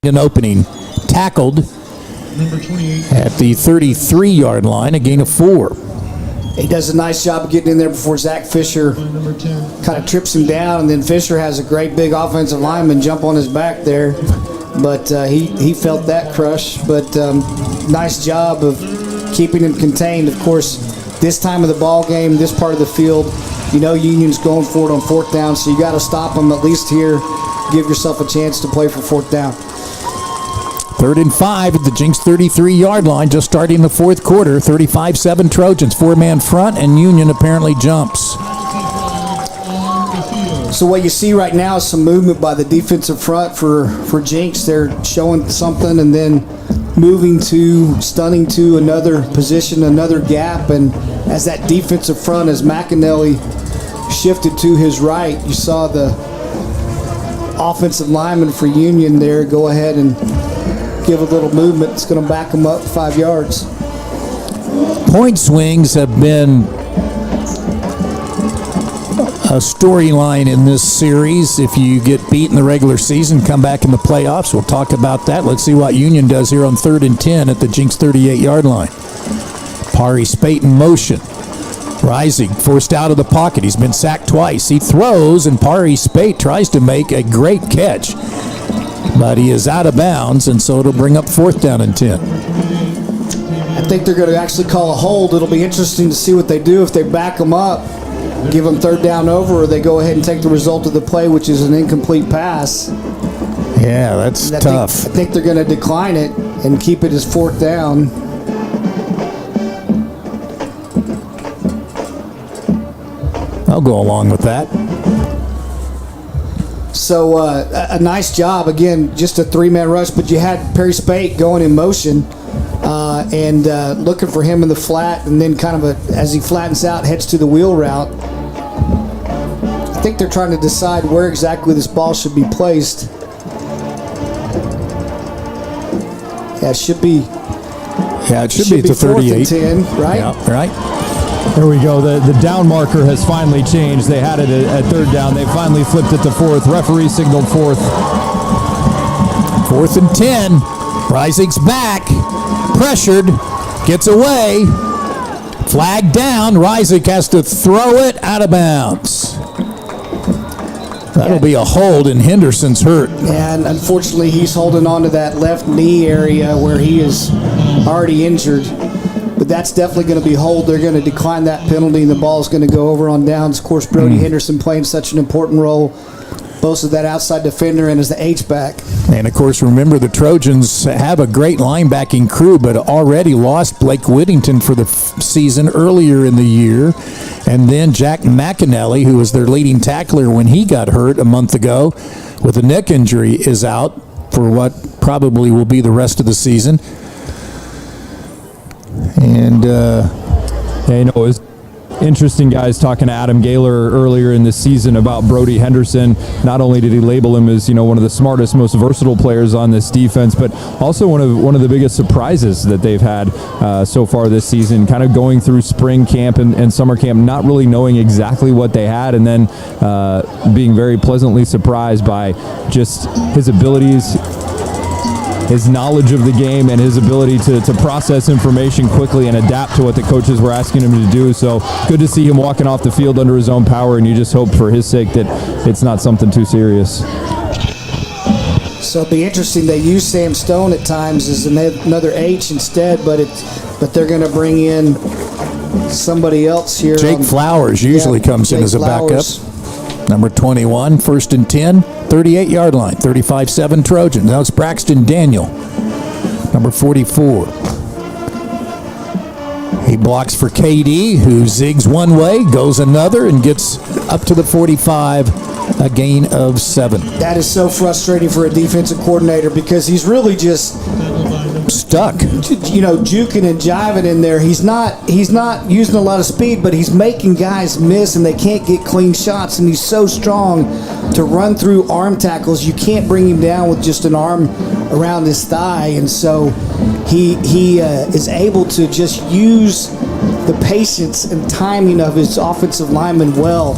An opening, tackled at the 33-yard line, a gain of 4. He does a nice job of getting in there before Zach Fisher kind of trips him down, and then Fisher has a great big offensive lineman jump on his back there, but he felt that crush. But nice job of keeping him contained. Of course, this time of the ball game, this part of the field, you know Union's going for it on 4th down, so you got to stop them at least here. Give yourself a chance to play for 4th down. 3rd and 5 at the Jinx 33-yard line, just starting the 4th quarter. 35-7 Trojans, 4-man front, and Union apparently jumps. So what you see right now is some movement by the defensive front for Jinx. They're showing something and then stunning to another position, another gap. And as that defensive front, as McAnally shifted to his right, you saw the offensive lineman for Union there go ahead and give a little movement. It's going to back them up 5 yards. Point swings have been a storyline in this series. If you get beat in the regular season, come back in the playoffs. We'll talk about that. Let's see what Union does here on 3rd and 10 at the Jinx 38-yard line. Pari Spate in motion. Rising, forced out of the pocket. He's been sacked twice. He throws, and Pari Spate tries to make a great catch. But he is out of bounds, and so it'll bring up 4th down and 10. I think they're going to actually call a hold. It'll be interesting to see what they do if they back them up, give them 3rd down over, or they go ahead and take the result of the play, which is an incomplete pass. Yeah, that's tough. I think they're going to decline it and keep it as 4th down. I'll go along with that. So a nice job. Again, just a 3-man rush, but you had Perry Spate going in motion and looking for him in the flat, and then kind of as he flattens out, heads to the wheel route. I think they're trying to decide where exactly this ball should be placed. Yeah, it should be. Yeah, it should be at the 38. 4th and 10, right? Yeah, right. There we go. The down marker has finally changed. They had it at 3rd down. They finally flipped it to 4th. Referee signaled 4th. 4th and 10. Reisig's back. Pressured. Gets away. Flag down. Reisig has to throw it out of bounds. That'll be a hold, and Henderson's hurt. And unfortunately, he's holding on to that left knee area where he is already injured. But that's definitely going to be hold. They're going to decline that penalty, and the ball is going to go over on downs. Of course, Brody Henderson playing such an important role, both as that outside defender and as the H-back. And, of course, remember the Trojans have a great linebacking crew, but already lost Blake Whittington for the season earlier in the year. And then Jack McAnally, who was their leading tackler when he got hurt a month ago with a neck injury, is out for what probably will be the rest of the season. And yeah, you know, it was interesting, guys, talking to Adam Gaylor earlier in the season about Brody Henderson. Not only did he label him as, you know, one of the smartest, most versatile players on this defense, but also one of the biggest surprises that they've had so far this season, kind of going through spring camp and summer camp, not really knowing exactly what they had, and then being very pleasantly surprised by just his abilities. his knowledge of the game and his ability to process information quickly and adapt to what the coaches were asking him to do. So good to see him walking off the field under his own power, and you just hope for his sake that it's not something too serious. So it'll be interesting. They use Sam Stone at times as another H instead, but they're going to bring in somebody else here. Jake Flowers usually comes in as a backup. Number 21, 1st and 10, 38-yard line, 35-7 Trojans. Now it's Braxton Daniel, number 44. He blocks for KD, who zigs one way, goes another, and gets up to the 45, a gain of 7. That is so frustrating for a defensive coordinator because he's really just stuck. Juking and jiving in there. He's not using a lot of speed, but he's making guys miss, and they can't get clean shots. And he's so strong to run through arm tackles. You can't bring him down with just an arm around his thigh, and so he is able to just use the patience and timing of his offensive linemen well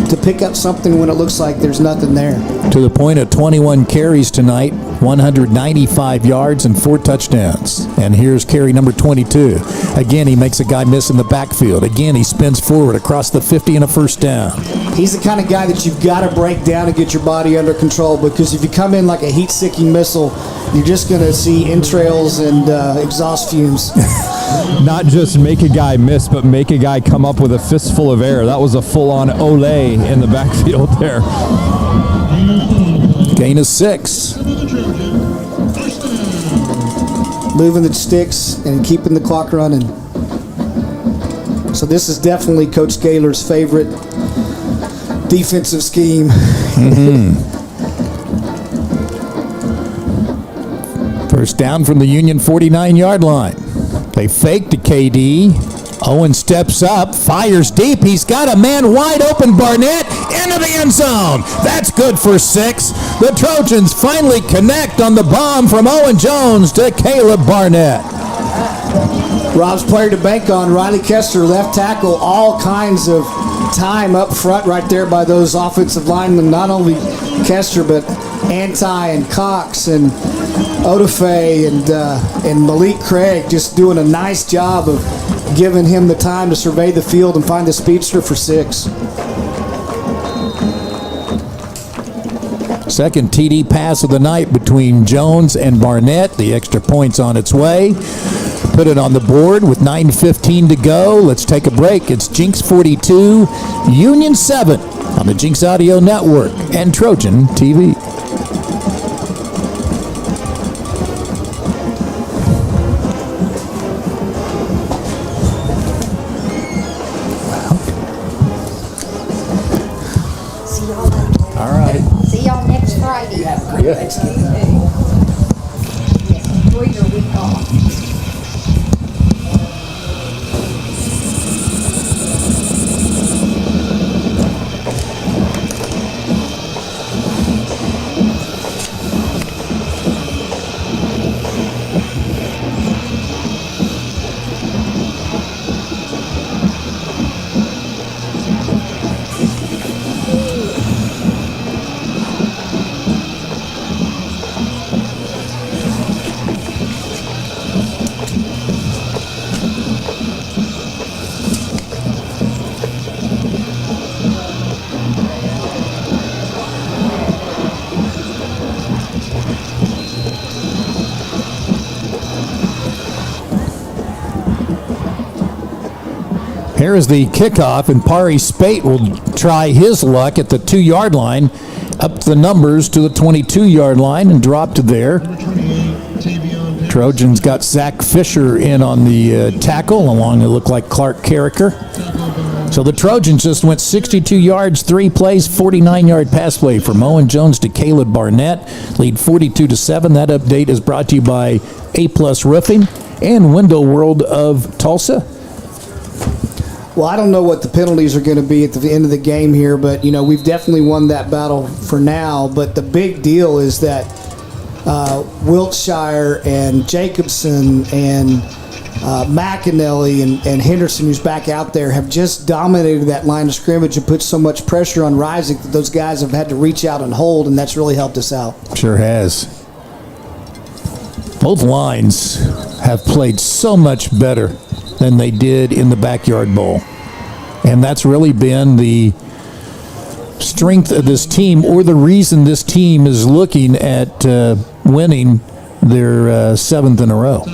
to pick up something when it looks like there's nothing there. To the point of 21 carries tonight, 195 yards and 4 touchdowns. And here's carry number 22. Again, he makes a guy miss in the backfield. Again, he spins forward across the 50 and a first down. He's the kind of guy that you've got to break down and get your body under control, because if you come in like a heat-seeking missile, you're just going to see entrails and exhaust fumes. Not just make a guy miss, but make a guy come up with a fistful of air. That was a full-on Olay in the backfield there. Gain of 6. Moving the sticks and keeping the clock running. So this is definitely Coach Gaylor's favorite defensive scheme. First down from the Union 49-yard line. They fake to KD. Owen steps up, fires deep. He's got a man wide open, Barnett, into the end zone. That's good for 6. The Trojans finally connect on the bomb from Owen Jones to Caleb Barnett. Rob's player to bank on, Riley Kester, left tackle, all kinds of time up front right there by those offensive linemen. Not only Kester, but Anti and Cox and Odafe and Malik Craig just doing a nice job of giving him the time to survey the field and find the speedster for 6. Second TD pass of the night between Jones and Barnett. The extra point's on its way. Put it on the board with 9:15 to go. Let's take a break. It's Jinx 42, Union 7 on the Jinx Audio Network and Trojan TV. All right. See y'all next Friday. Yes. Enjoy your week off. Here is the kickoff, and Pari Spate will try his luck at the 2-yard line, up the numbers to the 22-yard line and drop to there. Trojans got Zach Fisher in on the tackle, along it looked like Clark Carricker. So the Trojans just went 62 yards, 3 plays, 49-yard pass play from Owen Jones to Caleb Barnett. Lead 42-7. That update is brought to you by A+ Roofing and Window World of Tulsa. Well, I don't know what the penalties are going to be at the end of the game here, but, we've definitely won that battle for now. But the big deal is that Wiltshire and Jacobson and McAnally and Henderson, who's back out there, have just dominated that line of scrimmage and put so much pressure on Rising that those guys have had to reach out and hold, and that's really helped us out. Sure has. Both lines have played so much better than they did in the Backyard Bowl. And that's really been the strength of this team, or the reason this team is looking at winning their 7th in a row.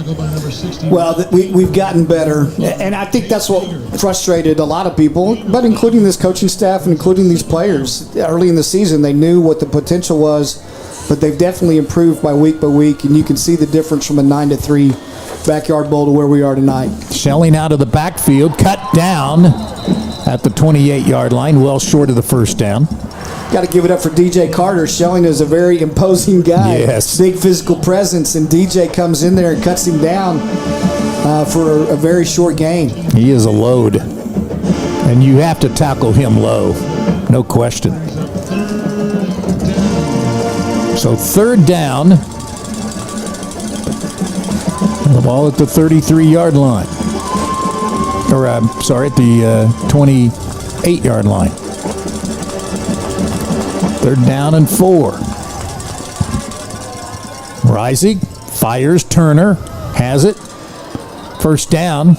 Well, we've gotten better, and I think that's what frustrated a lot of people, but including this coaching staff and including these players. Early in the season, they knew what the potential was, but they've definitely improved by week, and you can see the difference from a 9-3 Backyard Bowl to where we are tonight. Shelling out of the backfield, cut down at the 28-yard line, well short of the first down. Got to give it up for DJ Carter. Shelling is a very imposing guy. Yes. Big physical presence, and DJ comes in there and cuts him down for a very short gain. He is a load, and you have to tackle him low, no question. So 3rd down, the ball at the 33-yard line. Or, at the 28-yard line. 3rd down and 4. Rising, fires, Turner, has it. 1st down,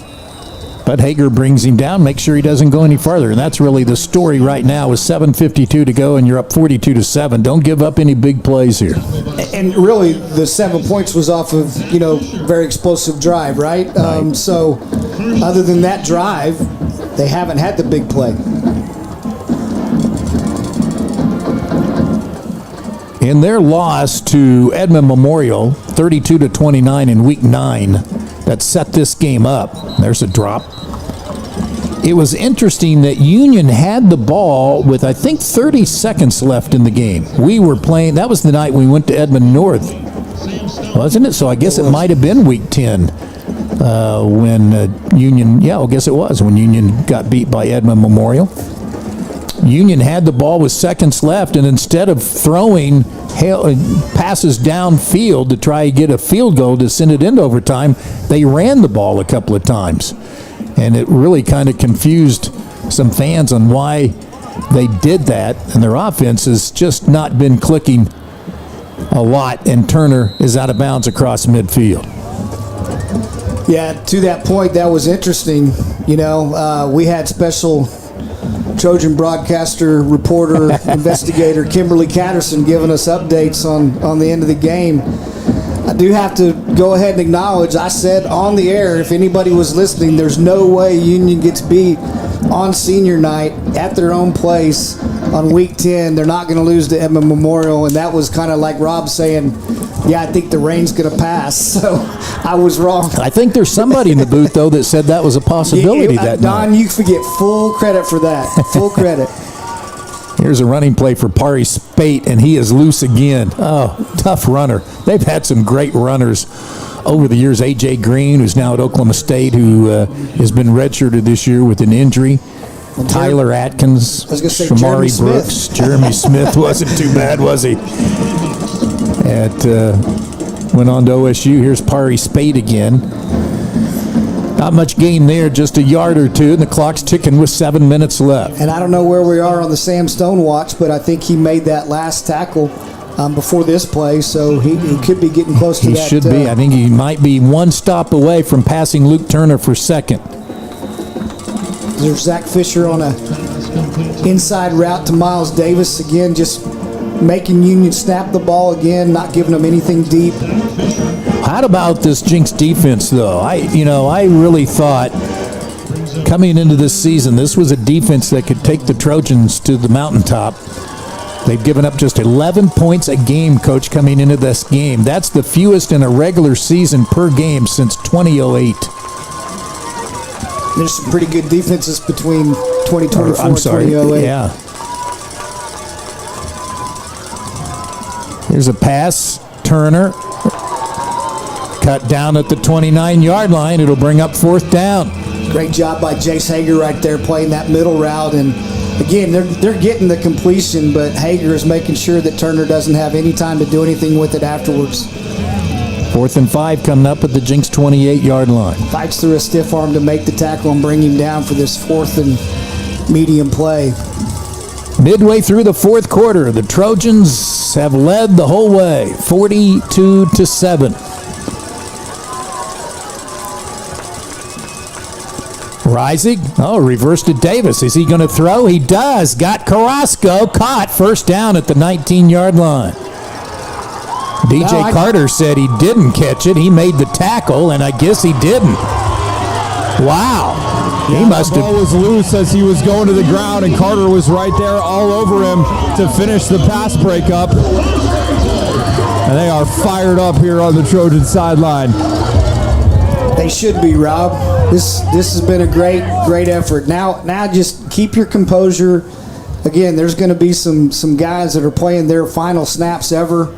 but Hager brings him down, makes sure he doesn't go any farther. And that's really the story right now with 7:52 to go, and you're up 42-7. Don't give up any big plays here. And really, the 7 points was off of, very explosive drive, right? So other than that drive, they haven't had the big play. In their loss to Edmond Memorial, 32-29 in Week 9, that set this game up. There's a drop. It was interesting that Union had the ball with, I think, 30 seconds left in the game. We were playing, that was the night we went to Edmond North, wasn't it? So I guess it might have been Week 10 when Union, I guess it was, when Union got beat by Edmond Memorial. Union had the ball with seconds left, and instead of throwing passes downfield to try to get a field goal to send it into overtime, they ran the ball a couple of times. And it really kind of confused some fans on why they did that, and their offense has just not been clicking a lot, and Turner is out of bounds across midfield. Yeah, to that point, that was interesting. We had special Trojan broadcaster, reporter, investigator Kimberly Catterson giving us updates on the end of the game. I do have to go ahead and acknowledge, I said on the air, if anybody was listening, there's no way Union gets beat on senior night at their own place on Week 10. They're not going to lose to Edmond Memorial, and that was kind of like Rob saying, I think the rain's going to pass. So I was wrong. I think there's somebody in the booth, though, that said that was a possibility that night. Don, you forget full credit for that. Full credit. Here's a running play for Pari Spate, and he is loose again. Oh, tough runner. They've had some great runners over the years. A.J. Green, who's now at Oklahoma State, who has been redshirted this year with an injury. Tyler Atkins, Shamari Brooks. Jeremy Smith wasn't too bad, was he? Went on to OSU. Here's Pari Spate again. Not much gain there, just a yard or two, and the clock's ticking with 7 minutes left. And I don't know where we are on the Sam Stone watch, but I think he made that last tackle before this play, so he could be getting close to that. He should be. I think he might be one stop away from passing Luke Turner for second. There's Zach Fisher on a inside route to Miles Davis again, just making Union snap the ball again, not giving them anything deep. How about this Jinx defense, though? I really thought coming into this season, this was a defense that could take the Trojans to the mountaintop. They've given up just 11 points a game, Coach, coming into this game. That's the fewest in a regular season per game since 2008. There's some pretty good defenses between 2024 and 2008. Yeah. Here's a pass. Turner. Cut down at the 29-yard line. It'll bring up 4th down. Great job by Jace Hager right there playing that middle route. And again, they're getting the completion, but Hager is making sure that Turner doesn't have any time to do anything with it afterwards. 4th and 5 coming up at the Jinx 28-yard line. Fights through a stiff arm to make the tackle and bring him down for this 4th and medium play. Midway through the 4th quarter, the Trojans have led the whole way, 42-7. Reisig, reverse to Davis. Is he going to throw? He does. Got Carrasco. Caught. First down at the 19-yard line. DJ Carter said he didn't catch it. He made the tackle, and I guess he didn't. Wow. Yeah, the ball was loose as he was going to the ground, and Carter was right there all over him to finish the pass breakup. And they are fired up here on the Trojan sideline. They should be, Rob. This has been a great effort. Now just keep your composure. Again, there's going to be some guys that are playing their final snaps ever.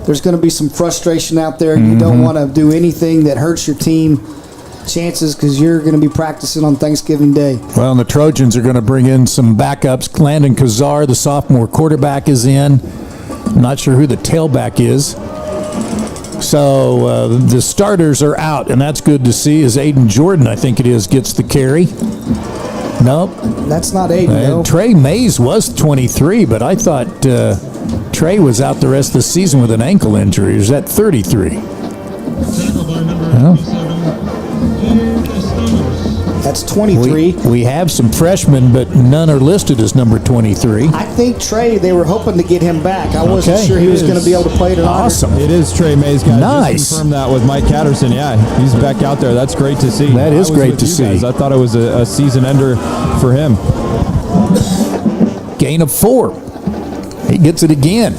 There's going to be some frustration out there. You don't want to do anything that hurts your team chances because you're going to be practicing on Thanksgiving Day. Well, and the Trojans are going to bring in some backups. Landon Kazar, the sophomore quarterback, is in. I'm not sure who the tailback is. So the starters are out, and that's good to see, as Aiden Jordan, I think it is, gets the carry. Nope. That's not Aiden, no. Trey Mays was 23, but I thought Trey was out the rest of the season with an ankle injury. Is that 33? That's 23. We have some freshmen, but none are listed as number 23. I think Trey, they were hoping to get him back. I wasn't sure he was going to be able to play tonight. Awesome. It is Trey Mays, guys. Nice. Just confirmed that with Mike Catterson. Yeah, he's back out there. That's great to see. That is great to see. Guys. I thought it was a season ender for him. Gain of 4. He gets it again.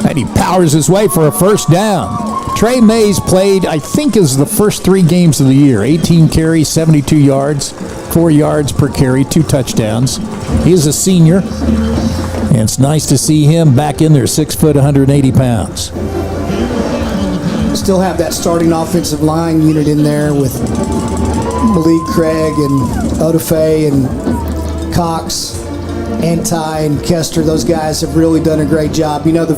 And he powers his way for a first down. Trey Mays played, I think, is the first 3 games of the year. 18 carries, 72 yards, 4 yards per carry, 2 touchdowns. He is a senior, and it's nice to see him back in there, 6 foot, 180 pounds. Still have that starting offensive line unit in there with Malik Craig and Odafe and Cox, Anti and Kester. Those guys have really done a great job. You know, the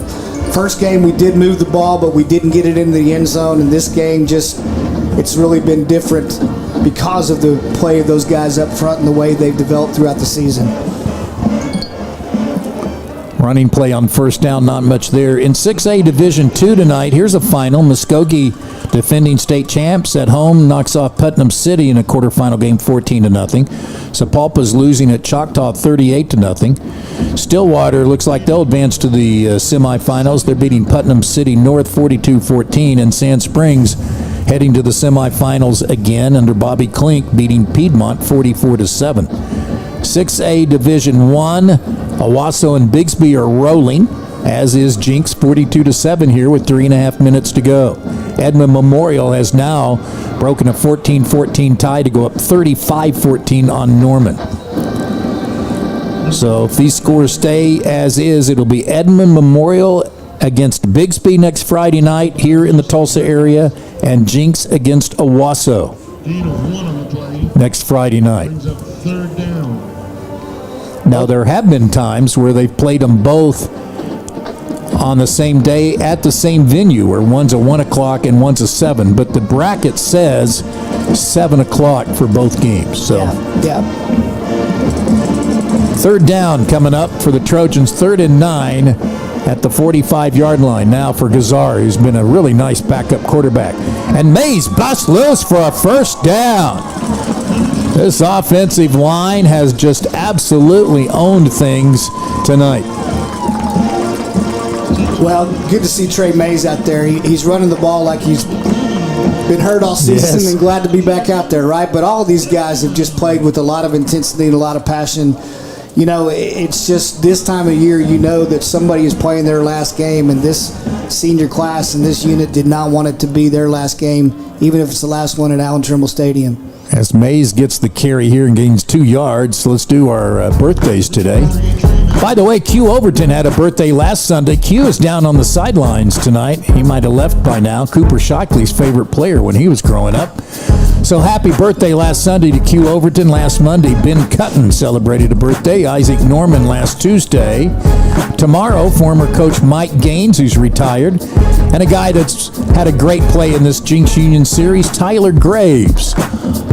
first game we did move the ball, but we didn't get it into the end zone. And this game it's really been different because of the play of those guys up front and the way they've developed throughout the season. Running play on first down, not much there. In 6A Division II tonight, here's a final. Muskogee, defending state champs, at home knocks off Putnam City in a quarterfinal game 14-0. Sapulpa's losing at Choctaw 38-0. Stillwater looks like they'll advance to the semifinals. They're beating Putnam City North 42-14, and Sand Springs heading to the semifinals again under Bobby Klink, beating Piedmont 44-7. 6A Division I, Owasso and Bigsby are rolling, as is Jinx 42-7 here with 3.5 minutes to go. Edmond Memorial has now broken a 14-14 tie to go up 35-14 on Norman. So if these scores stay as is, it'll be Edmond Memorial against Bigsby next Friday night here in the Tulsa area, and Jinx against Owasso next Friday night. Now, there have been times where they've played them both on the same day at the same venue, where one's a 1 o'clock and one's a 7, but the bracket says 7 o'clock for both games. So, yeah. Third down coming up for the Trojans, 3rd and 9 at the 45-yard line now for Gazar, who's been a really nice backup quarterback. And Mays busts loose for a first down. This offensive line has just absolutely owned things tonight. Well, good to see Trey Mays out there. He's running the ball like he's been hurt all season and glad to be back out there, right? But all of these guys have just played with a lot of intensity and a lot of passion. You know, it's just this time of year, you know that somebody is playing their last game, and this senior class and this unit did not want it to be their last game, even if it's the last one at Allen Trimble Stadium. As Mays gets the carry here and gains 2 yards, let's do our birthdays today. By the way, Q Overton had a birthday last Sunday. Q is down on the sidelines tonight. He might have left by now. Cooper Shockley's favorite player when he was growing up. So happy birthday last Sunday to Q Overton. Last Monday, Ben Cutton celebrated a birthday. Isaac Norman last Tuesday. Tomorrow, former coach Mike Gaines, who's retired. And a guy that's had a great play in this Jinx Union series, Tyler Graves.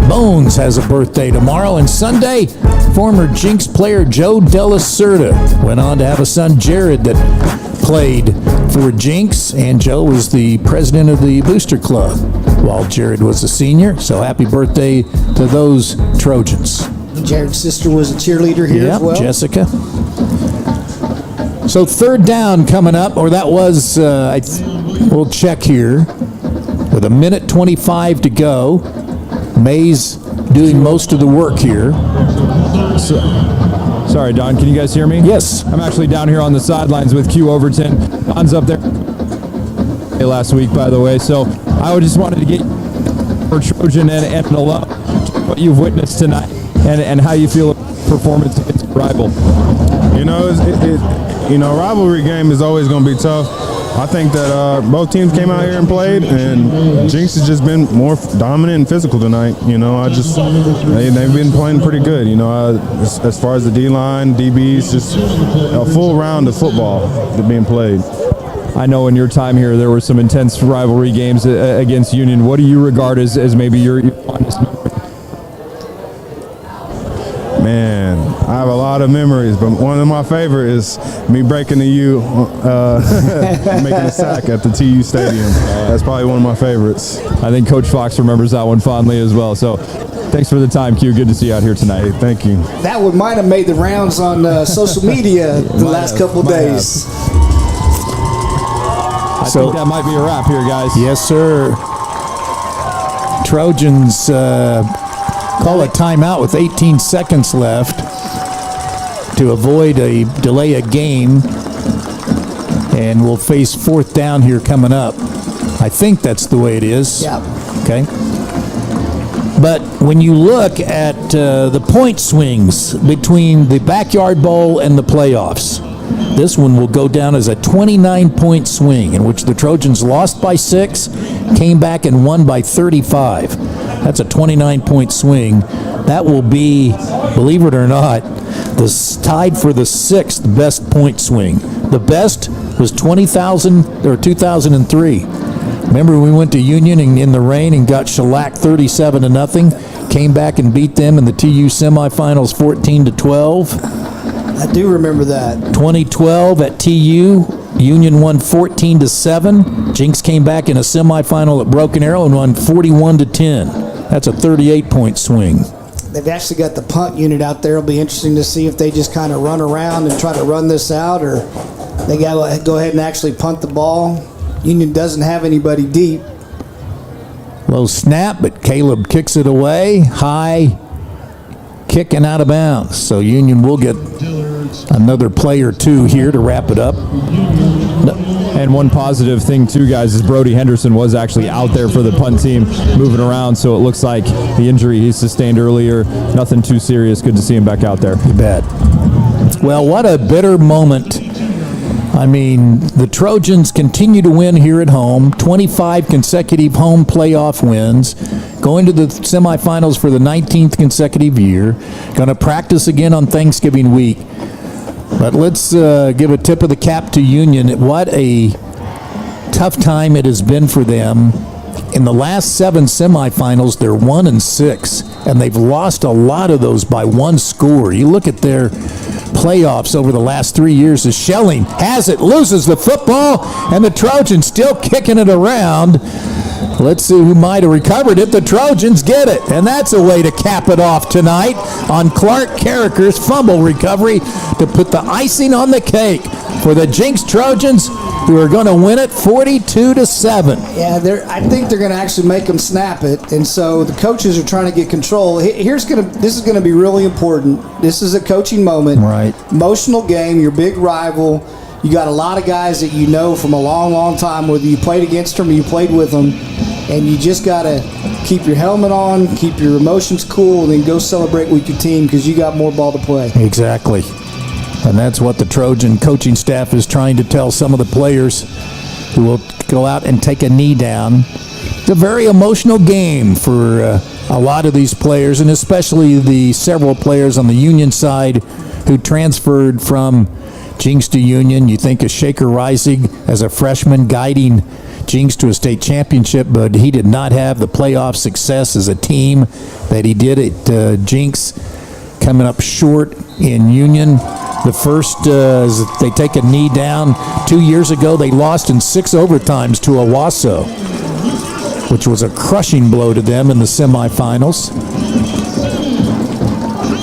Bones has a birthday tomorrow. And Sunday, former Jinx player Joe Della Cerda went on to have a son, Jared, that played for Jinx. And Joe was the president of the Booster Club. while Jared was a senior. So happy birthday to those Trojans. Jared's sister was a cheerleader here as well. Jessica. So third down coming up, or that was, we'll check here, with 1:25 to go. Mays doing most of the work here. Sorry, Don, can you guys hear me? Yes. I'm actually down here on the sidelines with Q Overton. Don's up there last week, by the way, so I just wanted to get for Trojan and alum what you've witnessed tonight and how you feel about performance against a rival. You know, rivalry game is always going to be tough. I think that both teams came out here and played, and Jinx has just been more dominant and physical tonight. You know, they've been playing pretty good. You know, as far as the D-line, DBs, just a full round of football being played. I know in your time here there were some intense rivalry games against Union. What do you regard as maybe your fondest memory? Man, I have a lot of memories, but one of my favorites is me breaking the U, making a sack at the TU Stadium. That's probably one of my favorites. I think Coach Fox remembers that one fondly as well. So thanks for the time, Q. Good to see you out here tonight. Hey, thank you. That one might have made the rounds on social media the last couple days. I think that might be a wrap here, guys. Yes, sir. Trojans call a timeout with 18 seconds left to avoid a delay of game, and we'll face fourth down here coming up. I think that's the way it is. Yeah. Okay. But when you look at the point swings between the Backyard Bowl and the playoffs, this one will go down as a 29-point swing in which the Trojans lost by 6, came back and won by 35. That's a 29-point swing. That will be, believe it or not, tied for the 6th best point swing. The best was 2003. Remember we went to Union in the rain and got shellacked 37-0. Came back and beat them in the TU semifinals 14-12. I do remember that. 2012 at TU, Union won 14-7. Jinx came back in a semifinal at Broken Arrow and won 41-10. That's a 38-point swing. They've actually got the punt unit out there. It'll be interesting to see if they just kind of run around and try to run this out, or they got to go ahead and actually punt the ball. Union doesn't have anybody deep. Low snap, but Caleb kicks it away. High, kicking out of bounds. So Union will get another play or two here to wrap it up. And one positive thing too, guys, is Brody Henderson was actually out there for the punt team moving around, so it looks like the injury he sustained earlier, nothing too serious. Good to see him back out there. You bet. Well, what a bitter moment. I mean, the Trojans continue to win here at home, 25 consecutive home playoff wins, going to the semifinals for the 19th consecutive year, going to practice again on Thanksgiving week. But let's give a tip of the cap to Union. What a tough time it has been for them. In the last 7 semifinals, they're 1-6, and they've lost a lot of those by 1 score. You look at their playoffs over the last 3 years. As Schelling has it, loses the football, and the Trojans still kicking it around. Let's see who might have recovered it. The Trojans get it, and that's a way to cap it off tonight on Clark Carricker's fumble recovery to put the icing on the cake for the Jinx Trojans, who are going to win it 42-7. Yeah, I think they're going to actually make them snap it, and so the coaches are trying to get control. This is going to be really important. This is a coaching moment. Right. Emotional game, your big rival. You got a lot of guys that you know from a long, long time, whether you played against them or you played with them, and you just got to keep your helmet on, keep your emotions cool, and then go celebrate with your team because you got more ball to play. Exactly. And that's what the Trojan coaching staff is trying to tell some of the players who will go out and take a knee down. It's a very emotional game for a lot of these players, and especially the several players on the Union side who transferred from Jinx to Union. You think of Shaker Rising as a freshman guiding Jinx to a state championship, but he did not have the playoff success as a team that he did at Jinx, coming up short in Union. The first, they take a knee down. 2 years ago, they lost in 6 overtimes to Owasso. which was a crushing blow to them in the semifinals.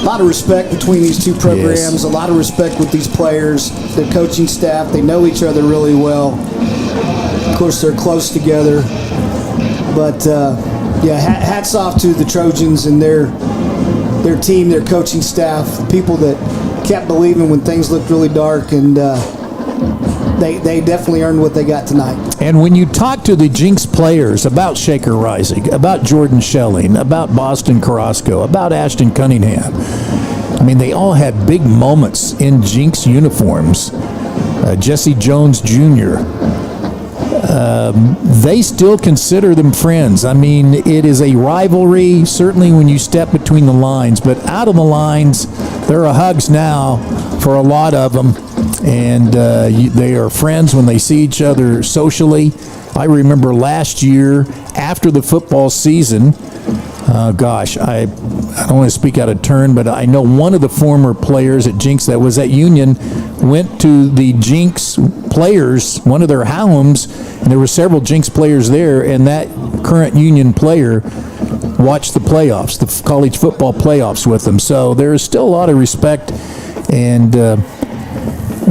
A lot of respect between these two programs, a lot of respect with these players, their coaching staff. They know each other really well. Of course, they're close together. But, hats off to the Trojans and their team, their coaching staff, the people that kept believing when things looked really dark, and they definitely earned what they got tonight. And when you talk to the Jinx players about Shaker Rising, about Jordan Schelling, about Boston Carrasco, about Ashton Cunningham, I mean, they all had big moments in Jinx uniforms. Jesse Jones Jr., they still consider them friends. I mean, it is a rivalry, certainly when you step between the lines, but out of the lines, there are hugs now for a lot of them, and they are friends when they see each other socially. I remember last year, after the football season, I don't want to speak out of turn, but I know one of the former players at Jinx that was at Union went to the Jinx players, one of their homes, and there were several Jinx players there, and that current Union player watched the playoffs, the college football playoffs with them. So there is still a lot of respect and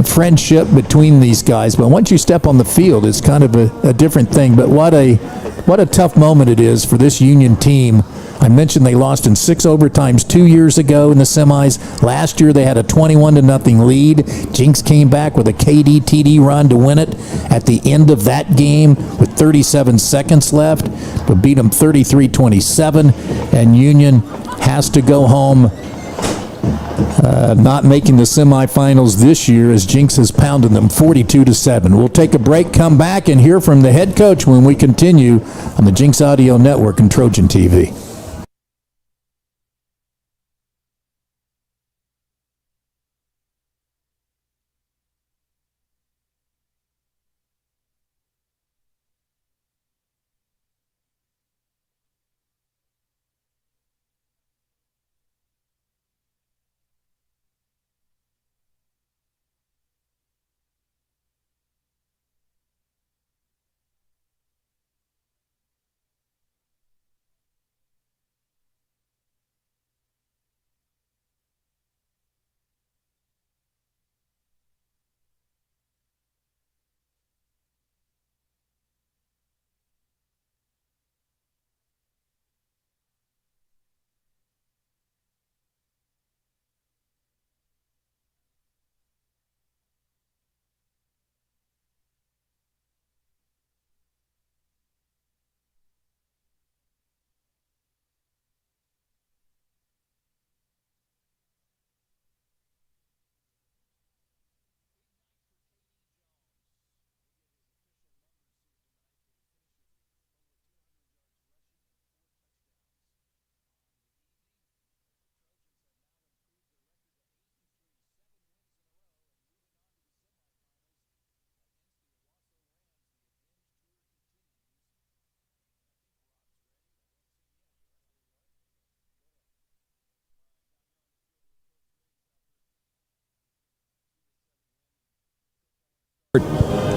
friendship between these guys. But once you step on the field, it's kind of a different thing. But what a tough moment it is for this Union team. I mentioned they lost in 6 overtimes 2 years ago in the semis. Last year they had a 21-0 lead. Jinx came back with a KD TD run to win it at the end of that game with 37 seconds left, but beat them 33-27. And Union has to go home, not making the semifinals this year, as Jinx has pounded them 42-7. We'll take a break, come back, and hear from the head coach when we continue on the Jinx Audio Network and Trojan TV.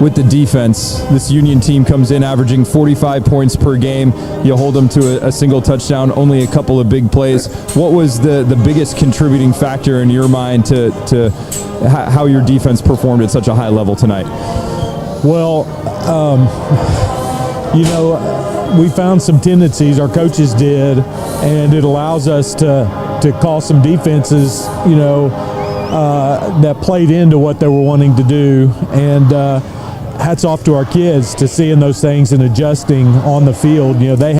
With the defense, this Union team comes in averaging 45 points per game. You hold them to a single touchdown, only a couple of big plays. What was the biggest contributing factor in your mind to how your defense performed at such a high level tonight? Well, we found some tendencies, our coaches did, and it allows us to call some defenses, that played into what they were wanting to do. And hats off to our kids to seeing those things and adjusting on the field. They